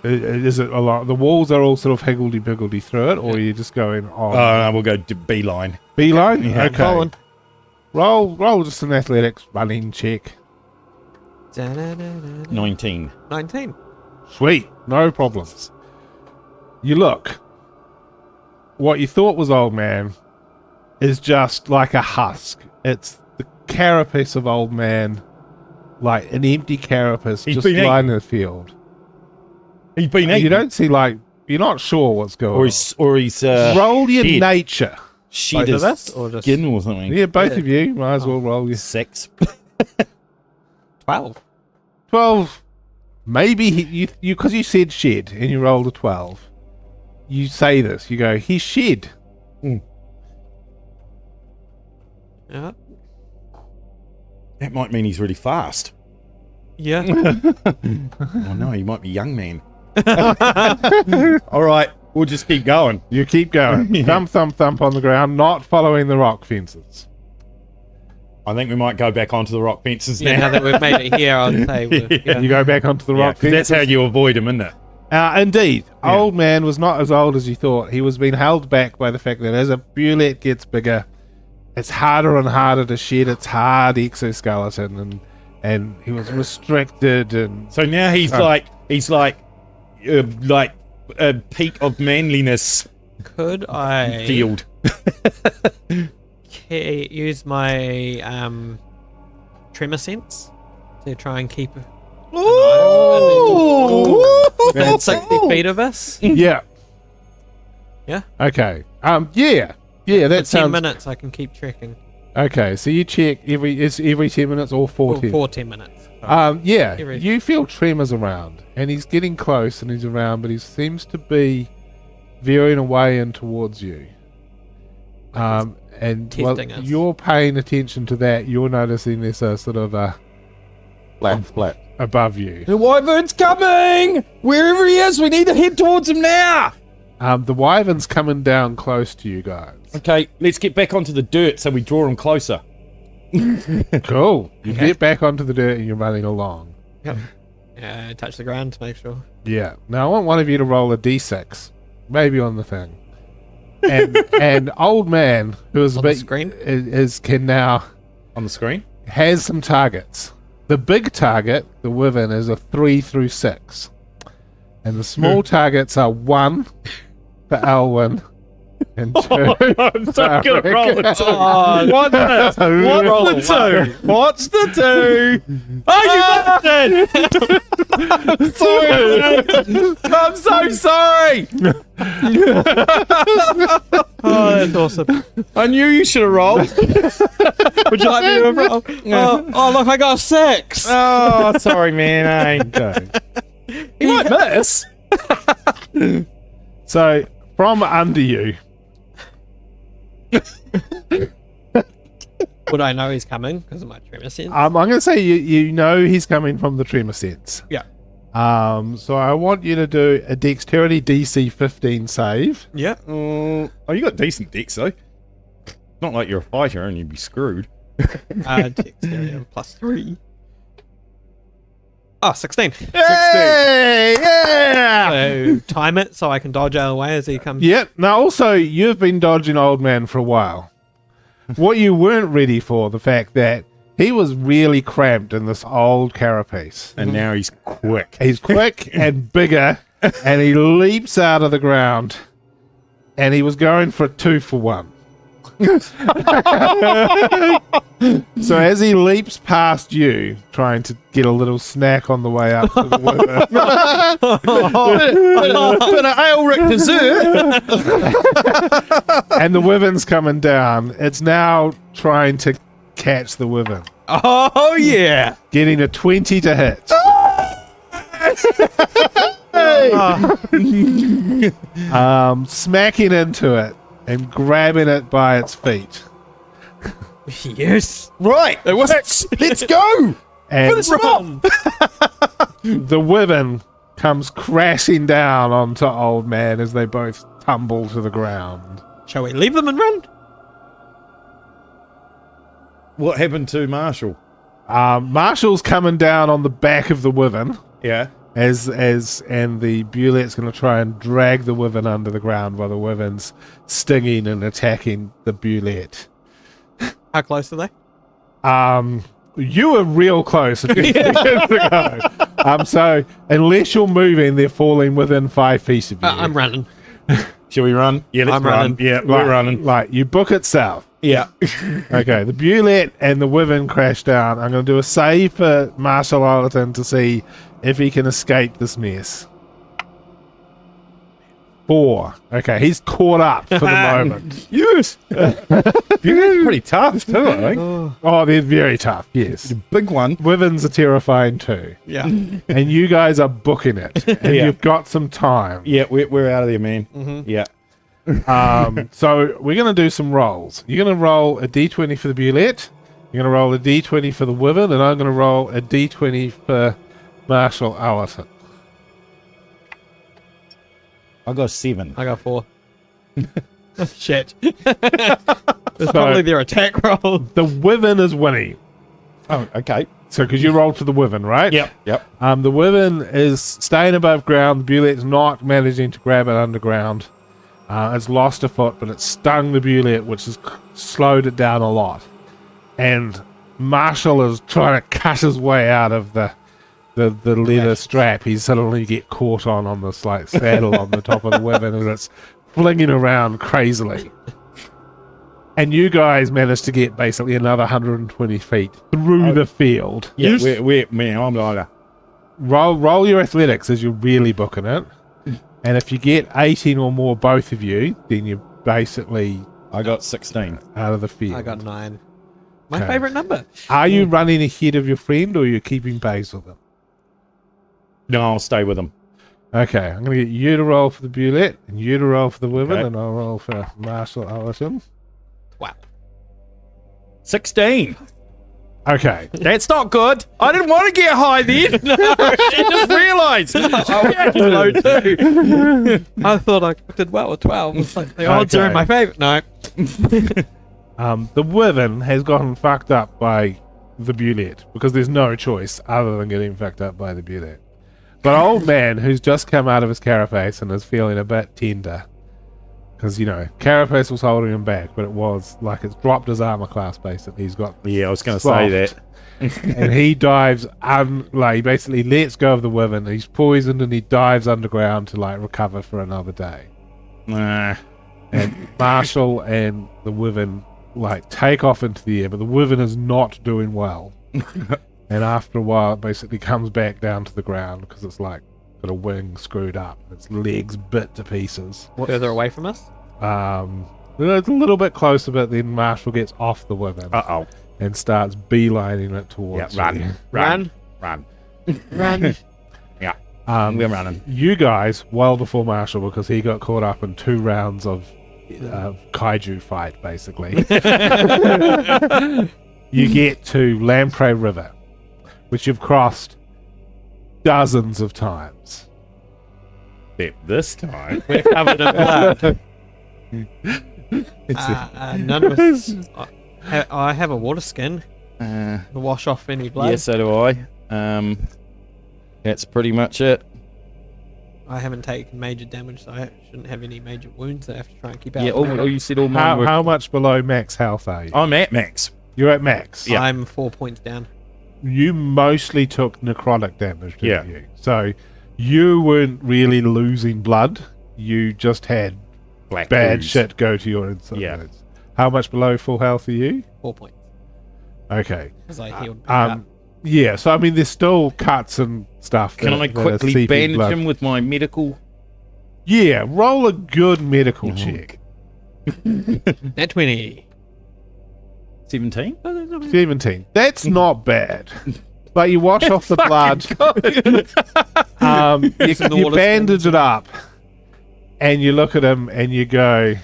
[SPEAKER 2] Is it a lot? The walls are all sort of higgledy-piggledy through it, or are you just going on
[SPEAKER 3] No, we'll go beeline.
[SPEAKER 2] beeline?
[SPEAKER 3] Yeah.
[SPEAKER 2] Okay.
[SPEAKER 1] Colin.
[SPEAKER 2] Roll just an athletics running check.
[SPEAKER 3] 19.
[SPEAKER 1] 19.
[SPEAKER 2] Sweet, no problems. You look. What you thought was Old Man is just like a husk. It's the carapace of Old Man, like an empty carapace
[SPEAKER 3] He's
[SPEAKER 2] just
[SPEAKER 3] been
[SPEAKER 2] lying in the field.
[SPEAKER 3] He's been
[SPEAKER 2] You
[SPEAKER 3] eaten.
[SPEAKER 2] don't see, like, you're not sure what's going
[SPEAKER 3] Or he's
[SPEAKER 2] on. Roll your
[SPEAKER 3] dead.
[SPEAKER 2] nature.
[SPEAKER 3] Shed
[SPEAKER 1] Both of
[SPEAKER 3] his
[SPEAKER 1] us, or just-
[SPEAKER 3] skin or something.
[SPEAKER 2] Yeah, both
[SPEAKER 1] Yeah.
[SPEAKER 2] of you might as well roll your
[SPEAKER 3] 6.
[SPEAKER 1] 12.
[SPEAKER 2] 12. Maybe you because you said shed and you rolled a 12. You say this. You go, he's shed.
[SPEAKER 1] Yeah.
[SPEAKER 3] That might mean he's really fast.
[SPEAKER 1] Yeah.
[SPEAKER 3] Oh no, he might be young man. All right, we'll just keep going.
[SPEAKER 2] You keep going. Thump, thump, thump on the ground, not following the rock fences.
[SPEAKER 3] I think we might go back onto the rock fences
[SPEAKER 1] Yeah, now
[SPEAKER 3] now.
[SPEAKER 1] that we've made it here, I'd say we're, yeah.
[SPEAKER 2] You go back onto the
[SPEAKER 3] Yeah,
[SPEAKER 2] rock
[SPEAKER 3] 'cause
[SPEAKER 2] fences.
[SPEAKER 3] that's how you avoid him, isn't it?
[SPEAKER 2] Indeed.
[SPEAKER 3] Yeah.
[SPEAKER 2] Old Man was not as old as you thought. He was being held back by the fact that as a bullet gets bigger, it's harder and harder to shed its hard exoskeleton, and he was restricted, and
[SPEAKER 3] So now he's like a peak of manliness
[SPEAKER 1] Could I
[SPEAKER 3] field.
[SPEAKER 1] use my tremor sense to try and keep
[SPEAKER 3] Ooh!
[SPEAKER 1] within 60 feet of us?
[SPEAKER 2] yeah.
[SPEAKER 1] Yeah.
[SPEAKER 2] Okay. Yeah. Yeah, that
[SPEAKER 1] For 10
[SPEAKER 2] sounds
[SPEAKER 1] minutes, I can keep checking.
[SPEAKER 2] okay. So you check every 10 minutes or 14.
[SPEAKER 1] For 10 minutes.
[SPEAKER 2] Yeah,
[SPEAKER 1] Every-
[SPEAKER 2] you feel tremors around, and he's getting close, and he's around, but he seems to be veering away in towards you. And while
[SPEAKER 1] testing us.
[SPEAKER 2] you're paying attention to that, you're noticing there's a sort of a
[SPEAKER 3] Flat.
[SPEAKER 2] above you.
[SPEAKER 3] The wyvern's coming! Wherever he is, we need to head towards him now!
[SPEAKER 2] The wyvern's coming down close to you guys.
[SPEAKER 3] Okay, let's get back onto the dirt so we draw him closer.
[SPEAKER 2] Cool. You
[SPEAKER 1] Okay.
[SPEAKER 2] get back onto the dirt, and you're running along.
[SPEAKER 1] Touch the ground to make sure.
[SPEAKER 2] Yeah. Now I want one of you to roll a d6, maybe on the thing. And old man who is a
[SPEAKER 1] On the
[SPEAKER 2] bit
[SPEAKER 1] screen?
[SPEAKER 2] is can now
[SPEAKER 3] On the screen?
[SPEAKER 2] has some targets. The big target, the wyvern, is a 3 through 6, and the small targets are 1 for Elwyn and 2.
[SPEAKER 3] I'm not gonna roll a 2.
[SPEAKER 1] Oh,
[SPEAKER 3] What's the 2? What's the 2? Oh, you bastard! I'm sorry. I'm so sorry.
[SPEAKER 1] Oh, that's awesome.
[SPEAKER 3] I knew you should have rolled.
[SPEAKER 1] Would you like me to roll? Oh, look, I got a 6.
[SPEAKER 3] Oh, sorry, man.
[SPEAKER 2] Okay.
[SPEAKER 3] He might miss.
[SPEAKER 2] So from under you,
[SPEAKER 1] Would I know he's coming because of my tremor sense?
[SPEAKER 2] I'm going to say you know he's coming from the tremor sense.
[SPEAKER 1] Yeah.
[SPEAKER 2] So I want you to do a dexterity DC 15 save.
[SPEAKER 1] Yeah.
[SPEAKER 3] Oh, you got decent dex, though. Not like you're a fighter and you'd be screwed.
[SPEAKER 1] Dexterity +3. Oh, 16.
[SPEAKER 3] Hey, yeah!
[SPEAKER 1] So time it so I can dodge out of the way as he comes.
[SPEAKER 2] Yep. Now also you've been dodging old man for a while. What you weren't ready for, the fact that he was really cramped in this old carapace.
[SPEAKER 3] And now he's quick.
[SPEAKER 2] He's quick and bigger, and he leaps out of the ground, and he was going for a 2 for 1. So as he leaps past you, trying to get a little snack on the way up to the wyvern,
[SPEAKER 3] Bit of ale Rick dessert.
[SPEAKER 2] and the wyvern's coming down, it's now trying to catch the wyvern,
[SPEAKER 1] Oh, yeah.
[SPEAKER 2] getting a 20 to hit. Smacking into it and grabbing it by its feet.
[SPEAKER 1] Yes.
[SPEAKER 3] Right, let's go.
[SPEAKER 2] And
[SPEAKER 1] Run.
[SPEAKER 2] the wyvern comes crashing down onto old man as they both tumble to the ground.
[SPEAKER 1] Shall we leave them and run?
[SPEAKER 3] What happened to Marshall?
[SPEAKER 2] Marshall's coming down on the back of the wyvern
[SPEAKER 3] Yeah.
[SPEAKER 2] as and the bulet's going to try and drag the wyvern under the ground while the wyvern's stinging and attacking the bulet.
[SPEAKER 1] How close are they?
[SPEAKER 2] You were real close a few seconds ago. So unless you're moving, they're falling within 5 feet of you.
[SPEAKER 1] I'm running.
[SPEAKER 3] Shall we run? Yeah, let's
[SPEAKER 1] I'm
[SPEAKER 3] run.
[SPEAKER 1] running.
[SPEAKER 3] Yeah, we're running.
[SPEAKER 2] Like, you book it south.
[SPEAKER 3] Yeah.
[SPEAKER 2] Okay, the bulet and the wyvern crash down. I'm going to do a save for Marshall Allerton to see if he can escape this mess. 4. Okay, he's caught up for the moment.
[SPEAKER 3] Yes. Bulet's pretty tough too, I think.
[SPEAKER 2] Oh, they're very tough, yes.
[SPEAKER 3] Big one.
[SPEAKER 2] Wyverns are terrifying too.
[SPEAKER 1] Yeah.
[SPEAKER 2] And you guys are booking it. And
[SPEAKER 3] Yeah.
[SPEAKER 2] you've got some time.
[SPEAKER 3] Yeah, we're out of there, man. Yeah.
[SPEAKER 2] So we're going to do some rolls. You're going to roll a d20 for the bulet. You're going to roll a d20 for the wyvern. And I'm going to roll a d20 for Marshall Allerton.
[SPEAKER 3] I got 7.
[SPEAKER 1] I got 4. Shit. It's probably their attack roll.
[SPEAKER 2] The wyvern is winning.
[SPEAKER 3] Oh, okay.
[SPEAKER 2] So, because you rolled for the wyvern, right?
[SPEAKER 3] Yep.
[SPEAKER 2] The wyvern is staying above ground. The bulet's not managing to grab it underground. It's lost a foot, but it's stung the Bulette, which has slowed it down a lot. And Marshall is trying to cut his way out of the leather strap. He suddenly get caught on this like saddle on the top of the wyvern, and it's flinging around crazily. And you guys managed to get basically another 120 feet through the field.
[SPEAKER 3] Yeah, man, I'm like,
[SPEAKER 2] Roll your athletics as you're really booking it. And if you get 18 or more, both of you, then you're basically
[SPEAKER 3] I got 16.
[SPEAKER 2] out of the field.
[SPEAKER 1] I got 9. My
[SPEAKER 2] Okay.
[SPEAKER 1] favorite number.
[SPEAKER 2] Are you running ahead of your friend, or are you keeping pace with him?
[SPEAKER 3] No, I'll stay with him.
[SPEAKER 2] Okay, I'm going to get you to roll for the Bulette, and you to roll for the wyvern,
[SPEAKER 3] Okay.
[SPEAKER 2] and I'll roll for Marshall Allerton.
[SPEAKER 1] Wow.
[SPEAKER 3] 16.
[SPEAKER 2] Okay.
[SPEAKER 3] That's not good. I didn't want to get high then. I just realised.
[SPEAKER 1] Low too. I thought I did well with 12. It's like the odds are in
[SPEAKER 2] Okay.
[SPEAKER 1] my favour. No.
[SPEAKER 2] The wyvern has gotten fucked up by the Bulette, because there's no choice other than getting fucked up by the Bulette. But old man, who's just come out of his carapace and is feeling a bit tender, because, carapace was holding him back, but it was like it's dropped his armor class, basically. He's got
[SPEAKER 3] Yeah, I was going to say that.
[SPEAKER 2] and he dives, he basically lets go of the wyvern. He's poisoned and he dives underground to recover for another day.
[SPEAKER 3] Nah.
[SPEAKER 2] And Marshall and the wyvern take off into the air, but the wyvern is not doing well. And after a while, it basically comes back down to the ground because it's got a wing screwed up. Its legs bit to pieces.
[SPEAKER 1] Further away from us?
[SPEAKER 2] It's a little bit closer, but then Marshall gets off the wyvern
[SPEAKER 3] Uh-oh.
[SPEAKER 2] and starts beelining it towards
[SPEAKER 3] Yeah,
[SPEAKER 2] you.
[SPEAKER 3] run.
[SPEAKER 1] Run.
[SPEAKER 3] Yeah,
[SPEAKER 2] Um,
[SPEAKER 3] we're running.
[SPEAKER 2] You guys, well before Marshall, because he got caught up in 2 rounds of kaiju fight, basically. You get to Lamprey River, which you've crossed dozens of times.
[SPEAKER 3] Except this time.
[SPEAKER 1] We're covered in blood. None of us. I have a water skin to wash off any blood.
[SPEAKER 3] Yeah, so do I. That's pretty much it.
[SPEAKER 1] I haven't taken major damage, so I shouldn't have any major wounds. I have to try and keep out.
[SPEAKER 3] Yeah, all you said all mine
[SPEAKER 2] How,
[SPEAKER 3] were...
[SPEAKER 2] how much below max health are you?
[SPEAKER 3] I'm at max.
[SPEAKER 2] You're at max.
[SPEAKER 3] Yeah.
[SPEAKER 1] I'm 4 points down.
[SPEAKER 2] You mostly took necrotic damage, didn't
[SPEAKER 3] Yeah.
[SPEAKER 2] you? So you weren't really losing blood. You just had
[SPEAKER 3] Black
[SPEAKER 2] bad
[SPEAKER 3] ooze.
[SPEAKER 2] shit go to your inside.
[SPEAKER 3] Yeah.
[SPEAKER 2] How much below full health are you?
[SPEAKER 1] 4 points.
[SPEAKER 2] Okay.
[SPEAKER 1] Because I healed back up.
[SPEAKER 2] Yeah, so I mean, there's still cuts and stuff.
[SPEAKER 3] Can I
[SPEAKER 2] that are
[SPEAKER 3] quickly
[SPEAKER 2] seeping
[SPEAKER 3] bandage
[SPEAKER 2] blood.
[SPEAKER 3] him with my medical?
[SPEAKER 2] Yeah, roll a good medical check.
[SPEAKER 1] Net 20.
[SPEAKER 3] 17?
[SPEAKER 2] 17. That's not bad. But you wash off the blood. You
[SPEAKER 1] water
[SPEAKER 2] bandage it up, and you look at him and you go,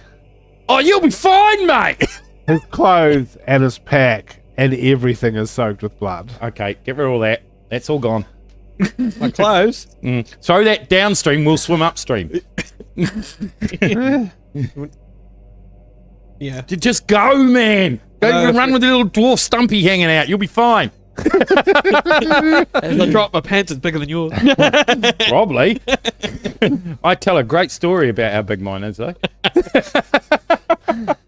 [SPEAKER 3] Oh, you'll be fine, mate!
[SPEAKER 2] his clothes and his pack and everything is soaked with blood.
[SPEAKER 3] Okay, get rid of all that. That's all gone.
[SPEAKER 1] My clothes.
[SPEAKER 3] Throw that downstream, we'll swim upstream.
[SPEAKER 1] Yeah.
[SPEAKER 3] Just go, man! Go
[SPEAKER 1] No,
[SPEAKER 3] run with the little dwarf stumpy hanging out. You'll be fine.
[SPEAKER 1] As I drop my pants, it's bigger than yours.
[SPEAKER 3] Probably. I tell a great story about how big mine is, though.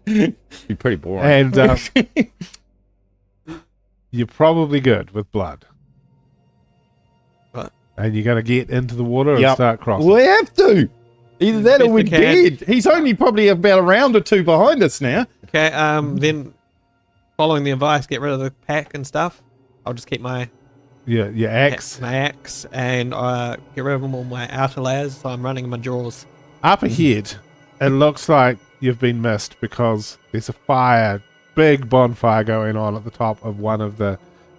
[SPEAKER 3] Be pretty boring.
[SPEAKER 2] And you're probably good with blood.
[SPEAKER 1] What?
[SPEAKER 2] And you're going to get into the water and
[SPEAKER 3] Yep.
[SPEAKER 2] start crossing.
[SPEAKER 3] We have to. Either that or
[SPEAKER 1] Yes,
[SPEAKER 3] we're
[SPEAKER 1] we can.
[SPEAKER 3] dead. He's only probably about a round or 2 behind us now.
[SPEAKER 1] Okay, then following the advice, get rid of the pack and stuff. I'll just keep my
[SPEAKER 2] Your axe.
[SPEAKER 1] my axe and get rid of all my outer layers, so I'm running my jaws.
[SPEAKER 2] Up ahead, it looks like you've been missed because there's a big bonfire going on at the top of one of the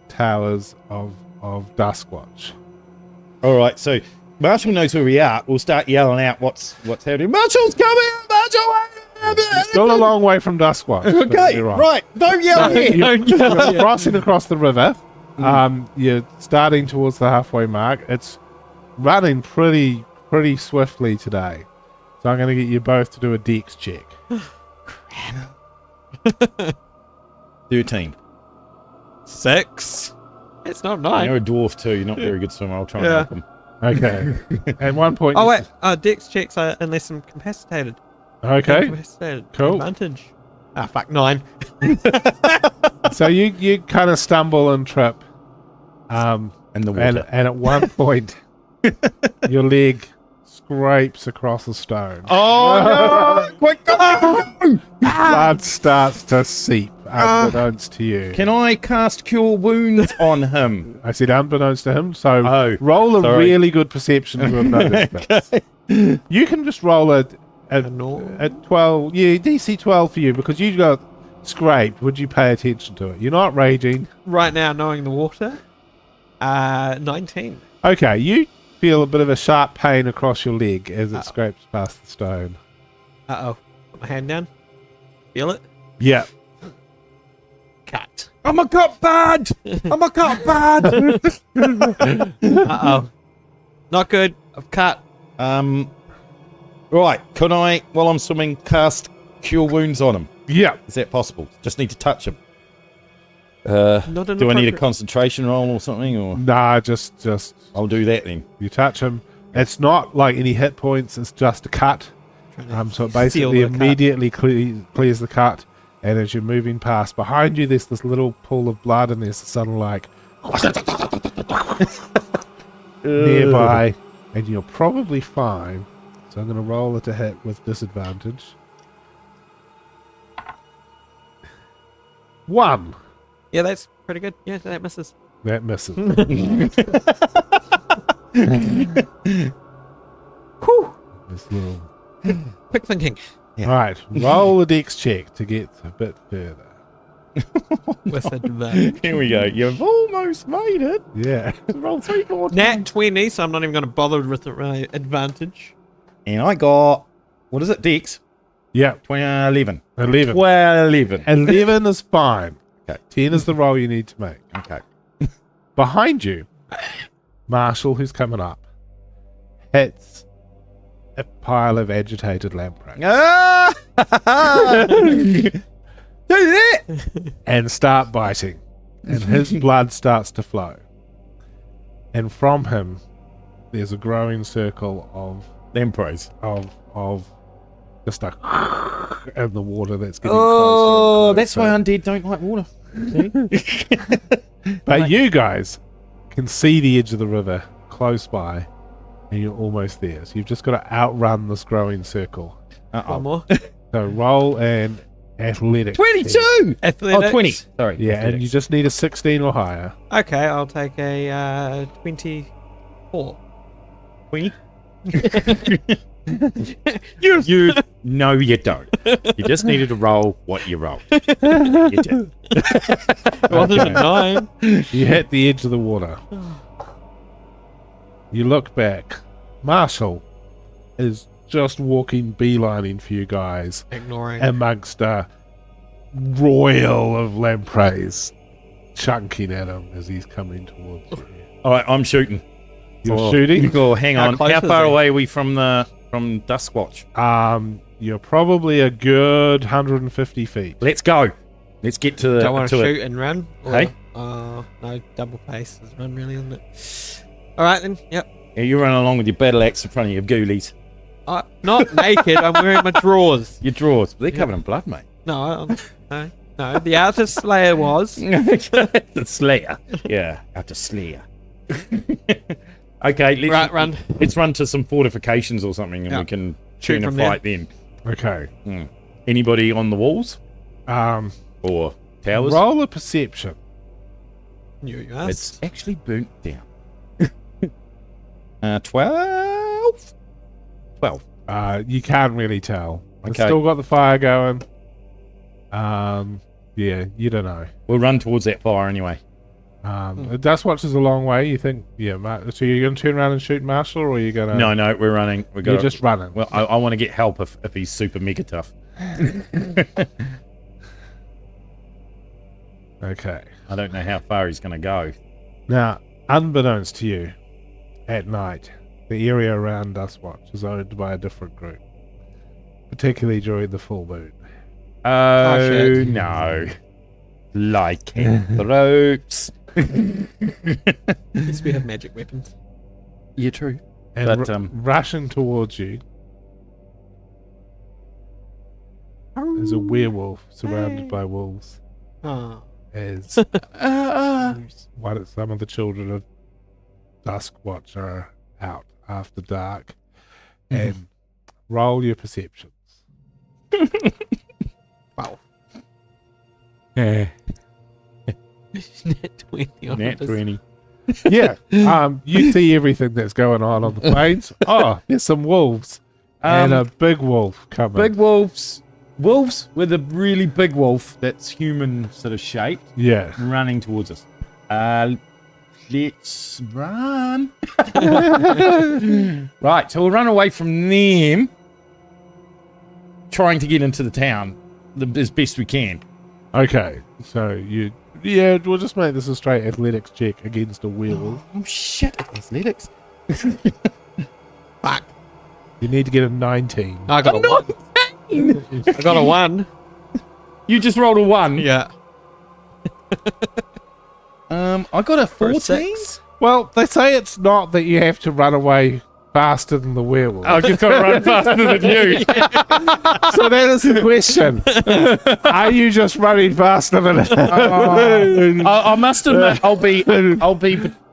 [SPEAKER 2] towers of Duskwatch.
[SPEAKER 3] All right, so Marshall knows where we are. We'll start yelling out what's happening. Marshall's coming! Marshall!
[SPEAKER 2] Still a long way from Duskwatch. don't get
[SPEAKER 3] Okay,
[SPEAKER 2] me wrong.
[SPEAKER 3] right. Don't yell here.
[SPEAKER 2] You're crossing across the river. You're starting towards the halfway mark. It's running pretty swiftly today. So I'm going to get you both to do a dex check.
[SPEAKER 3] 13.
[SPEAKER 1] 6. It's not 9.
[SPEAKER 3] You're a dwarf too. You're not a very good swimmer. I'll try and
[SPEAKER 1] Yeah.
[SPEAKER 3] help him.
[SPEAKER 2] Okay. At one point...
[SPEAKER 1] Oh
[SPEAKER 2] you-
[SPEAKER 1] wait, dex checks are unless I'm incapacitated.
[SPEAKER 2] Okay. Cool.
[SPEAKER 1] Advantage. Ah, fuck, 9.
[SPEAKER 2] So you kind of stumble and trip.
[SPEAKER 3] In the water.
[SPEAKER 2] And at one point, your leg scrapes across a stone.
[SPEAKER 3] Oh, no! Quick, go!
[SPEAKER 2] Blood starts to seep unbeknownst to you.
[SPEAKER 3] Can I cast Cure Wounds on him?
[SPEAKER 2] I said unbeknownst to him, so
[SPEAKER 3] Oh,
[SPEAKER 2] roll a
[SPEAKER 3] sorry.
[SPEAKER 2] really good perception to have noticed this. You can just roll a 12, yeah, DC 12 for you, because you got scraped. Would you pay attention to it? You're not raging.
[SPEAKER 1] Right now, knowing the water, 19.
[SPEAKER 2] Okay, you feel a bit of a sharp pain across your leg as it scrapes past the stone.
[SPEAKER 1] Uh-oh. Put my hand down. Feel it?
[SPEAKER 2] Yeah.
[SPEAKER 1] Cut.
[SPEAKER 3] I'm a cut bad! I'm a cut bad!
[SPEAKER 1] Uh-oh. Not good. I've cut.
[SPEAKER 3] Right, can I, while I'm swimming, cast Cure Wounds on him?
[SPEAKER 2] Yeah.
[SPEAKER 3] Is that possible? Just need to touch him.
[SPEAKER 1] Not
[SPEAKER 3] Do I need a
[SPEAKER 1] inappropriate.
[SPEAKER 3] concentration roll or something? Or
[SPEAKER 2] Nah, just
[SPEAKER 3] I'll do that then.
[SPEAKER 2] you touch him. It's not like any hit points. It's just a cut. So it basically
[SPEAKER 1] Seal the cut.
[SPEAKER 2] immediately clears the cut. And as you're moving past, behind you, there's this little pool of blood, and there's some like nearby, and you're probably fine. So I'm going to roll it a hit with disadvantage. 1.
[SPEAKER 1] Yeah, that's pretty good. Yeah, that misses.
[SPEAKER 2] That misses.
[SPEAKER 1] Whew.
[SPEAKER 2] This little.
[SPEAKER 1] Quick thinking.
[SPEAKER 3] Yeah.
[SPEAKER 2] Right, roll a dex check to get a bit further.
[SPEAKER 1] With advantage.
[SPEAKER 3] Here we go. You've almost made it.
[SPEAKER 2] Yeah.
[SPEAKER 3] Roll 3 more
[SPEAKER 1] Nat
[SPEAKER 3] times.
[SPEAKER 1] 20, so I'm not even going to bother with the advantage.
[SPEAKER 3] And I got, what is it, Dex?
[SPEAKER 2] Yeah.
[SPEAKER 3] 11.
[SPEAKER 2] 11.
[SPEAKER 3] 11.
[SPEAKER 2] 11 is fine.
[SPEAKER 3] Okay.
[SPEAKER 2] 10 is the roll you need to make.
[SPEAKER 3] Okay.
[SPEAKER 2] Behind you, Marshall, who's coming up, hits a pile of agitated lampreys
[SPEAKER 3] Ah! Do that!
[SPEAKER 2] and start biting, and his blood starts to flow. And from him, there's a growing circle of
[SPEAKER 3] Lampreys.
[SPEAKER 2] just like in the water that's getting
[SPEAKER 3] Oh,
[SPEAKER 2] closer.
[SPEAKER 3] that's why undead don't like water.
[SPEAKER 2] But you guys can see the edge of the river close by, and you're almost there. So you've just got to outrun this growing circle.
[SPEAKER 1] One more.
[SPEAKER 2] So roll an athletics.
[SPEAKER 3] 22!
[SPEAKER 1] Athletics.
[SPEAKER 3] Oh, 20. Sorry.
[SPEAKER 2] Yeah, and you just need a 16 or higher.
[SPEAKER 1] Okay, I'll take a 24.
[SPEAKER 3] 20? You no, you don't. You just needed to roll what you rolled. You did.
[SPEAKER 1] It wasn't a 9.
[SPEAKER 2] You hit the edge of the water. You look back. Marshall is just walking beelining for you guys
[SPEAKER 1] Ignoring.
[SPEAKER 2] amongst a royal of lampreys chunking at him as he's coming towards you.
[SPEAKER 3] All right, I'm shooting.
[SPEAKER 2] You're shooting?
[SPEAKER 3] Oh, hang
[SPEAKER 1] How
[SPEAKER 3] on.
[SPEAKER 1] close
[SPEAKER 3] How
[SPEAKER 1] is
[SPEAKER 3] far
[SPEAKER 1] he?
[SPEAKER 3] away are we from Duskwatch?
[SPEAKER 2] You're probably a good 150 feet.
[SPEAKER 3] Let's go. Let's get to the.
[SPEAKER 1] Don't want to
[SPEAKER 3] to
[SPEAKER 1] shoot
[SPEAKER 3] it.
[SPEAKER 1] and run? Or,
[SPEAKER 3] Hey?
[SPEAKER 1] no, double pace is run really, isn't it? Alright then, yep.
[SPEAKER 3] Yeah, you run along with your battle axe in front of your ghoulies.
[SPEAKER 1] Not naked, I'm wearing my drawers.
[SPEAKER 3] Your drawers. They're covered in blood, mate.
[SPEAKER 1] No, the outer slayer was.
[SPEAKER 3] The Slayer. Yeah, after Slayer. Okay, let's
[SPEAKER 1] Run.
[SPEAKER 3] Let's run to some fortifications or something, and
[SPEAKER 1] Yeah.
[SPEAKER 3] we can
[SPEAKER 1] Shoot
[SPEAKER 3] turn a
[SPEAKER 1] from there.
[SPEAKER 3] fight then.
[SPEAKER 2] Okay.
[SPEAKER 3] Anybody on the walls or towers?
[SPEAKER 2] Roll a perception.
[SPEAKER 1] You
[SPEAKER 3] It's
[SPEAKER 1] asked.
[SPEAKER 3] actually burnt down. 12. 12.
[SPEAKER 2] You can't really tell. It's
[SPEAKER 3] Okay.
[SPEAKER 2] still got the fire going. Yeah, you don't know.
[SPEAKER 3] We'll run towards that fire anyway.
[SPEAKER 2] The Dustwatch is a long way. You think, yeah. So you're going to turn around and shoot Marshall, or are you going to?
[SPEAKER 3] No, we're running.
[SPEAKER 2] You're just running.
[SPEAKER 3] Well, I want to get help if he's super mega tough.
[SPEAKER 2] Okay.
[SPEAKER 3] I don't know how far he's going to go.
[SPEAKER 2] Now, unbeknownst to you, at night, the area around Dustwatch is owned by a different group, particularly during the full moon.
[SPEAKER 3] Oh,
[SPEAKER 1] shit.
[SPEAKER 3] no. Lycanthropes.
[SPEAKER 1] At least we have magic weapons.
[SPEAKER 3] Yeah, true.
[SPEAKER 2] And
[SPEAKER 3] But,
[SPEAKER 2] rushing towards you is a werewolf surrounded by wolves.
[SPEAKER 1] Oh.
[SPEAKER 2] As some of the children of Duskwatch are out after dark. And roll your perceptions.
[SPEAKER 1] Wow.
[SPEAKER 2] Yeah.
[SPEAKER 1] Net 20 on
[SPEAKER 3] Nat
[SPEAKER 1] this.
[SPEAKER 3] 20.
[SPEAKER 2] Yeah. You see everything that's going on the plains. Oh, there's some wolves. And a big wolf coming.
[SPEAKER 3] Big wolves. Wolves with a really big wolf that's human sort of shaped
[SPEAKER 2] Yeah.
[SPEAKER 3] running towards us. Let's run. Right, so we'll run away from them, trying to get into the town as best we can.
[SPEAKER 2] Okay. So we'll just make this a straight athletics check against a werewolf.
[SPEAKER 3] Oh shit, athletics.
[SPEAKER 1] Fuck.
[SPEAKER 2] You need to get a 19.
[SPEAKER 1] I got a 1. I got a 1.
[SPEAKER 3] You just rolled a 1.
[SPEAKER 1] Yeah.
[SPEAKER 3] I got a
[SPEAKER 1] For a
[SPEAKER 3] 14.
[SPEAKER 1] 6.
[SPEAKER 2] Well, they say it's not that you have to run away faster than the werewolf.
[SPEAKER 3] I've just got to run faster than you.
[SPEAKER 2] So that is the question. Are you just running faster than it?
[SPEAKER 3] I must admit, I'll be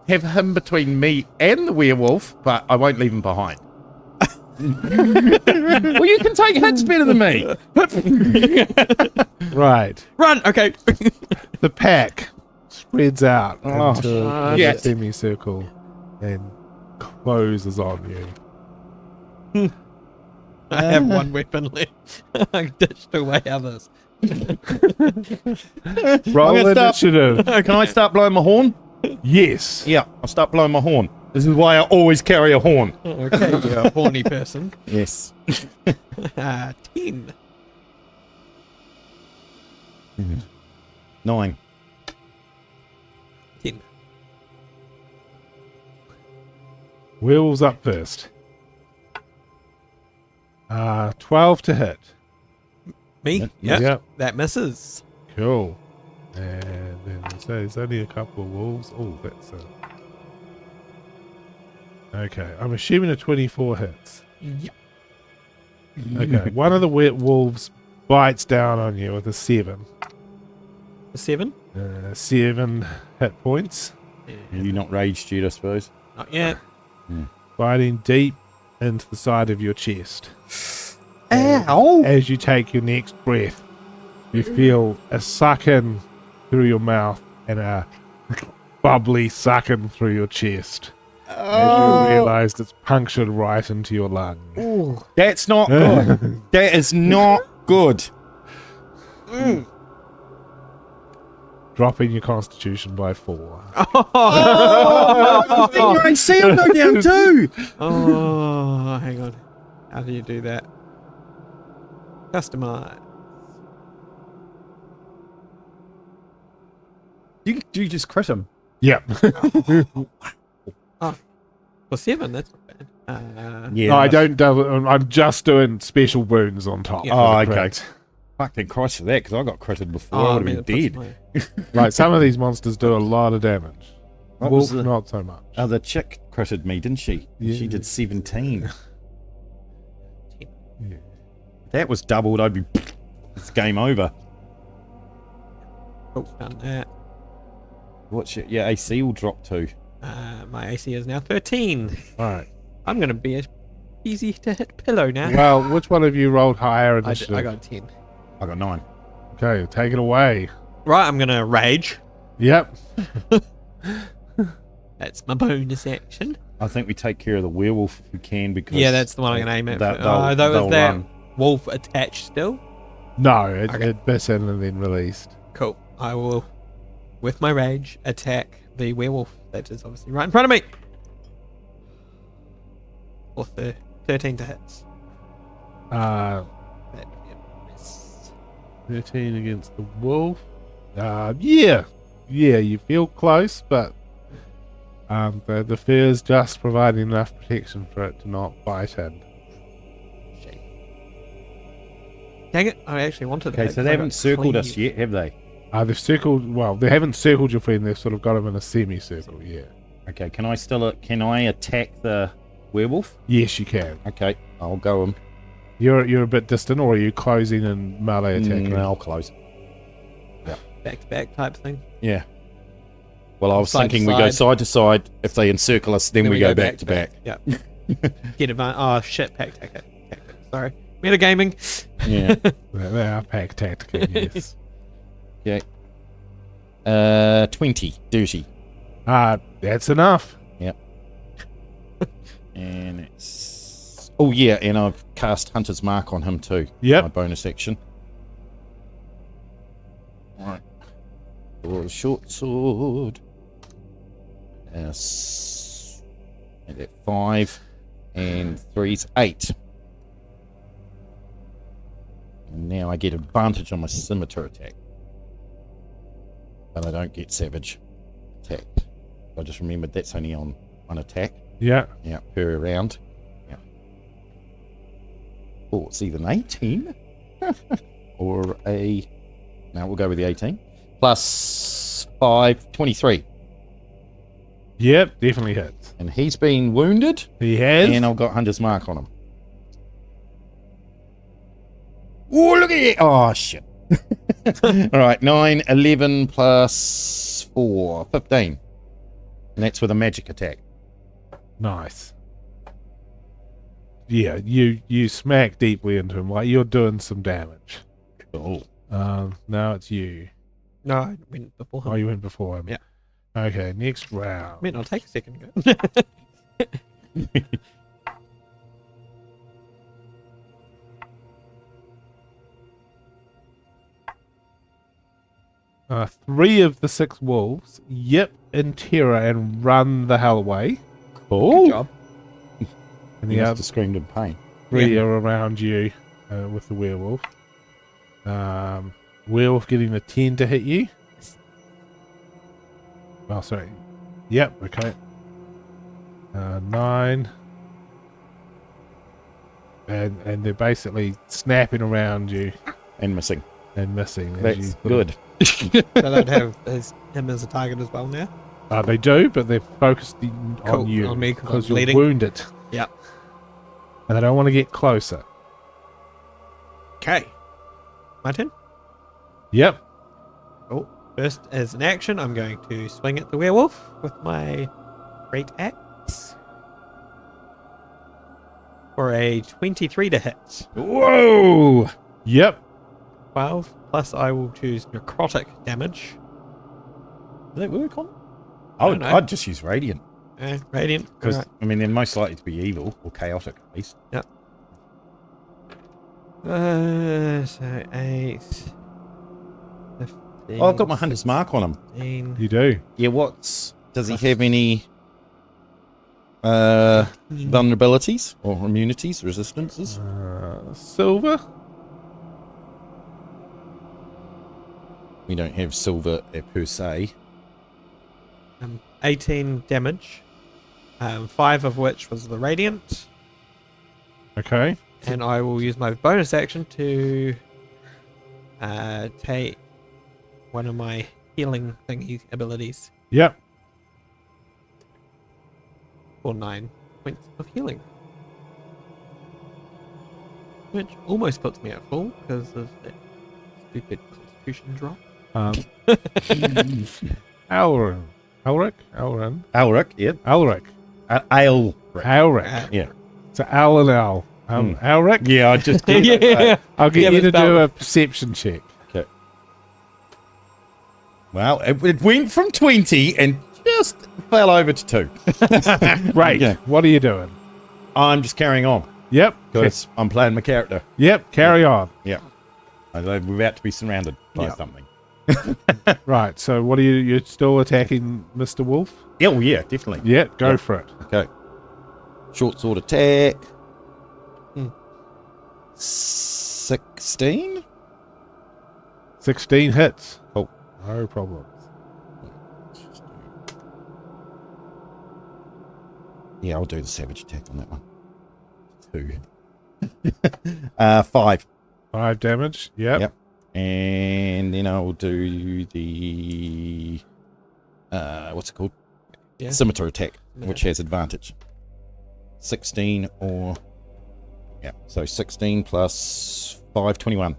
[SPEAKER 3] have him between me and the werewolf, but I won't leave him behind. Well, you can take hits better than me.
[SPEAKER 2] Right.
[SPEAKER 1] Run! Okay.
[SPEAKER 2] The pack spreads out into a
[SPEAKER 3] shit.
[SPEAKER 2] semicircle and closes on you.
[SPEAKER 1] I have one weapon left. I ditched away others.
[SPEAKER 2] Roll
[SPEAKER 3] I'm gonna
[SPEAKER 2] initiative.
[SPEAKER 3] Can I start blowing my horn?
[SPEAKER 2] Yes.
[SPEAKER 3] Yeah, I'll start blowing my horn. This is why I always carry a horn.
[SPEAKER 1] Okay, you're a horny person.
[SPEAKER 3] Yes.
[SPEAKER 1] 10.
[SPEAKER 3] 9.
[SPEAKER 1] 10.
[SPEAKER 2] Werewolves up first. 12 to hit.
[SPEAKER 1] Me? Yeah.
[SPEAKER 2] Yep.
[SPEAKER 1] That misses.
[SPEAKER 2] Cool. And then so there's only a couple of wolves. Oh, that's a... Okay, I'm assuming a 24 hits.
[SPEAKER 1] Yep.
[SPEAKER 2] Okay, one of the wolves bites down on you with a 7.
[SPEAKER 1] A 7?
[SPEAKER 2] 7 hit points.
[SPEAKER 3] You're not raged yet, I suppose.
[SPEAKER 1] Not yet.
[SPEAKER 2] Biting deep into the side of your chest.
[SPEAKER 3] Ow!
[SPEAKER 2] As you take your next breath, you feel a suck in through your mouth and a bubbly suck in through your chest. As you realize it's punctured right into your lung.
[SPEAKER 3] That's not good. That is not good.
[SPEAKER 2] Dropping your constitution by 4.
[SPEAKER 3] I see him go down too.
[SPEAKER 1] Oh, hang on. How do you do that? Customize.
[SPEAKER 3] You just crit him.
[SPEAKER 2] Yep.
[SPEAKER 1] For 7, that's not bad.
[SPEAKER 3] Yeah.
[SPEAKER 2] No, I don't do. I'm just doing special wounds on top.
[SPEAKER 1] Yeah.
[SPEAKER 3] Oh,
[SPEAKER 2] of the
[SPEAKER 3] okay.
[SPEAKER 2] crit.
[SPEAKER 3] Fucking Christ for that, because I got critted before.
[SPEAKER 1] Oh,
[SPEAKER 3] I
[SPEAKER 1] I
[SPEAKER 3] would
[SPEAKER 1] mean,
[SPEAKER 3] have been
[SPEAKER 1] it
[SPEAKER 3] dead.
[SPEAKER 1] puts
[SPEAKER 2] Like some of these monsters do a lot of damage.
[SPEAKER 3] What
[SPEAKER 2] Wolf,
[SPEAKER 3] was the-
[SPEAKER 2] not so much.
[SPEAKER 3] Oh, the chick critted me, didn't she?
[SPEAKER 2] Yeah.
[SPEAKER 3] She did 17.
[SPEAKER 2] Yeah.
[SPEAKER 3] That was doubled. I'd be. It's game over.
[SPEAKER 1] Oh, done that.
[SPEAKER 3] What's your AC will drop to?
[SPEAKER 1] My AC is now 13.
[SPEAKER 2] Alright.
[SPEAKER 1] I'm going to be a easy to hit pillow now.
[SPEAKER 2] Well, which one of you rolled higher
[SPEAKER 1] I
[SPEAKER 2] initiative?
[SPEAKER 1] got 10.
[SPEAKER 3] I got 9.
[SPEAKER 2] Okay, take it away.
[SPEAKER 1] Right, I'm going to rage.
[SPEAKER 2] Yep.
[SPEAKER 1] That's my bonus action.
[SPEAKER 3] I think we take care of the werewolf if we can, because
[SPEAKER 1] Yeah, that's the one I'm going to aim at.
[SPEAKER 3] They'll-
[SPEAKER 1] Was
[SPEAKER 3] they'll
[SPEAKER 1] that
[SPEAKER 3] run.
[SPEAKER 1] wolf attached still?
[SPEAKER 2] No, it
[SPEAKER 1] Okay.
[SPEAKER 2] bit in and then released.
[SPEAKER 1] Cool. I will, with my rage, attack the werewolf that is obviously right in front of me. Or 13 to hits.
[SPEAKER 2] Uh,
[SPEAKER 1] That'd be a miss.
[SPEAKER 2] 13 against the wolf. Yeah, you feel close, but the fur is just providing enough protection for it to not bite in.
[SPEAKER 1] Shame. Dang it! I actually wanted
[SPEAKER 3] Okay,
[SPEAKER 1] that.
[SPEAKER 3] so they haven't circled us yet, have they?
[SPEAKER 2] They've circled. Well, they haven't circled your friend. They've sort of got him in a semicircle. Yeah.
[SPEAKER 3] Okay, can I attack the werewolf?
[SPEAKER 2] Yes, you can.
[SPEAKER 3] Okay, I'll go him.
[SPEAKER 2] You're a bit distant, or are you closing and melee attacking?
[SPEAKER 3] No, I'll close.
[SPEAKER 1] Back to back type thing.
[SPEAKER 3] Yeah. Well, I was
[SPEAKER 1] Side to
[SPEAKER 3] thinking we go
[SPEAKER 1] side.
[SPEAKER 3] side to side. If they encircle us, then we go back to back.
[SPEAKER 1] Yeah. Get advantage. Oh shit! Pack tactic. Sorry. Metagaming.
[SPEAKER 3] Yeah.
[SPEAKER 2] They are pack tactical, yes.
[SPEAKER 3] Okay. 20. Dirty.
[SPEAKER 2] That's enough.
[SPEAKER 3] Yep. And it's... Oh, yeah, and I've cast Hunter's Mark on him too.
[SPEAKER 2] Yep.
[SPEAKER 3] My bonus action. Alright. For a short sword. And at 5. And 3's 8. And now I get advantage on my scimitar attack. But I don't get savage attack. I just remembered that's only on one attack.
[SPEAKER 2] Yeah.
[SPEAKER 3] Yeah, per round. Yeah. Oh, it's either an 18 or a... No, we'll go with the 18. Plus 5, 23.
[SPEAKER 2] Yep, definitely hits.
[SPEAKER 3] And he's been wounded.
[SPEAKER 2] He has.
[SPEAKER 3] And I've got Hunter's Mark on him. Oh, look at it! Oh, shit. Alright, 9, 11 plus 4, 15. And that's with a magic attack.
[SPEAKER 2] Nice. Yeah, you smack deeply into him, like you're doing some damage.
[SPEAKER 3] Oh.
[SPEAKER 2] Now it's you.
[SPEAKER 1] No, I went before him.
[SPEAKER 2] Oh, you went before him.
[SPEAKER 1] Yeah.
[SPEAKER 2] Okay, next round.
[SPEAKER 1] Might not take a second go.
[SPEAKER 2] 3 of the 6 wolves yip in terror and run the hell away.
[SPEAKER 3] Cool.
[SPEAKER 1] Good job.
[SPEAKER 2] And
[SPEAKER 3] He
[SPEAKER 2] the
[SPEAKER 3] must
[SPEAKER 2] other
[SPEAKER 3] have screamed in pain.
[SPEAKER 2] 3 are around you with the werewolf. Werewolf getting a 10 to hit you. Oh, sorry. Yep, okay. 9. And they're basically snapping around you
[SPEAKER 3] And missing.
[SPEAKER 2] and missing. as
[SPEAKER 3] That's
[SPEAKER 2] you sort
[SPEAKER 3] good.
[SPEAKER 1] So they don't have him as a target as well now.
[SPEAKER 2] They do, but they're focused
[SPEAKER 1] Cool,
[SPEAKER 2] on you
[SPEAKER 1] on me 'cause
[SPEAKER 2] because
[SPEAKER 1] I'm
[SPEAKER 2] you're
[SPEAKER 1] bleeding.
[SPEAKER 2] wounded.
[SPEAKER 1] Yep.
[SPEAKER 2] And they don't want to get closer.
[SPEAKER 1] Okay. My turn.
[SPEAKER 2] Yep.
[SPEAKER 1] Oh, first as an action, I'm going to swing at the werewolf with my great axe for a 23 to hit.
[SPEAKER 3] Whoa!
[SPEAKER 2] Yep.
[SPEAKER 1] 12 plus I will choose necrotic damage.
[SPEAKER 3] Does that work on?
[SPEAKER 1] don't know.
[SPEAKER 3] I'd just use Radiant.
[SPEAKER 1] Radiant.
[SPEAKER 3] Because,
[SPEAKER 1] Alright.
[SPEAKER 3] I mean, they're most likely to be evil or chaotic, at least.
[SPEAKER 1] Yep. So 8. 15,
[SPEAKER 3] Oh, I've got my Hunter's Mark on him.
[SPEAKER 1] 16,
[SPEAKER 2] You do.
[SPEAKER 3] Yeah, does he have any vulnerabilities or immunities, resistances?
[SPEAKER 2] Silver.
[SPEAKER 3] We don't have silver per se.
[SPEAKER 1] 18 damage. 5 of which was the radiant.
[SPEAKER 2] Okay.
[SPEAKER 1] And I will use my bonus action to take one of my healing thingy abilities
[SPEAKER 2] Yep.
[SPEAKER 1] for 9 points of healing. Which almost puts me at full because of that stupid constitution drop.
[SPEAKER 2] Elrin. Elrin.
[SPEAKER 3] Alric, yep.
[SPEAKER 2] Elric.
[SPEAKER 3] Ale.
[SPEAKER 2] Elric.
[SPEAKER 3] Yeah.
[SPEAKER 2] So Al and Al. Elric.
[SPEAKER 3] Yeah, I just...
[SPEAKER 1] Yeah.
[SPEAKER 2] I'll get
[SPEAKER 1] Yeah,
[SPEAKER 2] you
[SPEAKER 1] but
[SPEAKER 2] to do
[SPEAKER 1] spell-
[SPEAKER 2] a perception check.
[SPEAKER 3] Okay. Well, it went from 20 and just fell over to 2.
[SPEAKER 2] Right.
[SPEAKER 3] Yeah.
[SPEAKER 2] What are you doing?
[SPEAKER 3] I'm just carrying on
[SPEAKER 2] Yep.
[SPEAKER 3] because I'm playing my character.
[SPEAKER 2] Yep. Carry on.
[SPEAKER 3] Yeah. We're about to be surrounded by
[SPEAKER 1] Yeah.
[SPEAKER 3] something.
[SPEAKER 2] Right. So what are you're still attacking Mr. Wolf?
[SPEAKER 3] Oh, yeah, definitely.
[SPEAKER 2] Yeah. Go
[SPEAKER 3] Yeah.
[SPEAKER 2] for it.
[SPEAKER 3] Okay. Short sword attack.
[SPEAKER 1] Hmm.
[SPEAKER 3] 16?
[SPEAKER 2] 16 hits.
[SPEAKER 3] Cool.
[SPEAKER 2] No problems.
[SPEAKER 3] Yeah, I'll do the savage attack on that one. 2. 5.
[SPEAKER 2] 5 damage. Yep.
[SPEAKER 3] Yep. And then I'll do the what's it called?
[SPEAKER 1] Yeah.
[SPEAKER 3] Scimitar attack,
[SPEAKER 1] Yeah.
[SPEAKER 3] which has advantage. 16 or Yeah. So 16 plus 5, 21.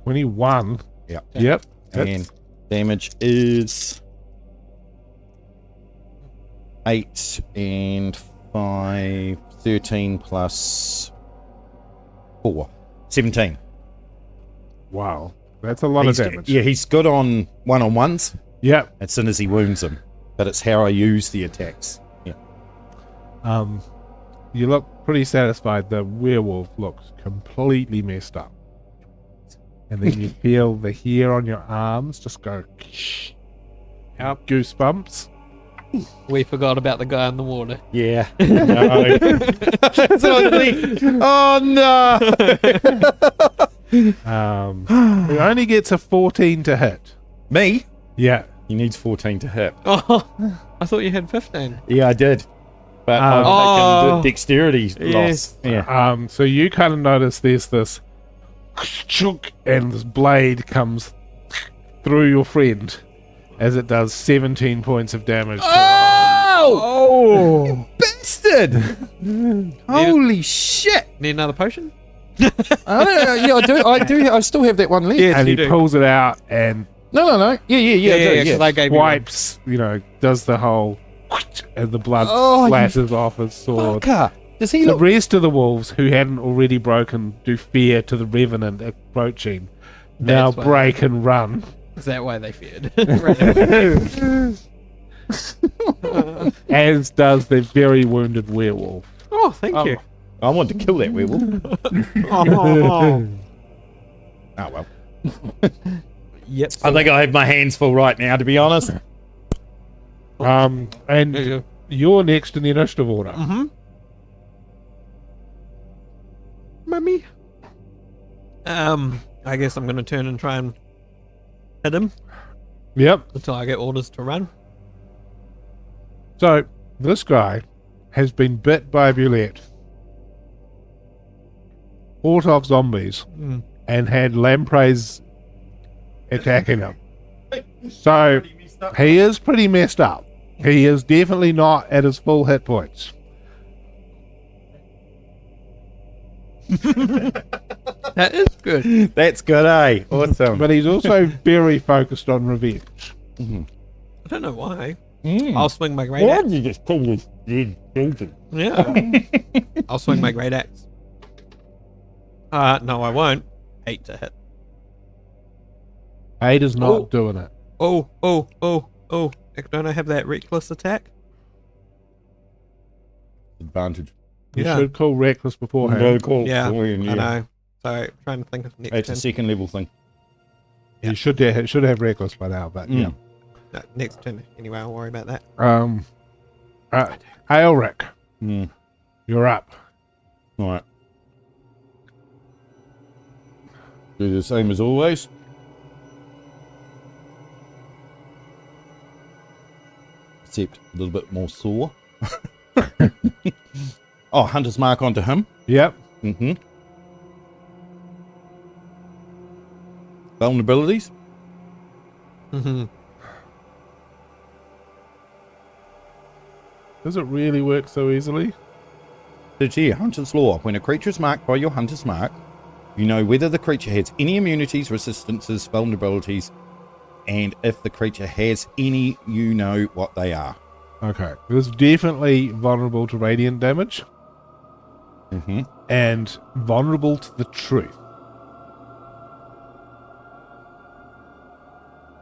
[SPEAKER 2] 21.
[SPEAKER 3] Yeah.
[SPEAKER 2] Yep.
[SPEAKER 3] And damage is 8 and 5, 13 plus 4, 17.
[SPEAKER 2] Wow. That's a lot of damage.
[SPEAKER 3] Yeah, he's good on one-on-ones
[SPEAKER 2] Yep.
[SPEAKER 3] as soon as he wounds him. But it's how I use the attacks. Yeah.
[SPEAKER 2] You look pretty satisfied. The werewolf looks completely messed up. And then you feel the hair on your arms just go goosebumps.
[SPEAKER 1] We forgot about the guy in the water.
[SPEAKER 3] Yeah. No. That's what I think. Oh, no.
[SPEAKER 2] He only gets a 14 to hit.
[SPEAKER 3] Me?
[SPEAKER 2] Yeah.
[SPEAKER 3] He needs 14 to hit.
[SPEAKER 1] Oh, I thought you had 15.
[SPEAKER 3] Yeah, I did. But I've taken the dexterity loss. Yeah.
[SPEAKER 2] So you kind of notice there's this and this blade comes through your friend as it does 17 points of damage.
[SPEAKER 3] Oh! Bastard! Holy shit!
[SPEAKER 1] Need another potion?
[SPEAKER 3] Yeah, I do. I still have that one left.
[SPEAKER 2] And he pulls it out and
[SPEAKER 3] No. Yeah.
[SPEAKER 1] 'cause I gave you
[SPEAKER 2] wipes, does the whole and the blood splashes off his sword.
[SPEAKER 3] Fucker. Does he
[SPEAKER 2] The
[SPEAKER 3] look...
[SPEAKER 2] rest of the wolves who hadn't already broken do fear to the revenant approaching. Now
[SPEAKER 1] That's why.
[SPEAKER 2] break and run.
[SPEAKER 1] Is that why they feared?
[SPEAKER 2] As does the very wounded werewolf.
[SPEAKER 1] Oh, thank you.
[SPEAKER 3] I want to kill that werewolf.
[SPEAKER 1] Oh.
[SPEAKER 3] Oh, well.
[SPEAKER 1] Yep.
[SPEAKER 3] I think I have my hands full right now, to be honest.
[SPEAKER 2] And you're next in the initiative order.
[SPEAKER 1] Mm-hmm. Mummy. I guess I'm going to turn and try and hit him
[SPEAKER 2] Yep.
[SPEAKER 1] until I get orders to run.
[SPEAKER 2] So this guy has been bit by a bulette, fought off zombies, and had lampreys attacking him. So he is pretty messed up. He is definitely not at his full hit points.
[SPEAKER 1] That is good.
[SPEAKER 3] That's good, eh? Awesome.
[SPEAKER 2] But he's also very focused on revenge.
[SPEAKER 1] I don't know why. I'll swing my great axe.
[SPEAKER 3] you just pull this dead children?
[SPEAKER 1] Yeah. I'll swing my great axe. No, I won't. 8 to hit.
[SPEAKER 2] 8 is not doing it.
[SPEAKER 1] Oh. Don't I have that reckless attack?
[SPEAKER 3] Advantage.
[SPEAKER 2] You should call reckless beforehand.
[SPEAKER 1] Yeah, I know. So, trying to think of next
[SPEAKER 3] It's a
[SPEAKER 1] turn.
[SPEAKER 3] second level thing.
[SPEAKER 2] You should have reckless by now, but yeah.
[SPEAKER 1] No, next turn. Anyway, I'll worry about that.
[SPEAKER 2] Aelric,
[SPEAKER 3] Mm.
[SPEAKER 2] you're up.
[SPEAKER 3] All right. Do the same as always. Except a little bit more sore. Oh, Hunter's Mark onto him.
[SPEAKER 2] Yep.
[SPEAKER 3] Mm-hmm. Vulnerabilities.
[SPEAKER 1] Mm-hmm.
[SPEAKER 2] Does it really work so easily?
[SPEAKER 3] It's here, Hunter's Law. When a creature is marked by your Hunter's Mark, you know whether the creature has any immunities, resistances, vulnerabilities, and if the creature has any, you know what they are.
[SPEAKER 2] Okay. It's definitely vulnerable to radiant damage
[SPEAKER 3] Mm-hmm.
[SPEAKER 2] and vulnerable to the truth.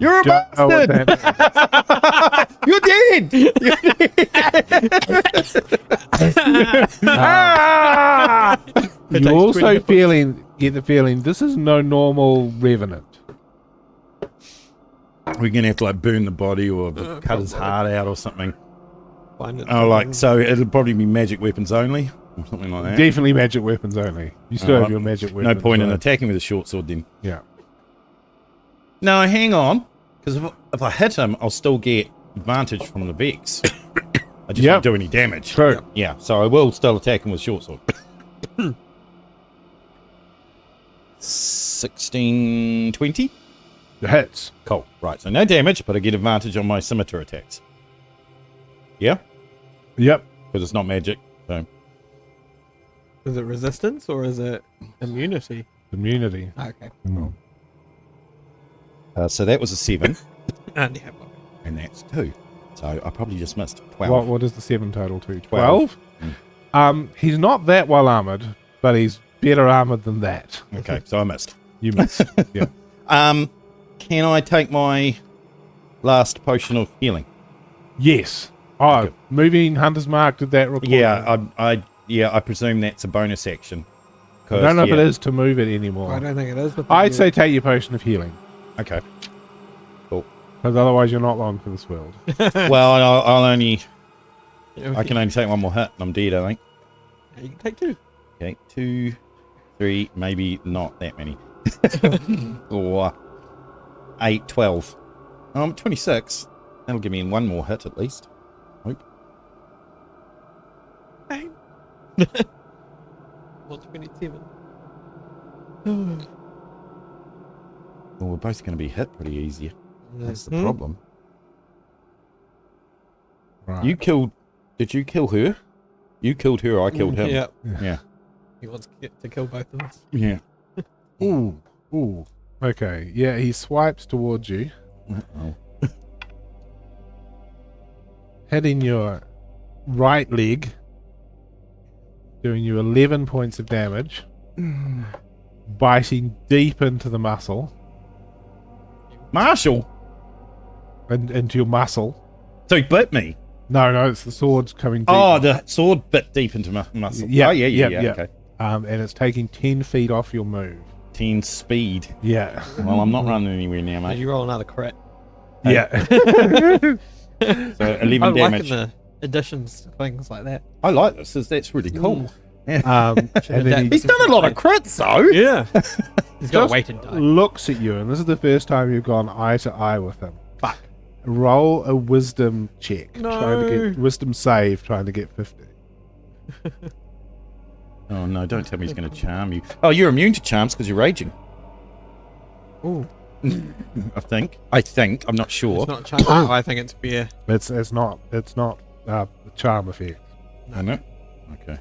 [SPEAKER 3] You're a
[SPEAKER 2] Don't know what
[SPEAKER 3] bastard!
[SPEAKER 2] that means.
[SPEAKER 3] You're dead!
[SPEAKER 2] You
[SPEAKER 1] takes
[SPEAKER 2] also
[SPEAKER 1] 20
[SPEAKER 2] get the feeling this is no normal revenant.
[SPEAKER 3] We're gonna have to like burn the body or cut his heart out or something.
[SPEAKER 1] Find it.
[SPEAKER 3] Oh, like so it'll probably be magic weapons only or something like that.
[SPEAKER 2] Definitely magic weapons only. You still have
[SPEAKER 3] Alright.
[SPEAKER 2] your magic
[SPEAKER 3] No
[SPEAKER 2] weapons.
[SPEAKER 3] point in
[SPEAKER 2] so-
[SPEAKER 3] attacking with a short sword then.
[SPEAKER 2] Yeah.
[SPEAKER 3] No, hang on, because if I hit him, I'll still get advantage from the Vex. I just
[SPEAKER 2] Yep.
[SPEAKER 3] won't do any damage.
[SPEAKER 2] True.
[SPEAKER 3] Yeah, so I will still attack him with short sword. 16, 20.
[SPEAKER 2] It hits.
[SPEAKER 3] Cool. Right, so no damage, but I get advantage on my scimitar attacks. Yeah,
[SPEAKER 2] Yep.
[SPEAKER 3] because it's not magic. So
[SPEAKER 1] Is it resistance or is it immunity?
[SPEAKER 2] Immunity.
[SPEAKER 1] Okay.
[SPEAKER 3] So that was a 7,
[SPEAKER 1] And yeah,
[SPEAKER 3] and that's 2. So I probably just missed 12.
[SPEAKER 2] What is the 7 total to?
[SPEAKER 3] 12.
[SPEAKER 2] 12? He's not that well armored, but he's better armored than that.
[SPEAKER 3] Okay, so I missed.
[SPEAKER 2] You missed. Yeah.
[SPEAKER 3] Can I take my last potion of healing?
[SPEAKER 2] Yes. Oh,
[SPEAKER 3] Good.
[SPEAKER 2] moving Hunter's Mark, did that require?
[SPEAKER 3] Yeah, I presume that's a bonus action.
[SPEAKER 2] I don't know if it is to move it anymore.
[SPEAKER 1] I don't think it is.
[SPEAKER 2] I'd say take your potion of healing,
[SPEAKER 3] Okay.
[SPEAKER 2] because otherwise you're not long for this world.
[SPEAKER 3] Well, I'll only.
[SPEAKER 1] Yeah,
[SPEAKER 3] I can only take one more hit, and I'm dead. I think.
[SPEAKER 1] You can take 2.
[SPEAKER 3] Okay, 2, 3, maybe not that many. Or 8, 12. I'm 26. That'll give me one more hit at least. Hope.
[SPEAKER 1] Fine. Well, 27.
[SPEAKER 3] Well, we're both going to be hit pretty easy. That's the
[SPEAKER 1] Mhm.
[SPEAKER 3] problem.
[SPEAKER 2] Right.
[SPEAKER 3] You killed. Did you kill her? You killed her. I killed him.
[SPEAKER 1] Yeah.
[SPEAKER 3] Yeah.
[SPEAKER 1] He wants to kill both of us.
[SPEAKER 3] Yeah.
[SPEAKER 2] Ooh. Ooh. Okay. Yeah, he swipes towards you,
[SPEAKER 3] Uh-oh.
[SPEAKER 2] hitting your right leg, doing you 11 points of damage, biting deep into the muscle,
[SPEAKER 3] Marshall.
[SPEAKER 2] and into your muscle.
[SPEAKER 3] So he bit me.
[SPEAKER 2] No, it's the sword's coming deep.
[SPEAKER 3] Oh, the sword bit deep into my muscle.
[SPEAKER 2] Yeah,
[SPEAKER 3] Oh, yeah.
[SPEAKER 2] yeah.
[SPEAKER 3] Okay.
[SPEAKER 2] And it's taking 10 feet off your move.
[SPEAKER 3] 10 speed.
[SPEAKER 2] Yeah.
[SPEAKER 3] Well, I'm not running anywhere now,
[SPEAKER 1] Did
[SPEAKER 3] mate.
[SPEAKER 1] you roll another crit?
[SPEAKER 2] Yeah.
[SPEAKER 3] So 11
[SPEAKER 1] I'm
[SPEAKER 3] damage.
[SPEAKER 1] liking the additions, things like that.
[SPEAKER 3] I like this. That's really cool.
[SPEAKER 2] And then
[SPEAKER 3] He's done a lot of crits, though.
[SPEAKER 1] Yeah. He's got
[SPEAKER 2] Just
[SPEAKER 1] to wait and die.
[SPEAKER 2] looks at you, and this is the first time you've gone eye to eye with him.
[SPEAKER 1] Fuck.
[SPEAKER 2] Roll a wisdom check. Trying to
[SPEAKER 1] No.
[SPEAKER 2] get wisdom save, trying to get 50.
[SPEAKER 3] Oh, no, don't tell me he's going to charm you. Oh, you're immune to charms because you're raging.
[SPEAKER 1] Ooh.
[SPEAKER 3] I think. I'm not sure.
[SPEAKER 1] It's not chance. I think it's fear.
[SPEAKER 2] It's not a charm effect.
[SPEAKER 3] I know. Okay.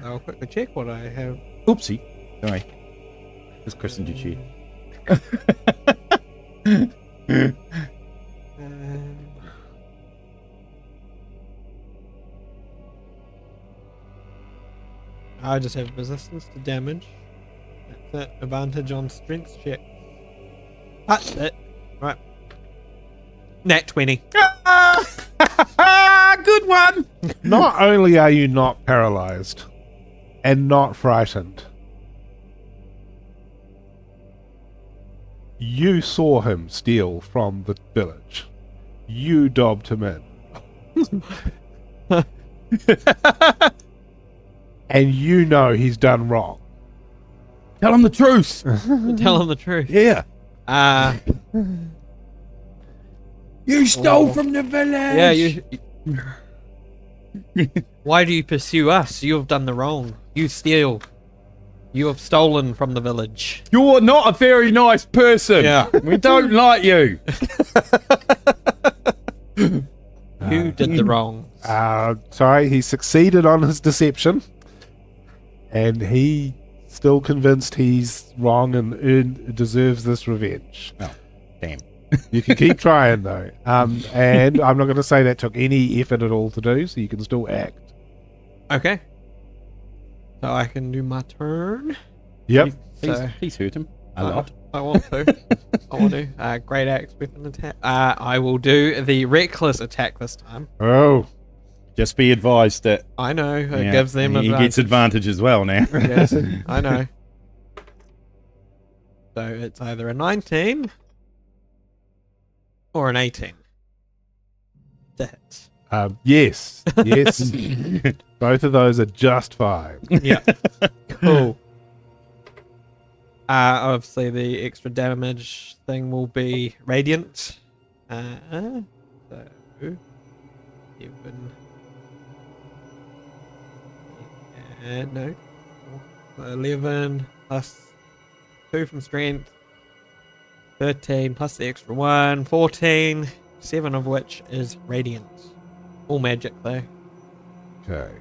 [SPEAKER 1] I'll quickly check what I have.
[SPEAKER 3] Oopsie. Sorry. Just christened your cheek.
[SPEAKER 1] I just have resistance to damage. That's it. Advantage on strength check. That's it. Right. Nat 20.
[SPEAKER 3] Good one.
[SPEAKER 2] Not only are you not paralyzed and not frightened, you saw him steal from the village. You dobbed him in. And you know he's done wrong.
[SPEAKER 3] Tell him the truth.
[SPEAKER 1] Tell him the truth.
[SPEAKER 3] Yeah. You stole from the village.
[SPEAKER 1] Yeah, you. Why do you pursue us? You have done the wrong. You steal. You have stolen from the village.
[SPEAKER 3] You're not a very nice person.
[SPEAKER 1] Yeah.
[SPEAKER 3] We don't like you.
[SPEAKER 1] You did the wrong.
[SPEAKER 2] Sorry, he succeeded on his deception. And he still convinced he's wrong and deserves this revenge.
[SPEAKER 3] Oh, damn.
[SPEAKER 2] You can keep trying though. And I'm not going to say that took any effort at all to do, so you can still act.
[SPEAKER 1] Okay. So I can do my turn.
[SPEAKER 2] Yep.
[SPEAKER 3] Please hurt him a lot.
[SPEAKER 1] I want to. I want to. Great axe weapon attack. I will do the reckless attack this time.
[SPEAKER 2] Oh.
[SPEAKER 3] Just be advised that
[SPEAKER 1] I know. It gives them
[SPEAKER 3] he gets advantage as well now.
[SPEAKER 1] Yes, I know. So it's either a 19 or an 18. To hit.
[SPEAKER 2] Yes. Yes. Both of those are just fine.
[SPEAKER 1] Yeah. Cool. Obviously the extra damage thing will be radiant. So even. No. 11 plus 2 from strength. 13 plus the extra 1. 14. 7 of which is radiant. All magic though.
[SPEAKER 2] Okay.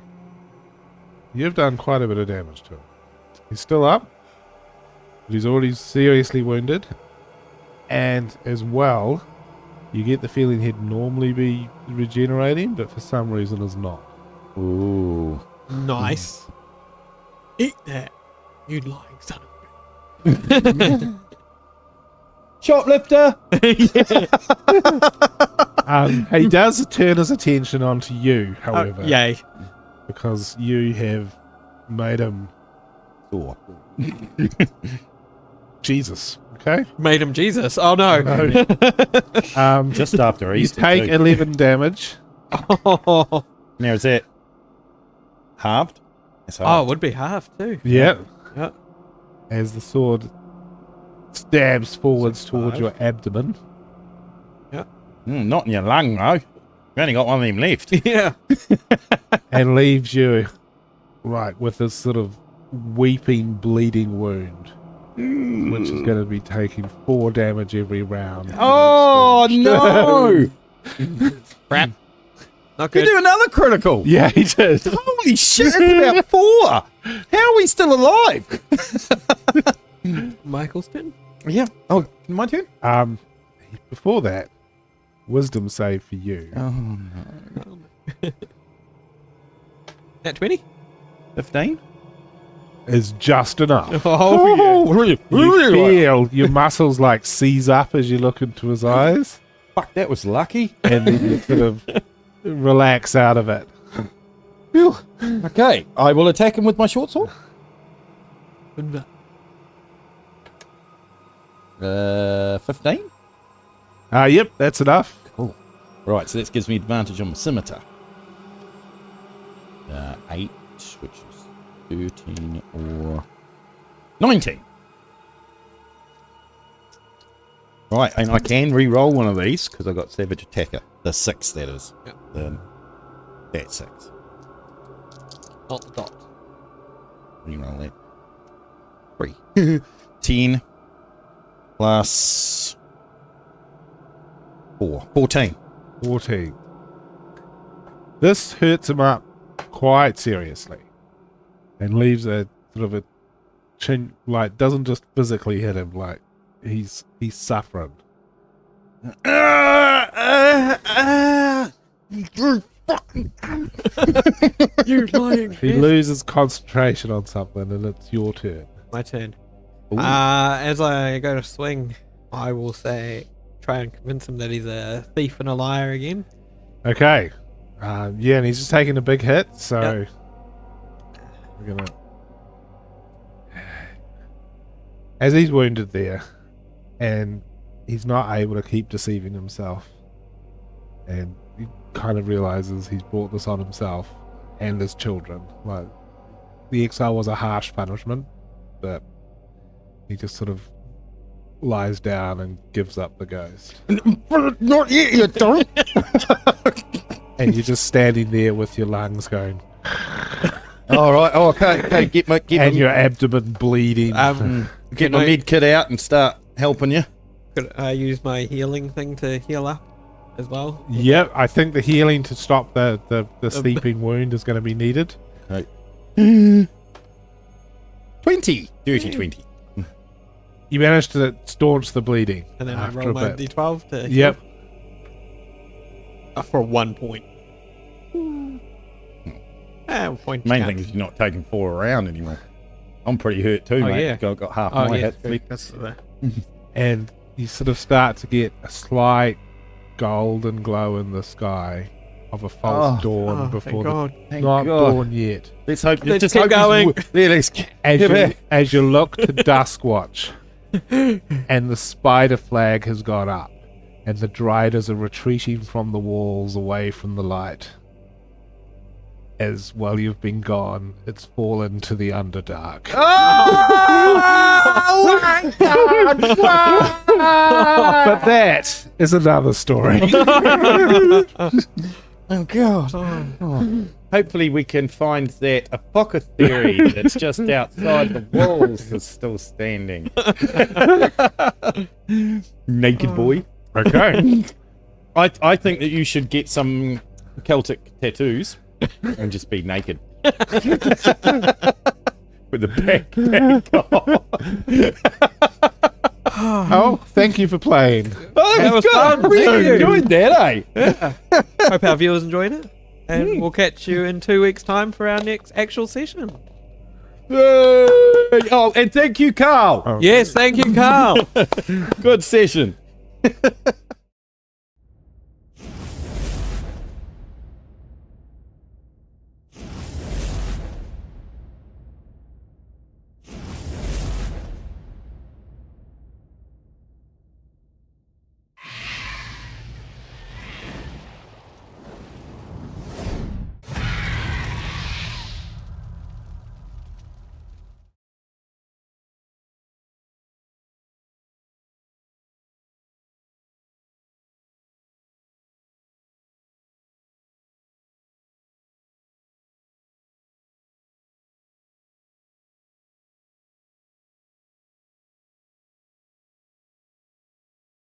[SPEAKER 2] you've done quite a bit of damage to him. He's still up, but he's already seriously wounded. And as well, you get the feeling he'd normally be regenerating, but for some reason is not.
[SPEAKER 3] Ooh.
[SPEAKER 1] Nice. Eat that, you lying son of a bitch.
[SPEAKER 3] Shoplifter!
[SPEAKER 2] He does turn his attention onto you, however.
[SPEAKER 1] Yay.
[SPEAKER 2] Because you have made him
[SPEAKER 3] Thor.
[SPEAKER 2] Jesus. Okay?
[SPEAKER 1] Made him Jesus. Oh no.
[SPEAKER 3] Just after
[SPEAKER 2] You
[SPEAKER 3] Easter.
[SPEAKER 2] take
[SPEAKER 3] too.
[SPEAKER 2] 11 damage.
[SPEAKER 1] Oh,
[SPEAKER 3] Now is that halved? It's
[SPEAKER 1] it
[SPEAKER 3] halved.
[SPEAKER 1] would be half too.
[SPEAKER 2] Yeah.
[SPEAKER 1] Yeah.
[SPEAKER 2] As the sword stabs forwards
[SPEAKER 3] 6,
[SPEAKER 2] towards
[SPEAKER 3] 5.
[SPEAKER 2] your abdomen.
[SPEAKER 3] Not in your lung, though. You only got one of them left.
[SPEAKER 1] Yeah.
[SPEAKER 2] And leaves you right with this sort of weeping, bleeding wound, which is going to be taking 4 damage every round.
[SPEAKER 3] Oh, no!
[SPEAKER 1] Crap. Not
[SPEAKER 3] You
[SPEAKER 1] good.
[SPEAKER 3] do another critical.
[SPEAKER 2] Yeah, he did.
[SPEAKER 3] Holy shit, that's about 4. How are we still alive?
[SPEAKER 1] Michaelston?
[SPEAKER 3] Yeah. Oh, my turn?
[SPEAKER 2] Before that, wisdom save for you.
[SPEAKER 3] Oh, no.
[SPEAKER 1] At 20?
[SPEAKER 3] 15?
[SPEAKER 2] Is just enough.
[SPEAKER 1] Oh,
[SPEAKER 2] You feel your muscles like seize up as you look into his eyes,
[SPEAKER 3] Fuck, that was lucky.
[SPEAKER 2] and then you sort of relax out of it.
[SPEAKER 3] Phew. Okay, I will attack him with my short sword. 15?
[SPEAKER 2] Yep, that's enough.
[SPEAKER 3] Cool. Right, so that gives me advantage on my scimitar. 8, which is 13 or 19. Right, and I can re-roll one of these because I got Savage Attacker. The 6, that is.
[SPEAKER 1] Yep.
[SPEAKER 3] That 6.
[SPEAKER 1] Not the dot.
[SPEAKER 3] Re-roll that. 3. 10 plus 4. 14.
[SPEAKER 2] 14. This hurts him up quite seriously and leaves a sort of a chin, like doesn't just physically hit him, like he's suffering.
[SPEAKER 1] You lying.
[SPEAKER 2] He loses concentration on something and it's your turn.
[SPEAKER 1] My turn.
[SPEAKER 3] Ooh.
[SPEAKER 1] As I go to swing, I will try and convince him that he's a thief and a liar again.
[SPEAKER 2] Okay. Yeah, and he's just taking a big hit, so we're gonna. As he's wounded there, and he's not able to keep deceiving himself, and he kind of realizes he's brought this on himself and his children. Like, the exile was a harsh punishment, but he just sort of lies down and gives up the ghost.
[SPEAKER 3] Not yet, you don't.
[SPEAKER 2] And you're just standing there with your lungs going,
[SPEAKER 3] All right. Oh, okay. Get
[SPEAKER 2] and your abdomen bleeding.
[SPEAKER 3] get my med kit out and start helping you.
[SPEAKER 1] Could I use my healing thing to heal up as well?
[SPEAKER 2] Yep, I think the healing to stop the sleeping wound is going to be needed.
[SPEAKER 3] Right. 20. Dirty 20.
[SPEAKER 2] You managed to staunch the bleeding.
[SPEAKER 1] And then I
[SPEAKER 2] after
[SPEAKER 1] roll
[SPEAKER 2] a
[SPEAKER 1] my
[SPEAKER 2] bit.
[SPEAKER 1] d12 to heal.
[SPEAKER 2] Yep.
[SPEAKER 1] For 1 point. Point
[SPEAKER 3] Main
[SPEAKER 1] count.
[SPEAKER 3] thing is you're not taking 4 around anymore. I'm pretty hurt too,
[SPEAKER 1] Oh,
[SPEAKER 3] mate.
[SPEAKER 1] yeah.
[SPEAKER 3] Got half
[SPEAKER 1] Oh
[SPEAKER 3] my
[SPEAKER 1] yeah,
[SPEAKER 3] hit.
[SPEAKER 1] that's the
[SPEAKER 2] And you sort of start to get a slight golden glow in the sky of a false dawn
[SPEAKER 1] oh,
[SPEAKER 2] before
[SPEAKER 1] thank God.
[SPEAKER 3] Thank
[SPEAKER 2] not
[SPEAKER 3] God.
[SPEAKER 2] dawn yet.
[SPEAKER 3] Let's hope.
[SPEAKER 1] Let's
[SPEAKER 3] just
[SPEAKER 1] keep
[SPEAKER 3] hope
[SPEAKER 1] going.
[SPEAKER 3] Yeah, let's
[SPEAKER 2] As you look to Duskwatch, and the spider flag has gone up, and the Driders are retreating from the walls away from the light. As while you've been gone, it's fallen to the Underdark.
[SPEAKER 3] Oh my God!
[SPEAKER 2] But that is another story.
[SPEAKER 3] Oh God! Oh. Hopefully, we can find that apothecary that's just outside the walls is still standing. Naked boy.
[SPEAKER 2] Okay.
[SPEAKER 3] I think that you should get some Celtic tattoos and just be naked. With the backpack on.
[SPEAKER 2] Oh, thank you for playing.
[SPEAKER 3] Oh,
[SPEAKER 1] That was fun.
[SPEAKER 3] I really
[SPEAKER 1] Thank you.
[SPEAKER 3] enjoyed that, eh?
[SPEAKER 1] Hope our viewers enjoyed it. And we'll catch you in 2 weeks' time for our next actual session.
[SPEAKER 3] Yay! Oh, and thank you, Carl.
[SPEAKER 2] Oh.
[SPEAKER 1] Yes, thank you, Carl.
[SPEAKER 3] Good session.